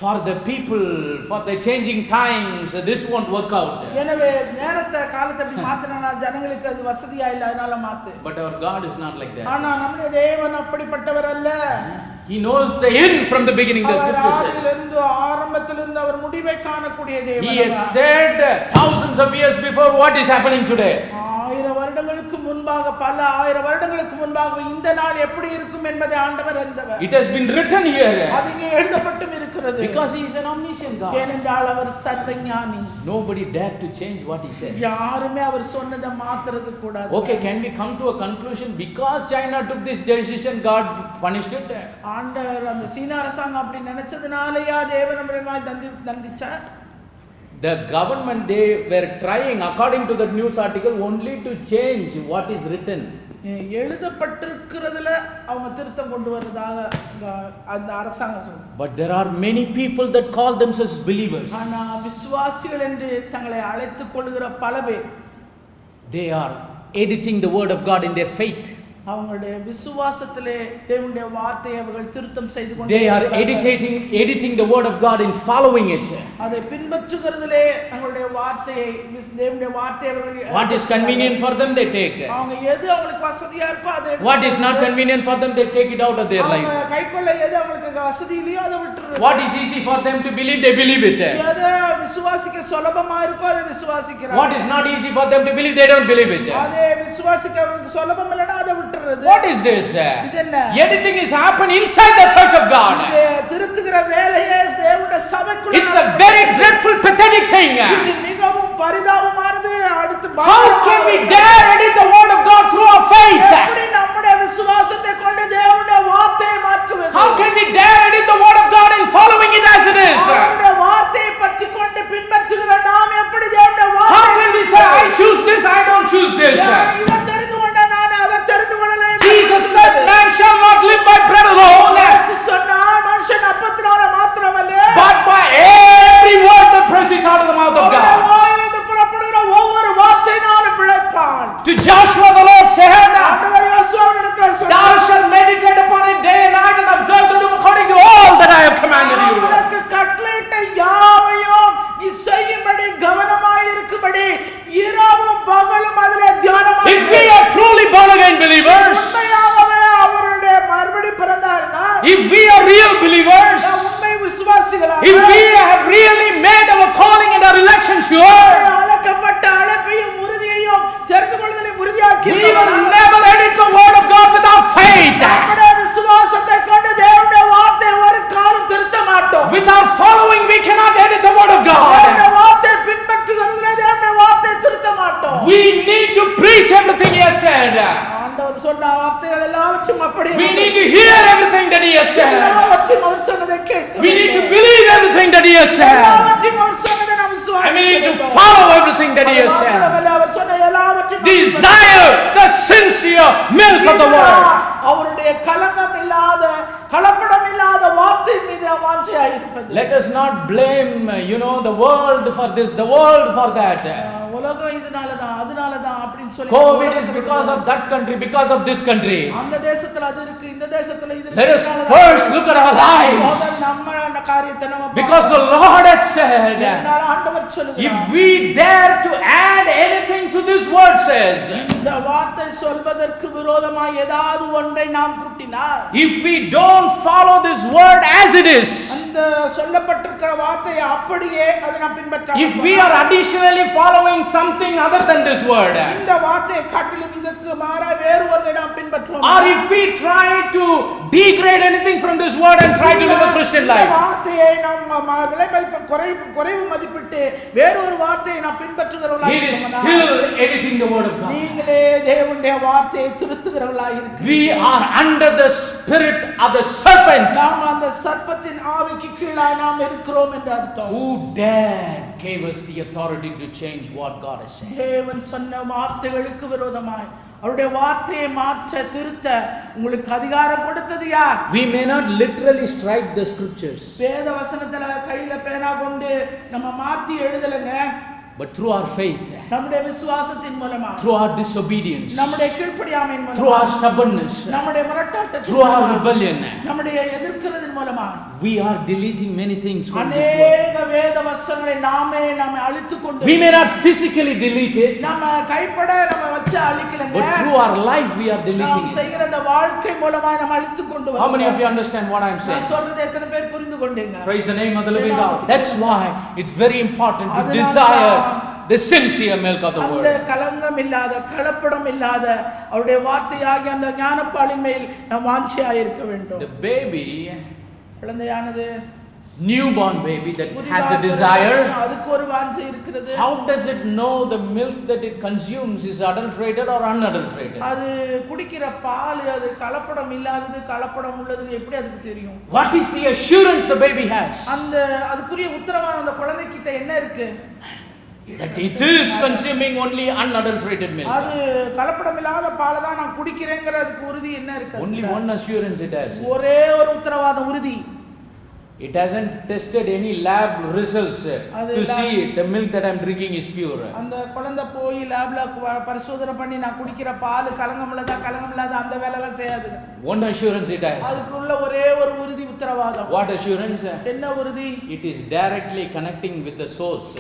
For the people, for the changing times, this won't work out. எனவே நேரத்தை காலத்தை அப்படி மாத்துனா ஜனங்களுக்கு அது வசதியா இல்ல அதனால மாத்து. But our God is not like that. ஆனா நம்முடைய தேவன் அப்படிப்பட்டவர் அல்ல. He knows the end from the beginning, the scripture says. ஆரம்பத்திலிருந்து அவர் முடிவை காணக்கூடிய தேவன். He has said thousands of years before what is happening today. 1000 வருடங்களுக்கு முன்பாக பல 1000 வருடங்களுக்கு முன்பாக இந்த நாள் எப்படி இருக்கும் என்பதை ஆண்டவர் அறிந்தவர். It has been written here. அது இங்கே எழுதப்பட்டும் இருக்கிறது. Because he is an omniscient God. ஏனென்றால் அவர் சர்வஞானி. Nobody dare to change what he says. யாருமே அவர் சொன்னதை மாத்துறது கூடாது. Okay, can we come to a conclusion because China took this decision, God punished it? ஆண்டவர் அந்த சீன அரசாங்கம் அப்படி நினைச்சதுனாலயா தேவன் நம்மை தண்டிச்சார்? The government, they were trying, according to the news article, only to change what is written. எழுதப்பட்டிருக்கிறதுல அவங்க திருத்தம் கொண்டு வரதாக அந்த அரசாங்கம் சொல்லுது. But there are many people that call themselves believers. ஆனா விசுவாசிகள் என்று தங்களை அழைத்துக் கொள்கிற பல பேர் they are editing the word of God in their faith. அவங்களுடைய விசுவாசத்திலே தேவனுடைய வார்த்தையை அவர்கள் திருத்தம் செய்து கொண்டு they are editing the word of God in following it. அதை பின்பற்றுகிறதிலே அவங்களுடைய வார்த்தையை தேவனுடைய வார்த்தையை அவர்கள் what is convenient for them they take. அவங்க எது அவங்களுக்கு வசதியா இருக்கோ அதை what is not convenient for them they take it out of their life. அவங்க கைக்குள்ள எது அவங்களுக்கு வசதி இல்லையோ அதை விட்டுறது. what is easy for them to believe they believe it. எது விசுவாசிக்க சுலபமா இருக்கோ அதை விசுவாசிக்கிறாங்க. what is not easy for them to believe they don't believe it. அதை விசுவாசிக்க அவங்களுக்கு சுலபம் இல்லனா அதை விட்டுறது. what is this? இது என்ன? editing is happen inside the church of God. திருத்துகிற வேலையே தேவனுடைய சபைக்குள்ள. it's a very dreadful pathetic thing. இது மிகவும் பரிதாபமானது. அடுத்து how can we dare edit the word of God through our faith? எப்படி நம்முடைய விசுவாசத்தை கொண்டு தேவனுடைய வார்த்தையை மாற்றுவது? how can we dare edit the word of God and following it as it is? அவருடைய வார்த்தையை பற்றி கொண்டு பின்பற்றுகிற நாம் எப்படி தேவனுடைய வார்த்தையை how can we say I choose this I don't choose this? இத தெரிந்து கொண்ட நான் அதை தெரிந்து கொள்ளல. Jesus said man shall not live by bread alone. இயேசு சொன்னார் மனுஷன் அப்பத்தினால மாத்திரமல்ல but by every word that proceeds out of the mouth of God. அவருடைய வாயிலிருந்து புறப்படுகிற ஒவ்வொரு வார்த்தையினாலும் பிழைப்பான். to Joshua the Lord said ஆண்டவர் யோசுவாவிடத்தில் சொன்னார் thou shalt meditate upon it day and night and observe to do according to all that I have commanded you. உனக்கு கட்டளையிட்ட யாவையும் நீ செய்யும்படி கவனமாய் இருக்கும்படி இரவும் பகலும் அதிலே தியானமாய் if we are truly born again believers, உண்மையாகவே அவருடைய மறுபடி பிறந்தார்னா if we are real believers, உண்மை விசுவாசிகளாக if we have really made our calling and our election sure, அழைக்கப்பட்ட அழைப்பையும் உறுதியையும் தெரிந்து கொள்வதில் உறுதியாக்கி we will never edit the word of God without faith. நம்முடைய விசுவாசத்தை கொண்டு தேவனுடைய வார்த்தை ஒரு காலம் திருத்த மாட்டோம். without following we cannot edit the word of God. தேவனுடைய வார்த்தை பின்பற்றுகிறதிலே தேவனுடைய வார்த்தை திருத்த மாட்டோம். we need to preach everything he has said. ஆண்டவர் சொன்ன வார்த்தைகள் எல்லாவற்றையும் அப்படியே we need to hear everything that he has said. எல்லாவற்றையும் அவர் சொன்னதை கேட்க we need to believe everything that he has said. எல்லாவற்றையும் அவர் சொன்னதை நாம் விசுவாசிக்க and we need to வேண்டும். follow everything that he has said. அவர் சொன்ன எல்லாவற்றையும் நாம் desire the sincere milk of the word. அவருடைய கலங்கம் இல்லாத கலப்படம் இல்லாத வார்த்தையின் மீது வாஞ்சையாய் இருப்பது. let us not blame the world for this, the world for that. உலகம் இதனாலதான் அதனாலதான் அப்படின்னு சொல்லி COVID is because of that country, because of this country. அந்த தேசத்துல அது இருக்கு இந்த தேசத்துல இது Let us இருக்கு first look at our lives. முதல்ல நம்ம காரியத்தை நம்ம Because the Lord had said, ஆண்டவர் சொல்லுகிறார், if we dare to add anything to this word says, இந்த வார்த்தை சொல்வதற்கு விரோதமாக ஏதாவது ஒன்றை நாம் கூட்டினால், if we don't follow this word as it is, அந்த சொல்லப்பட்டிருக்கிற வார்த்தையை அப்படியே அதை நாம் பின்பற்றாமல், if we are additionally following something other than this word, இந்த வார்த்தையை காட்டிலும் இதற்கு மாறா வேறு ஒன்றை நாம் பின்பற்றுவோம், or if we try to degrade anything from this word and try to live a Christian இந்த life, வார்த்தையை நாம் விலை மதிப்பு குறைவு மதிப்பிட்டு வேறு ஒரு வார்த்தையை நாம் பின்பற்றுகிறவர்களாக he is இருக்கிறோம், still editing the word of God. நீங்களே தேவனுடைய வார்த்தையை திருத்துகிறவர்களாக இருக்கிறீர்கள். We are under the spirit of the serpent. நாம் அந்த சர்ப்பத்தின் ஆவிக்கு கீழாய் நாம் இருக்கிறோம் என்று அர்த்தம். Who dared gave us the authority to change what God has said? தேவன் சொன்ன வார்த்தைகளுக்கு விரோதமாய் அவருடைய வார்த்தையை மாற்ற திருத்த உங்களுக்கு அதிகாரம் கொடுத்தது யார்? We may not literally strike the scriptures, வேத வசனத்துல கையில பேனா கொண்டு நம்ம மாத்தி எழுதலங்க, but through our faith, நம்முடைய விசுவாசத்தின் மூலமா, through our disobedience, நம்முடைய கீழ்ப்படியாமையின் through மூலமா, our stubbornness, நம்முடைய முரட்டாட்டத்தின் through our மூலமா, rebellion, நம்முடைய எதிர்க்கிறதின் மூலமா we are deleting many things from this word. அநேக வேத வசனங்களை நாமே அழித்துக் கொண்டு, We may not physically delete it, நம்ம கைப்பட நம்ம வச்சு அழிக்கலங்க, but through our life we are deleting நாம் it. செய்கிற அந்த வாழ்க்கை மூலமா நம்ம அழித்துக் கொண்டு How many of you understand what I am saying? நான் சொல்றது எத்தனை பேர் புரிந்து கொண்டீங்க? Praise the name of the living God. That's why it's very important to desire the sincere milk of the அந்த word. கலங்கம் இல்லாத கலப்படம் இல்லாத அவருடைய வார்த்தையாகிய அந்த ஞானப்பாலின் மேல் நாம் வாஞ்சையாய் இருக்க வேண்டும். The baby, குழந்தையானது, newborn baby that has a desire, அதுக்கு ஒரு வாஞ்சை இருக்கிறது. how does it know the milk that it consumes is adulterated or unadulterated? அது குடிக்கிற பால் அது கலப்படம் இல்லாதது கலப்படம் உள்ளது எப்படி அதுக்கு தெரியும்? What is the assurance the baby has? அந்த அதுக்குரிய உத்தரவாதம் அந்த குழந்தைகிட்ட என்ன இருக்கு? That it is consuming only unadulterated milk. அது கலப்படம் இல்லாத பாலை தான் நான் குடிக்கிறேங்கிறதுக்கு உறுதி என்ன இருக்கு? Only one assurance it has. ஒரே ஒரு உத்தரவாதம் உறுதி. It hasn't tested any lab results to see the milk that I'm drinking is pure. அந்த குழந்தை போய் லேப்ல பரிசோதனை பண்ணி நான் குடிக்கிற பால் கலங்கம் இல்லாத அந்த வேலை எல்லாம் செய்யாது. One assurance it has. அதுக்குள்ள ஒரே ஒரு உறுதி உத்தரவாதம். What assurance? என்ன உறுதி? It is directly connecting with the source.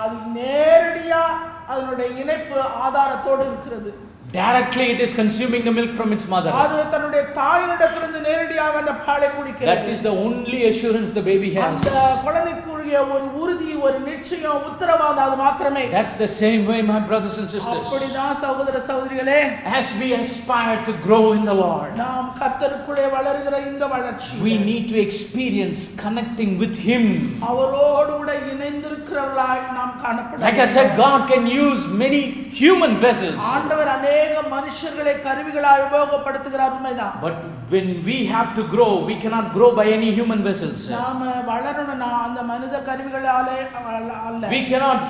அது நேரடியா அதனுடைய இணைப்பு ஆதாரத்தோடு இருக்கிறது. Directly it is consuming the milk from its mother. அது தன்னுடைய தாயினிடத்திலிருந்து நேரடியாக அந்த பாலை குடிக்கிறது. That is the only assurance the baby has. அந்த குழந்தைக்குரிய ஒரு உறுதி, ஒரு நிச்சயம், உத்தரவாதம் அது மாத்திரமே. That's the same way, my brothers and sisters. அப்படிதான் சகோதர சகோதரிகளே, As we aspire to grow in the Lord, நாம் கர்த்தருக்குள்ளே வளருகிற இந்த வளர்ச்சி, we need to experience connecting with Him. அவரோடு கூட இணைந்திருக்கிறவர்களாய் நாம் காணப்பட. Like I said, God can use many human vessels. ஆண்டவர் அநேக மனுஷர்களை கருவிகளாய் உபயோகப்படுத்துகிறார், உண்மைதான். But when we have to grow, we cannot grow by any human vessels. நாம வளரணும்னா அந்த மனித கருவிகளாலே அல்ல. We cannot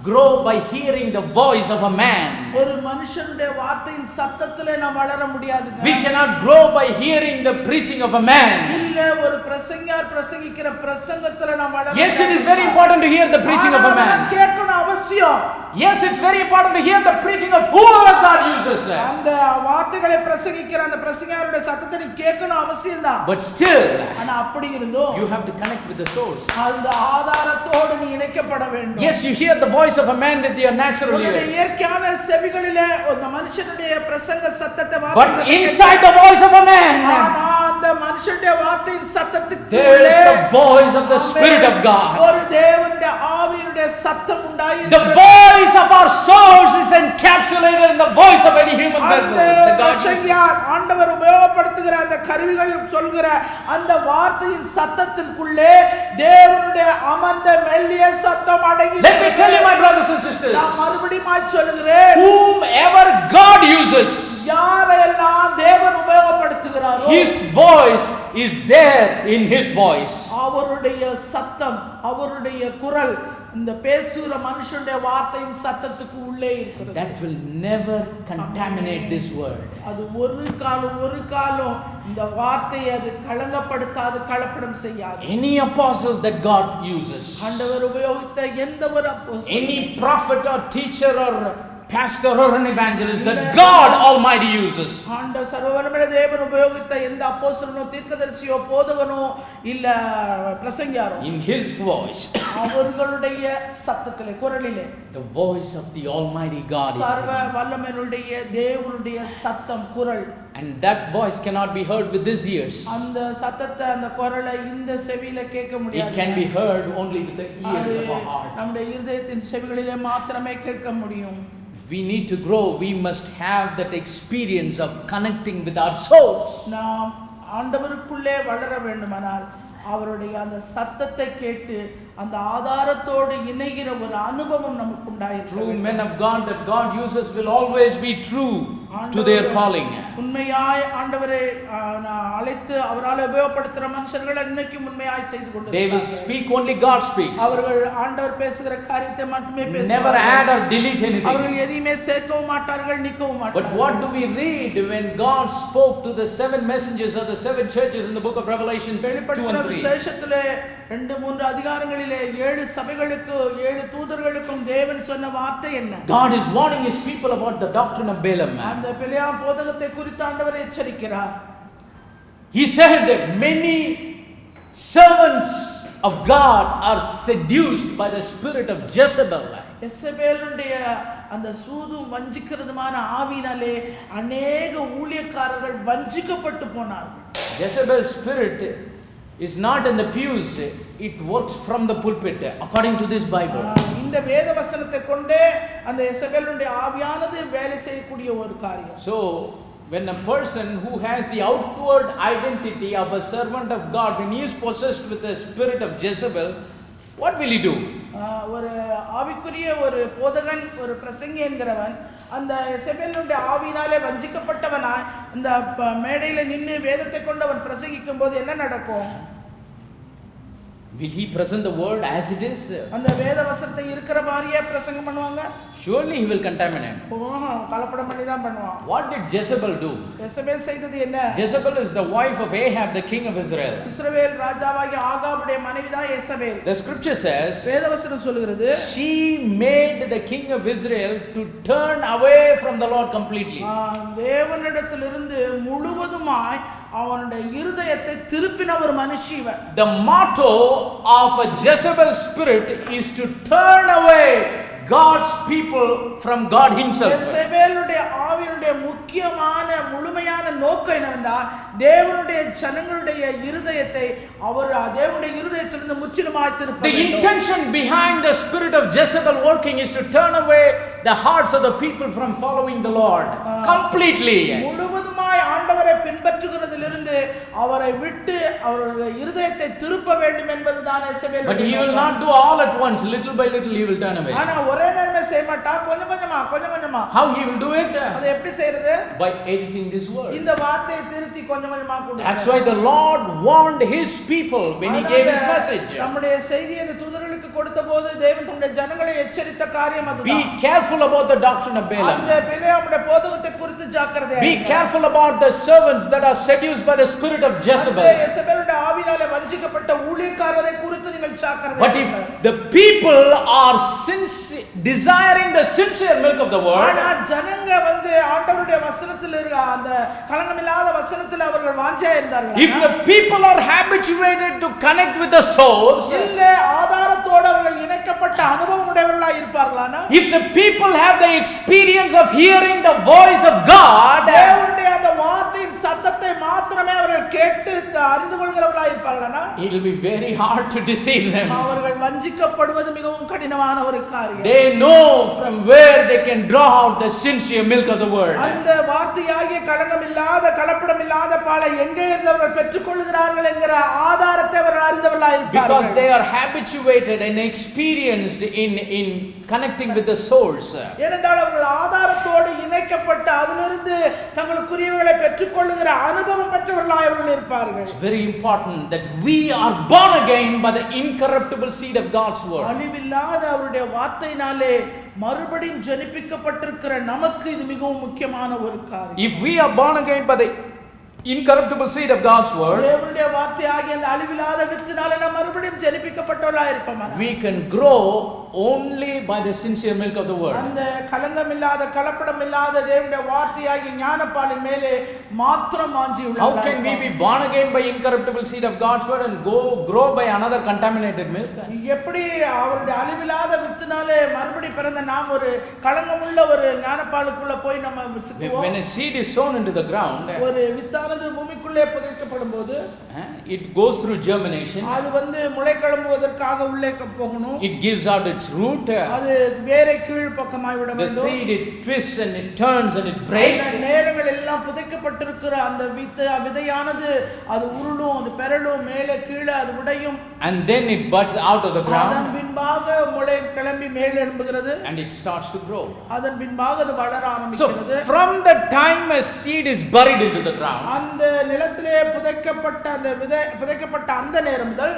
grow by hearing the voice of a man. ஒரு மனுஷனுடைய வார்த்தையின் சத்தத்திலே நாம் வளர முடியாது. We cannot grow by hearing the preaching of a man. இல்ல ஒரு பிரசங்கியார் பிரசங்கிக்கிற பிரசங்கத்திலே நாம் வளர. Yes, it is very important to hear the preaching of a man. கேட்கணும் அவசியம். Yes, it's very important to hear the preaching of whoever God uses. அந்த வார்த்தைகளை பிரசங்கிக்கிற அந்த பிரசங்கியாருடைய சத்தத்தை நீ கேட்கணும் அவசியம்தான். But still, ஆனா அப்படி இருந்தும் you have to connect with the source. அந்த ஆதாரத்தோடு நீ இணைக்கப்பட வேண்டும். Yes, you hear the voice of a man with your natural ears. இயற்கையான செவிகளிலே அந்த மனுஷனுடைய பிரசங்க சத்தத்தை But inside the voice of a man, அந்த மனுஷனுடைய வார்த்தையின் சத்தத்துக்கு there is the voice of the Spirit of God. ஒரு தேவனுடைய ஆவியினுடைய சத்தம் உண்டாயிருக்கிறது. The voice of our souls is encapsulated in the voice of any human vessel. ஆண்டவர் உபயோகப்படுத்துகிற அந்த கருவிகள் சொல்கிற அந்த வார்த்தையின் சத்தத்திற்குள்ளே தேவனுடைய அமர்ந்த மெல்லிய சத்தம் அடங்கி. Let me tell you, my brothers and sisters, நான் மறுபடியும் சொல்லுகிறேன், whomever God uses, யாரெல்லாம் தேவன் உபயோகப்படுத்துகிறாரோ, His voice is there in His voice. அவருடைய சத்தம், அவருடைய குரல் இந்த பேசுகிற மனுஷனுடைய வார்த்தையின் சத்தத்துக்கு உள்ளே இருக்கிறது. That will never contaminate this word. அது ஒரு காலம் இந்த வார்த்தையை அது களங்கப்படுத்தாது, கலப்படம் செய்யாது. Any apostle that God uses, ஆண்டவர் உபயோகித்த எந்த ஒரு அப்போஸ்தலன், any prophet or teacher or pastor or an evangelist that God Almighty uses, ஆண்டவர் சர்வவல்லமையுள்ள தேவன் உபயோகித்த எந்த அப்போஸ்தலனோ தீர்க்கதரிசியோ போதகனோ இல்ல பிரசங்கியாரோ, in his voice, அவர்களுடைய சத்தத்திலே, குரலிலே, the voice of the Almighty God is சர்வ heard. வல்லமையுடைய தேவனுடைய சத்தம், குரல். And that voice cannot be heard with these ears. அந்த சத்தத்தை, அந்த குரலை இந்த செவியில கேட்க It முடியாது. can be heard only with the ears of our heart. நம்முடைய இருதயத்தின் செவிகளிலே மாத்திரமே கேட்க முடியும். If we need to grow, we must have that experience of connecting with our souls. நாம் ஆண்டவருக்குள்ளே வளர வேண்டுமானால் அவருடைய அந்த சத்தத்தை கேட்டு அந்த ஆதாரத்தோடு இணைகிற ஒரு அனுபவம் நமக்கு உண்டாயிருக்க True வேண்டும். men of God that God uses will always be true to their calling. உண்மையாய் ஆண்டவரை அழைத்து அவரால் உபயோகப்படுத்துற மனுஷர்கள் இன்னைக்கு உண்மையாய் செய்து They will கொண்டிருக்கிறார்கள். speak only God speaks. அவர்கள் ஆண்டவர் பேசுகிற காரியத்தை மட்டுமே Never பேசுவார்கள். add or delete anything. அவர்கள் எதையுமே சேர்க்கவும் மாட்டார்கள், நீக்கவும் But மாட்டார்கள். what do we read when God spoke to the 7 messengers of the 7 churches in the book of Revelation 2 வெளிப்படுத்தின and 3? விசேஷத்திலே 2-3 அதிகாரங்களிலே 7 சபைகளுக்கு 7 தூதர்களுக்கும் தேவன் சொன்ன வார்த்தை என்ன? God is warning his people about the doctrine of Balaam. அந்த பிலேயாம் போதகத்தை குறித்து ஆண்டவர் எச்சரிக்கிறார். He said that many servants of God are seduced by the spirit of Jezebel. எசபேலுடைய அந்த சூதும் வஞ்சிக்கிறதுமான ஆவியினாலே அநேக ஊழியக்காரர்கள் வஞ்சிக்கப்பட்டு போனார்கள். Jezebel's spirit is not in the pews, it works from the pulpit according to this Bible. இந்த வேத வசனத்தை கொண்டே அந்த எசபேலுடைய ஆவியானது வேலை செய்யக்கூடிய ஒரு காரியம். So when a person who has the outward identity of a servant of God, when he is possessed with the spirit of Jezebel, what will he do? ஒரு ஆவிக்குரிய ஒரு போதகன், ஒரு பிரசங்கி என்கிறவன் அந்த எசபேலுடைய ஆவியினாலே வஞ்சிக்கப்பட்டவனாய் இந்த மேடையில நின்று வேதத்தை கொண்டு அவன் பிரசங்கிக்கும் போது என்ன நடக்கும்? Will he present the word as it is? அந்த வேத வசனத்தை இருக்கிற மாதிரியே பிரசங்கம் பண்ணுவாங்க? Surely he will contaminate. கலப்படம் பண்ணி தான் பண்ணுவான். What did Jezebel do? Jezebel செய்தது என்ன? Jezebel is the wife of Ahab, the king of Israel. இஸ்ரவேல் ராஜாவாகிய ஆகாபுடைய மனைவிதான் எசபேல். The scripture says வேதவசனம் சொல்கிறது, she made the king of Israel to turn away from the Lord completely. தேவனிடத்திலிருந்து முழுவதுமாய் அவனுடைய இருதயத்தை திருப்பின ஒரு மனுஷி இவன். The motto of a Jezebel spirit is to turn away God's people from God himself. எசபேலுடைய ஆவியினுடைய முக்கியமான முழுமையான நோக்கம் என்னவென்றால் தேவனுடைய ஜனங்களுடைய இருதயத்தை அவர் தேவனுடைய இருதயத்திலிருந்து முற்றிலுமாய் திருப்ப The வேண்டும். intention behind the spirit of Jezebel working is to turn away the hearts of the people from following the Lord completely. முழுவதுமாய் ஆண்டவரை பின்பற்றுகிறதிலிருந்து அவரை விட்டு அவருடைய இருதயத்தை திருப்ப வேண்டும் என்பதுதான் எசபேலுடைய But he will நோக்கம். not do all at once. Little by little he will turn away. ஆனா ஒரே நேரமே செய்ய மாட்டான், கொஞ்சம் கொஞ்சமா. How he will do it? அதை எப்படி செய்யறது? By editing this word. இந்த வார்த்தையை திருத்தி கொஞ்சம் கொஞ்சமா That's கொடுங்க. why the Lord warned his people when he gave his message. நம்முடைய செய்தியை அந்த தூதர்களுக்கு கொடுத்தபோது தேவன் தம்முடைய ஜனங்களை எச்சரித்த காரியம் Be அதுதான். careful about the doctrine of Balaam. அந்த பிலேயாமுடைய போதகத்தை குறித்து ஜாக்கிரதையா Be இருங்க. careful about the servants that are seduced by the spirit of அந்த Jezebel. எசபேலுடைய ஆவியினாலே வஞ்சிக்கப்பட்ட ஊழியக்காரரை குறித்து நீங்கள் ஜாக்கிரதையா But if இருங்க. the people are desiring the sincere milk of the word, ஆனா ஜனங்க ஆண்டவருடைய வசனத்தில் இருக்க அந்த களங்கமில்லாத வசனத்தில் அவர்கள் வாஞ்சையா இருந்தார்கள். if the people are habituated to connect with the source, இல்ல ஆதாரத்தோடு அவர்கள் இணைக்கப்பட்ட அனுபவம் உடையவர்களாய் இருப்பார்களானா? if the people have the experience of hearing the voice of God, தேவனுடைய அந்த வார்த்தையின் சத்தத்தை மாத்திரமே அவர்கள் கேட்டு அறிந்து கொள்கிறவர்களாய் இருப்பார்களானா? it will be very hard to deceive them. அவர்கள் வஞ்சிக்கப்படுவது மிகவும் கடினமான ஒரு காரியம். They know from where they can draw out the sincere milk of the word. அந்த வார்த்தையாகிய களங்கமில்லாத கலப்படமில்லாத பாலை எங்கே இருந்து அவர்கள் பெற்றுக்கொள்கிறார்கள் என்கிற ஆதாரத்தை அவர்கள் அறிந்தவர்களாய் Because இருப்பார்கள். they are habituated and experienced in connecting with the source. ஏனென்றால் அவர்கள் ஆதாரத்தோடு இணைக்கப்பட்டு அதிலிருந்து தங்களுக்குரியவைகளை பெற்றுக்கொள்ளுகிற அனுபவம் பெற்றவர்களாய் அவர்கள் இருப்பார்கள். It's very important that we are born again by the incorruptible seed of God's word. அழிவில்லாத அவருடைய வார்த்தையினாலே மறுபடியும் ஜனிப்பிக்கப்பட்டிருக்கிற நமக்கு இது மிகவும் முக்கியமான ஒரு காரியம். If we are born again by the incorruptible seed of God's word, தேவனுடைய வார்த்தையாகிய அந்த அழிவில்லாத வித்தினாலே நாம் மறுபடியும் ஜனிப்பிக்கப்பட்டவர்களாக இருப்போம். we can grow only by the sincere milk of the word. அந்த கலங்கமில்லாத கலப்படமில்லாத தேவனுடைய வார்த்தையாகிய ஞானப்பாலின் மேலே மாத்திரம் வாஞ்சி உள்ளவர்களாக. How can we be born again by incorruptible seed of God's word and grow by another contaminated milk? எப்படி அவருடைய அழிவில்லாத வித்தினாலே மறுபடி பிறந்த நாம் ஒரு கலங்கமுள்ள ஒரு ஞானப்பாலுக்குள்ள போய் நம்ம சிக்குவோம். When a seed is sown into the ground, ஒரு வித்தானது பூமிக்குள்ளே புதைக்கப்படும் போது it goes through germination. அது முளை கிளம்புவதற்காக உள்ளே போகணும். It gives out its root. அது வேரை கீழ் பக்கமாய் விட The வேண்டும். seed, it twists and it turns and it breaks. அந்த நேரங்கள் எல்லாம் புதைக்கப்பட்டிருக்கிற அந்த விதையானது அது உருளும், அது பெறலும், மேலே கீழே அது உடையும். And then it buds out of the ground. அதன் பின்பாக முளை கிளம்பி மேலே எழும்புகிறது. And it starts to grow. அதன் பின்பாக அது வளர So ஆரம்பிக்கிறது. from the time a seed is buried into the ground, அந்த நிலத்திலே புதைக்கப்பட்ட அந்த விதை புதைக்கப்பட்ட அந்த நேரம் முதல்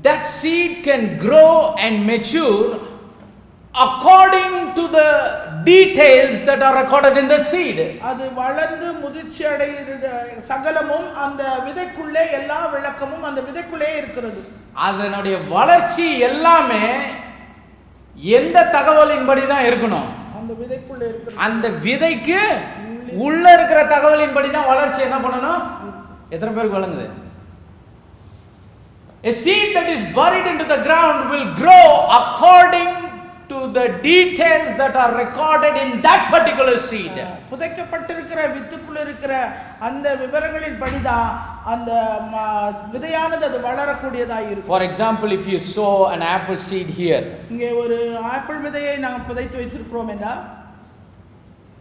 that seed can grow and mature according to the details that are recorded in that seed. அது வளர்ந்து முதிர்ச்சி அடைகிற சகலமும் அந்த விதைக்குள்ளே எல்லா விளக்கமும் அந்த விதைக்குள்ளே இருக்கிறது. அதனுடைய வளர்ச்சி எல்லாமே எந்த தகவலின்படி தான் இருக்கணும்? அந்த விதைக்குள்ளே இருக்கிறது. அந்த விதைக்கு உள்ள இருக்கிற தகவலின்படி தான் வளர்ச்சி என்ன பண்ணணும்? எத்தனை பேருக்கு விளங்குது? A seed that is buried into the ground will grow according to the details that are recorded in that particular seed. புதைக்கப்பட்டிருக்கிற வித்துக்குள்ள இருக்கிற அந்த விவரங்களின் படிதான் அந்த விதையானது அது வளரக்கூடியதாக இருக்கும். For example, if you sow an apple seed here, இங்கே ஒரு ஆப்பிள் விதையை நாம் புதைத்து வைத்திருக்கிறோம் என்றால்,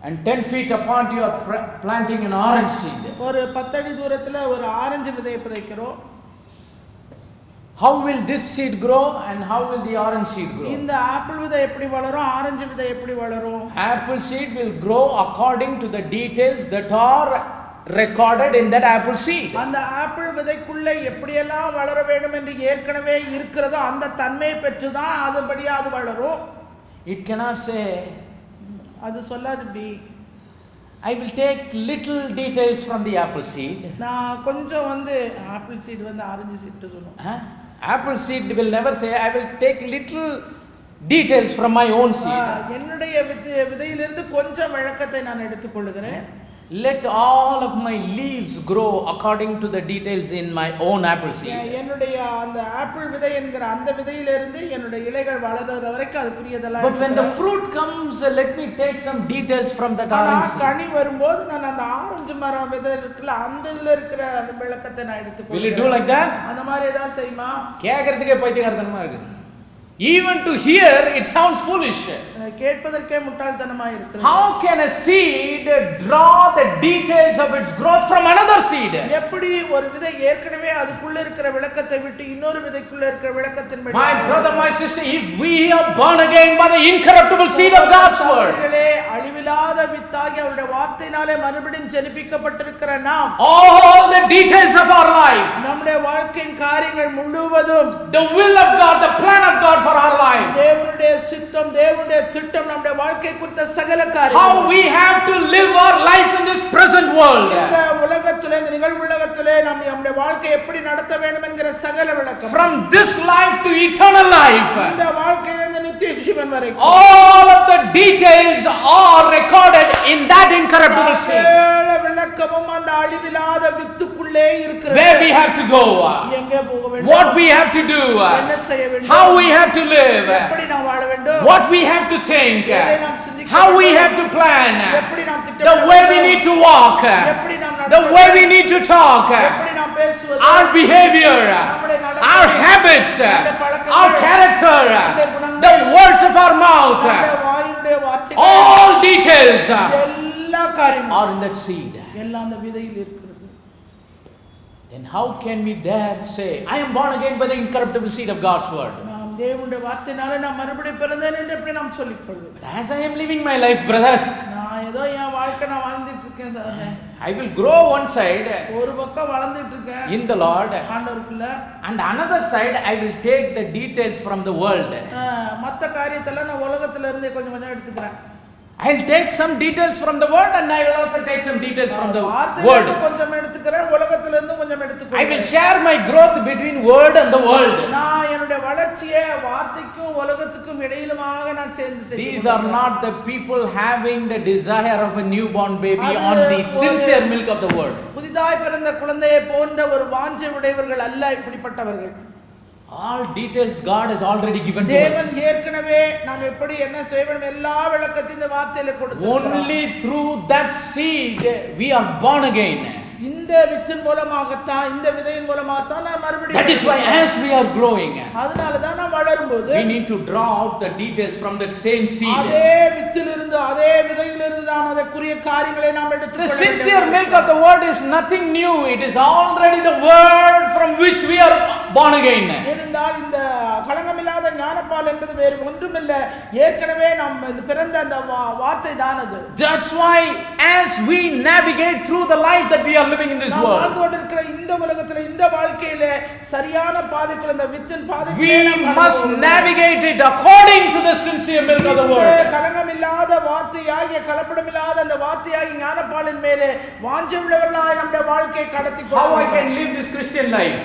and 10 feet apart you are planting an orange seed. ஒரு 10 அடி தூரத்துல ஒரு ஆரஞ்சு விதையை புதைக்கிறோம். How will this seed grow and how will the orange seed grow? இந்த ஆப்பிள் விதை எப்படி வளரும், ஆரஞ்சு விதை எப்படி வளரும்? Apple seed will grow according to the details that are recorded in that apple seed. அந்த ஆப்பிள் விதைக்குள்ள எப்படியெல்லாம் வளர வேண்டும் என்று ஏற்கனவே இருக்கிறதோ அந்த தன்மையை பெற்று தான் அதுபடியா அது வளரும். It cannot say, அது சொல்லாது இப்படி, I will take little details from the apple seed. நான் கொஞ்சம் ஆப்பிள் சீட் ஆரஞ்சு சீட் சொல்லுவோம். Apple seed will never say, I will take little details from my own seed. என்னுடைய விதையிலிருந்து கொஞ்சம் விளக்கத்தை நான் எடுத்துக்கொள்கிறேன். Let all of my leaves grow according to the details in my own apple seed. என்னுடைய அந்த apple விதை என்கிற அந்த விதையிலிருந்து என்னுடைய இலைகள் வளர்ற வரைக்கும் அதுக்குரியதெல்லாம். But when the fruit comes, let me take some details from that orange seed. கனி வரும்போது நான் அந்த ஆரஞ்சு மரம் விதை இருக்குல அந்த இதுல இருக்கிற விளக்கத்தை நான் எடுத்துக்கொள்கிறேன். Will you do like that? அந்த மாதிரி ஏதாவது செய்யுமா? கேக்குறதுக்கே பைத்தியக்காரத்தனமா இருக்கு. Even to hear it sounds foolish. கேட்பதற்கே முட்டாள்தனமா இருக்கிறது. How can a seed draw the details of its growth from another seed? எப்படி ஒரு விதை ஏற்கனவே அதுக்குள்ள இருக்கிற விளக்கத்தை விட்டு இன்னொரு விதைக்குள்ள இருக்கிற விளக்கத்தின்படி? My brother, my sister, if we are born again by the incorruptible seed of God's word, அழிவில்லாத வித்தாகிய அவருடைய வார்த்தையினாலே மறுபடியும் ஜெனிப்பிக்கப்பட்டிருக்கிற நாம், all the details of our life, நம்முடைய வாழ்க்கையின் காரியங்கள் முழுவதும், the will of God, the plan of God for our life, தேவனுடைய சித்தம், தேவனுடைய திட்டம், நம்முடைய வாழ்க்கை குறித்த சகல காரியங்கள், how we have to live our life in this present world, இந்த உலகத்திலே, இந்த நிகழ்வு உலகத்திலே நம்முடைய வாழ்க்கை எப்படி நடத்த வேண்டும் என்கிற சகல விளக்கம், from this life to eternal life, இந்த வாழ்க்கையிலிருந்து நித்திய ஜீவன் வரைக்கும், all of the details are recorded in that incorruptible seed. சகல விளக்கமும் அந்த அழிவில்லாத வித்துக்குள்ளே இருக்கிறது. Where we have to go, எங்கே போக வேண்டும், what we have to do, என்ன செய்ய வேண்டும், how we have to live, எப்படி நாம் வாழ வேண்டும், what we have to think, எதை நாம் சிந்திக்க how we வேண்டும், have to plan, எப்படி நாம் the திட்டமிட way we வேண்டும், need to walk, எப்படி நாம் the நடக்க way we வேண்டும், need to talk, எப்படி நாம் பேசுவது, our behavior, நம்முடைய நடத்தை, our habits, நம்முடைய பழக்கங்கள், our character, நம்முடைய குணங்கள், the words of our mouth, நம்முடைய வாயினுடைய வார்த்தைகள், all details எல்லா காரியங்களும் are in that seed. எல்லாம் அந்த விதையில் இருக்கிறது. Then how can we dare say, I am born again by the incorruptible seed of God's word? நாம் தேவனுடைய வார்த்தையினாலே நான் மறுபடியும் பிறந்தேன் என்று எப்படி நாம் சொல்லிக் கொள்வோம்? But as I am living my life, brother, நான் ஏதோ என் வாழ்க்கை நான் வாழ்ந்துட்டு இருக்கேன் sir. I will grow one side ஒரு பக்கம் வளர்ந்துட்டு இருக்கேன் in the Lord, ஆண்டவருக்குள்ள, and another side I will take the details from the world. மற்ற காரியத்தெல்லாம் நான் உலகத்துல இருந்து கொஞ்சம் கொஞ்சம் எடுத்துக்கிறேன். I'll take some details from the word, and I will also take some details from the வார்த்தையில word. கொஞ்சம் எடுத்துக்கிறேன், உலகத்துல இருந்து கொஞ்சம் I எடுத்துக்கிறேன். will share my growth between word and the world. நான் என்னுடைய வளர்ச்சியை வார்த்தைக்கும் உலகத்துக்கும் இடையிலுமாக நான் சேர்ந்து These are not the people having the desire of a newborn baby on the sincere milk of the word. புதிதாய் பிறந்த குழந்தையை போன்ற ஒரு வாஞ்சை உடையவர்கள் அல்ல இப்படிப்பட்டவர்கள். All details God has already given to us. தேவன் ஏற்கனவே நாம் எப்படி என்ன செய்வோம் எல்லா விளக்கத்தையும் இந்த வார்த்தையில கொடுத்திருக்கிறார். Only through that seed we are born again. இந்த வித்தின் மூலமாகத்தான், இந்த விதையின் மூலமாகத்தான் நாம் மறுபடியும். That is why as we are growing, அதனால தான் நாம் வளரும்போது we need to draw out the details from that same seed. அதே வித்திலிருந்து அதே விதையிலிருந்து தான் அதற்குரிய காரியங்களை நாம் The எடுத்துக்கொள்ள sincere வேண்டும். milk of the word is nothing new. It is already the word from which we are born again. ஏனென்றால் இந்த களங்கமில்லாத ஞானப்பால் என்பது வேறு ஒன்றுமில்ல, ஏற்கனவே நாம் பிறந்த அந்த வார்த்தை தான் அது. That's why as we navigate through the life that we are living in this நாம் world, வாழ்ந்து கொண்டிருக்கிற இந்த உலகத்துல இந்த வாழ்க்கையில சரியான பாதைக்குள்ள இந்த within we பாதைக்குள்ள must navigate it according to the sincere milk of the word. களங்கமில்லாத வார்த்தையாகிய கலப்படமில்லாத அந்த வார்த்தையாகிய ஞானப்பாலின் மேலே வாஞ்சை உள்ளவர்களாய் நம்முடைய வாழ்க்கையை கடத்தி How I கொள்வோம். can live this Christian life?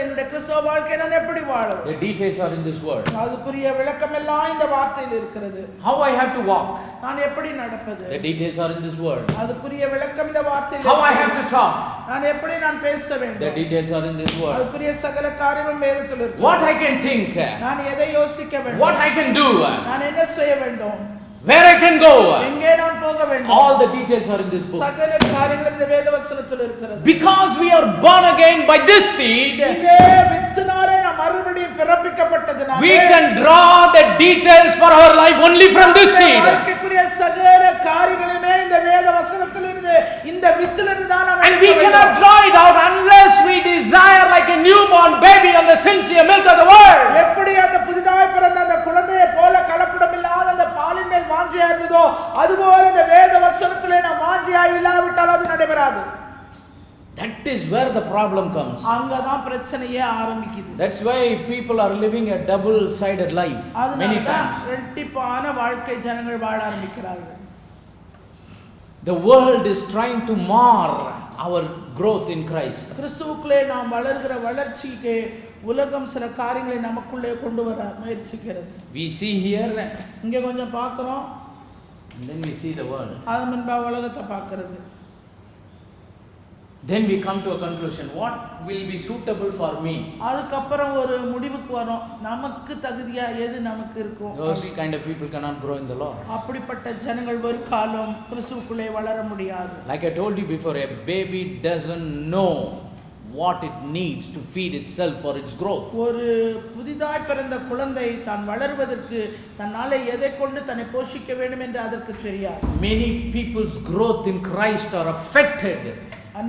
என்னுடைய கிறிஸ்தவ வாழ்க்கையை நான் எப்படி வாழுவேன்? The details are in this word. அதுக்குரிய விளக்கம் எல்லாம் இந்த வார்த்தையில் இருக்கிறது. How I have to walk? நான் எப்படி நடப்பது? The details are in this word. அதுக்குரிய விளக்கம் இந்த வார்த்தையில். How I have to talk? நான் எப்படி நான் பேச The வேண்டும்? details are in this word. அதுக்குரிய சகல காரியமும் வேதத்தில் இருக்கு. What I can think? நான் எதை யோசிக்க வேண்டும்? What I can do? நான் என்ன செய்ய வேண்டும்? Where I can go? எங்கே நான் போக வேண்டும்? All the details are in this book. சகல காரியங்களும் இந்த வேதவசனத்தில் இருக்கிறது. Because we are born again by this seed, இதே வித்தினாலே நாம் மறுபடியும் பிறப்பிக்கப்பட்டதனால we can draw the details for our life only from this seed. வாழ்க்கைக்குரிய சகல காரியங்களுமே இந்த வேதவசனத்தில் இருந்து, இந்த வித்திலிருந்து தான் நாம் And we cannot draw it out unless we desire like a newborn baby on the sincere milk of the word. எப்படி அந்த புதிதாய் பிறந்த அந்த குழந்தையை போல கலப்படமில்லாத அந்த பாலின் மேல் வாஞ்சையா இருந்ததோ அதுபோல இந்த வேத வசனத்திலே நாம் வாஞ்சையா இல்லாவிட்டால் அது நடைபெறாது. That is where the problem comes. அங்கதான் பிரச்சனையே ஆரம்பிக்குது. That's why people are living a double-sided life many times. ரெட்டிப்பான வாழ்க்கை ஜனங்கள் வாழ ஆரம்பிக்கிறார்கள். The world is trying to mar our growth in Christ. கிறிஸ்துவுக்குள்ளே நாம் வளர்கிற வளர்ச்சிக்கு உலகம் சில காரியங்களை நமக்குள்ளே கொண்டு வர முயற்சிக்கிறது. We see here இங்க கொஞ்சம் பார்க்கிறோம், and then we see the world. அது முன்பா உலகத்தை பார்க்கிறது. Then we come to a conclusion. What will be suitable for me? அதுக்கப்புறம் ஒரு முடிவுக்கு வரோம், நமக்கு தகுதியா எது நமக்கு இருக்கும். Those kind of people cannot grow in the Lord. அப்படிப்பட்ட ஜனங்கள் ஒரு காலம் கிறிஸ்துவுக்குள்ளே வளர முடியாது. Like I told you before, a baby doesn't know what it needs to feed itself for its growth. ஒரு புதிதாய் பிறந்த குழந்தை தான் வளருவதற்கு தன்னாலே எதை கொண்டு தன்னை போஷிக்க வேண்டும் என்று அதற்கு தெரியாது. Many people's growth in Christ are affected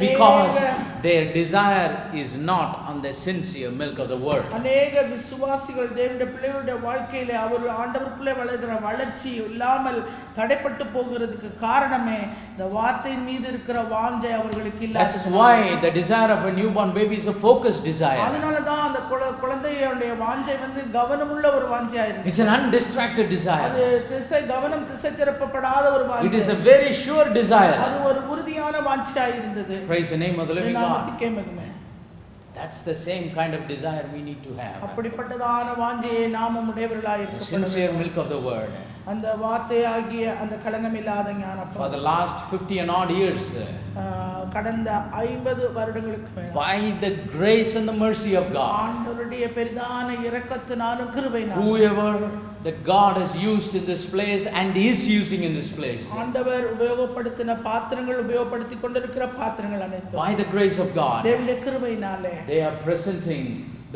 because their desire is not on the sincere milk of the word. அநேக விசுவாசிகள் தேவனுடைய பிள்ளைகளுடைய வாழ்க்கையிலே அவர் ஆண்டவருக்குள்ளே வளர்கிற வளர்ச்சி இல்லாமல் தடைப்பட்டு போகிறதுக்கு காரணமே இந்த வார்த்தையின் மீது இருக்கிற வாஞ்சை அவர்களுக்கு இல்லை. That's why the desire of a newborn baby is a focused desire. அதனால தான் அந்த குழந்தையுடைய வாஞ்சை கவனமுள்ள ஒரு வாஞ்சையா இருக்கு. It's an undistracted desire. அது கவனம் திசை திருப்பப்படாத ஒரு வாஞ்சை. It is a very sure desire. அது ஒரு உறுதியான வாஞ்சையா இருந்தது. Praise the name of the living God. That's the same kind of desire we need to have. அப்படிப்பட்டதான வாஞ்சையை நாமும் உடையவர்களாய் The இருக்க sincere milk of the word. அந்த வார்த்தையாகிய அந்த களங்கமில்லாத ஞானப்பால். For the last 50 and odd years, கடந்த 50 வருடங்களுக்கு மேல் by the grace and the mercy of God, ஆண்டவருடைய பெரிதான இரக்கத்தினாலும் கிருபையினாலும் whoever that God has used in this place and is using in this place, ஆண்டவர் உபயோகப்படுத்தின பாத்திரங்கள் உபயோகப்படுத்திக் கொண்டிருக்கிற பாத்திரங்கள் அனைத்தும் by the grace of God, தேவனுடைய கிருபையினாலே they are presenting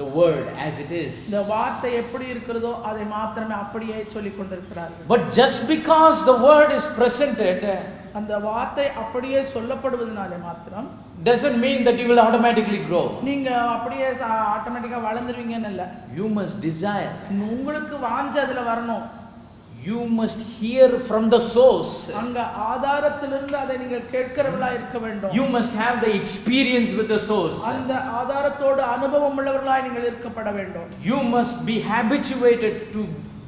the word as it is. இந்த வார்த்தை எப்படி இருக்கிறதோ அதை மாத்திரமே அப்படியே சொல்லிக் கொண்டிருக்கிறார்கள். But just because the word is presented, அந்த வார்த்தை அப்படியே சொல்லப்படுவதனாலே மாத்திரம் doesn't mean that you will automatically grow. நீங்க அப்படியே ஆட்டோமேட்டிக்கா வளர்ந்துருவீங்கன்னு இல்ல. You must desire. உங்களுக்கு வாஞ்சை அதுல வரணும். You must hear from the source. அங்க ஆதாரத்திலிருந்து அதை நீங்கள் கேட்கிறவர்களாய் இருக்க வேண்டும். You must have the experience with the source. அந்த ஆதாரத்தோடு அனுபவம் உள்ளவர்களாய் நீங்கள் இருக்கப்பட வேண்டும். You must be habituated to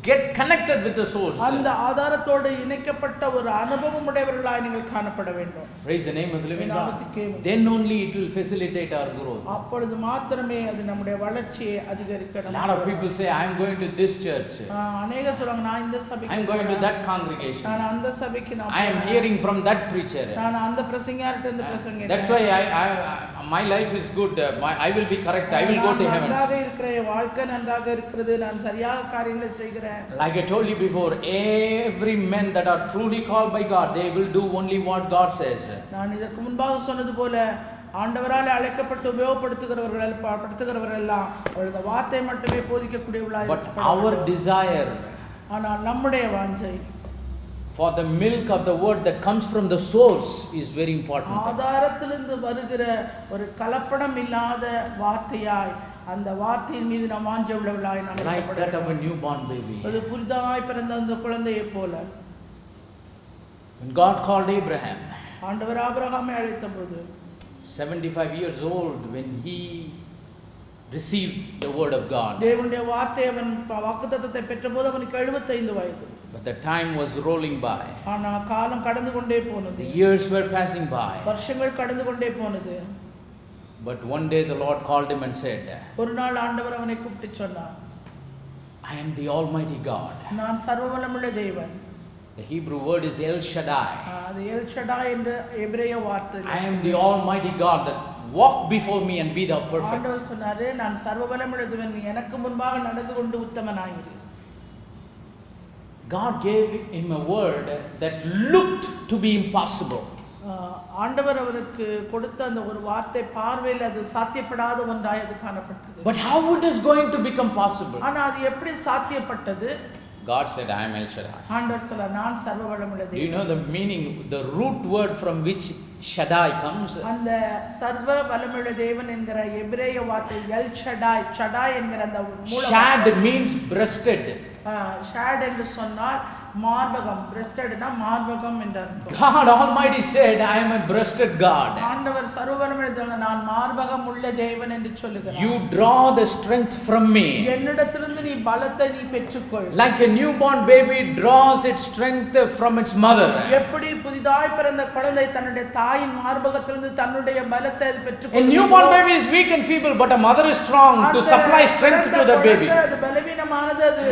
get connected with the source. அந்த ஆதாரத்தோடு இணைக்கப்பட்ட ஒரு அனுபவம் உடையவர்களாய் நீங்கள் காணப்பட வேண்டும். Praise the name of the living God. Then only it will facilitate our growth. அப்பொழுது மாத்திரமே அது நம்முடைய வளர்ச்சியை அதிகரிக்க. A lot of people say, I am going to this church. அநேகர் சொல்றாங்க, நான் இந்த சபைக்கு, I am going to that congregation. நான் அந்த சபைக்கு, I am hearing from that preacher. நான் அந்த பிரசங்கியார்ட்ட இருந்து பிரசங்கிக்கிறேன். That's why my life is good. I will be correct. I will go to heaven. நன்றாக இருக்கிறேன், வாழ்க்கை நன்றாக இருக்கிறது, நான் சரியாக காரியங்களை செய்கிறேன். Like I told you before, every man that are truly called by God, they will do only what God says. நான் இதற்கு முன்பாக சொன்னது போல ஆண்டவரால் அழைக்கப்பட்டு உபயோகப்படுத்துகிறவர்கள் எல்லாம் அவருடைய வார்த்தை மட்டுமே போதிக்கக்கூடியவர்களாக. But our desire, ஆனால் நம்முடைய வாஞ்சை for the milk of the word that comes from the source is very important. ஆதாரத்திலிருந்து வருகிற ஒரு கலப்படம் இல்லாத வார்த்தையாய், அந்த வார்த்தையின் மீது நாம் வாஞ்சை உள்ளவர்களாய் நாம் Like that of a newborn baby. அது புதிதாய் பிறந்த அந்த குழந்தையைப் போல. When God called Abraham, ஆண்டவர் ஆபிரகாமை அழைத்தபோது 75 years old, when he received the word of God. தேவனுடைய வார்த்தை அவன் வாக்குத்தத்தத்தை பெற்றபோது அவனுக்கு 75 வயது. But the time was rolling by. ஆனால் காலம் கடந்து கொண்டே போனது. The years were passing by. வருஷங்கள் கடந்து கொண்டே போனது. But one day the Lord called him and said, ஒரு நாள் ஆண்டவர் அவனை கூப்பிட்டு சொன்னார், I am the Almighty God. நான் சர்வவல்லமுள்ள தேவன். The Hebrew word is El Shaddai. அது எல் ஷடாய் என்ற எபிரேய வார்த்தை. I am the Almighty God that walk before me and be thou perfect. ஆண்டவர் சொன்னாரு, நான் சர்வவல்லமுள்ள தேவன், நீ எனக்கு முன்பாக நடந்து கொண்டு உத்தமனாயிரு. God gave him a word that looked to be impossible. ஆண்டவர் அவருக்கு கொடுத்த அந்த ஒரு வார்த்தை பார்வையில் அது சாத்தியப்படாத ஒன்றாய் அது காணப்பட்டது. But how it is going to become possible? ஆனா அது எப்படி சாத்தியப்பட்டது? God said, I am El Shaddai. ஆண்டவர் சொல்றார், நான் சர்வவல்லமுள்ள தேவன். Do you know the meaning, the root word from which Shaddai comes? அந்த சர்வவல்லமுள்ள தேவன் என்கிற எபிரேய வார்த்தை எல் ஷடாய், ஷடாய் என்கிற அந்த மூல Shad means breasted. ஷாட் என்று சொன்னால் மார்பகம், பிரஸ்டட்னா மார்பகம் என்ற அர்த்தம். God Almighty said, I am a breasted God. ஆண்டவர் சர்வவல்லமுள்ள தேவன், நான் மார்பகம் உள்ள தேவன் என்று சொல்லுகிறார். You draw the strength from me. என்னிடத்திலிருந்து நீ பலத்தை நீ பெற்றுக்கொள். Like a newborn baby draws its strength from its mother. எப்படி புதிதாய் பிறந்த குழந்தை தன்னுடைய தாயின் மார்பகத்திலிருந்து தன்னுடைய பலத்தை பெற்றுக்கொள்ளும். A newborn baby is weak and feeble, but a mother is strong to supply strength to the baby. அது பலவீனமானது, அது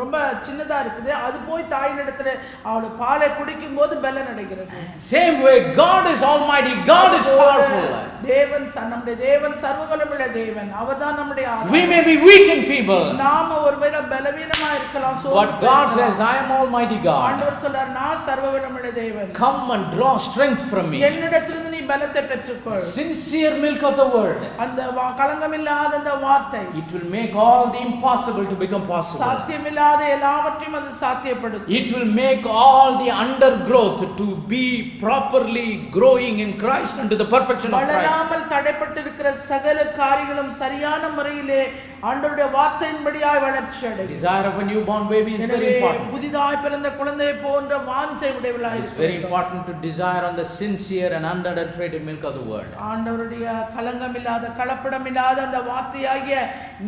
ரொம்ப சின்னதா இருக்குது, அது போய் தாயினிடத்துல அவளோட பாலை குடிக்கும் போது பலன் அடைகிறது. Same way, God is almighty, God is powerful. தேவன் நம்முடைய தேவன் சர்வவல்லமுள்ள தேவன், அவர்தான் நம்முடைய ஆதாரம். We may be weak and feeble, நாம ஒருவேளை பலவீனமா இருக்கலாம், but God says, I am almighty God. ஆண்டவர் சொல்றார், நான் சர்வவல்லமுள்ள தேவன். Come and draw strength from me. என்னிடத்திலிருந்து நீ பலத்தை பெற்றுக்கொள். Sincere milk of the word. அந்த களங்கமில்லாத அந்த வார்த்தை, It will make all the impossible to become possible. சாத்தியமில்லாத எல்லாவற்றையும் அது சாத்தியப்படுத்தும். It will make all the undergrowth to be properly growing in Christ unto the perfection of Christ. வளராமல் தடைப்பட்டிருக்கிற சகல காரியங்களும் சரியான முறையிலே ஆண்டவருடைய வார்த்தையின்படியாய் வளர்ச்சி அடையும். Desire of a newborn baby is very important. புதிதாய் பிறந்த குழந்தை போன்ற வாஞ்சை உடையவளாய் It's very important to desire on the sincere and unadulterated milk of the word. ஆண்டவருடைய கலங்கமில்லாத கலப்படமில்லாத அந்த வார்த்தையாகிய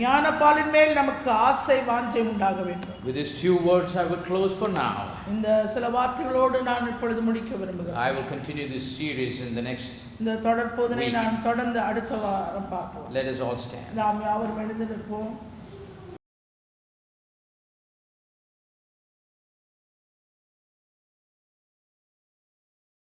ஞானப்பாலின் மேல் நமக்கு ஆசை வாஞ்சை உண்டாக வேண்டும். With these few words I will close for now. இந்த சில வார்த்தைகளோடு நான் இப்பொழுது முடிக்க விரும்புகிறேன். I will continue this series in the next. இந்த தொடர் போதனை நான் தொடர்ந்து அடுத்த வாரம் பார்க்கலாம். Let us all stand. நாம் யாவரும் எழுந்து நிற்போம்.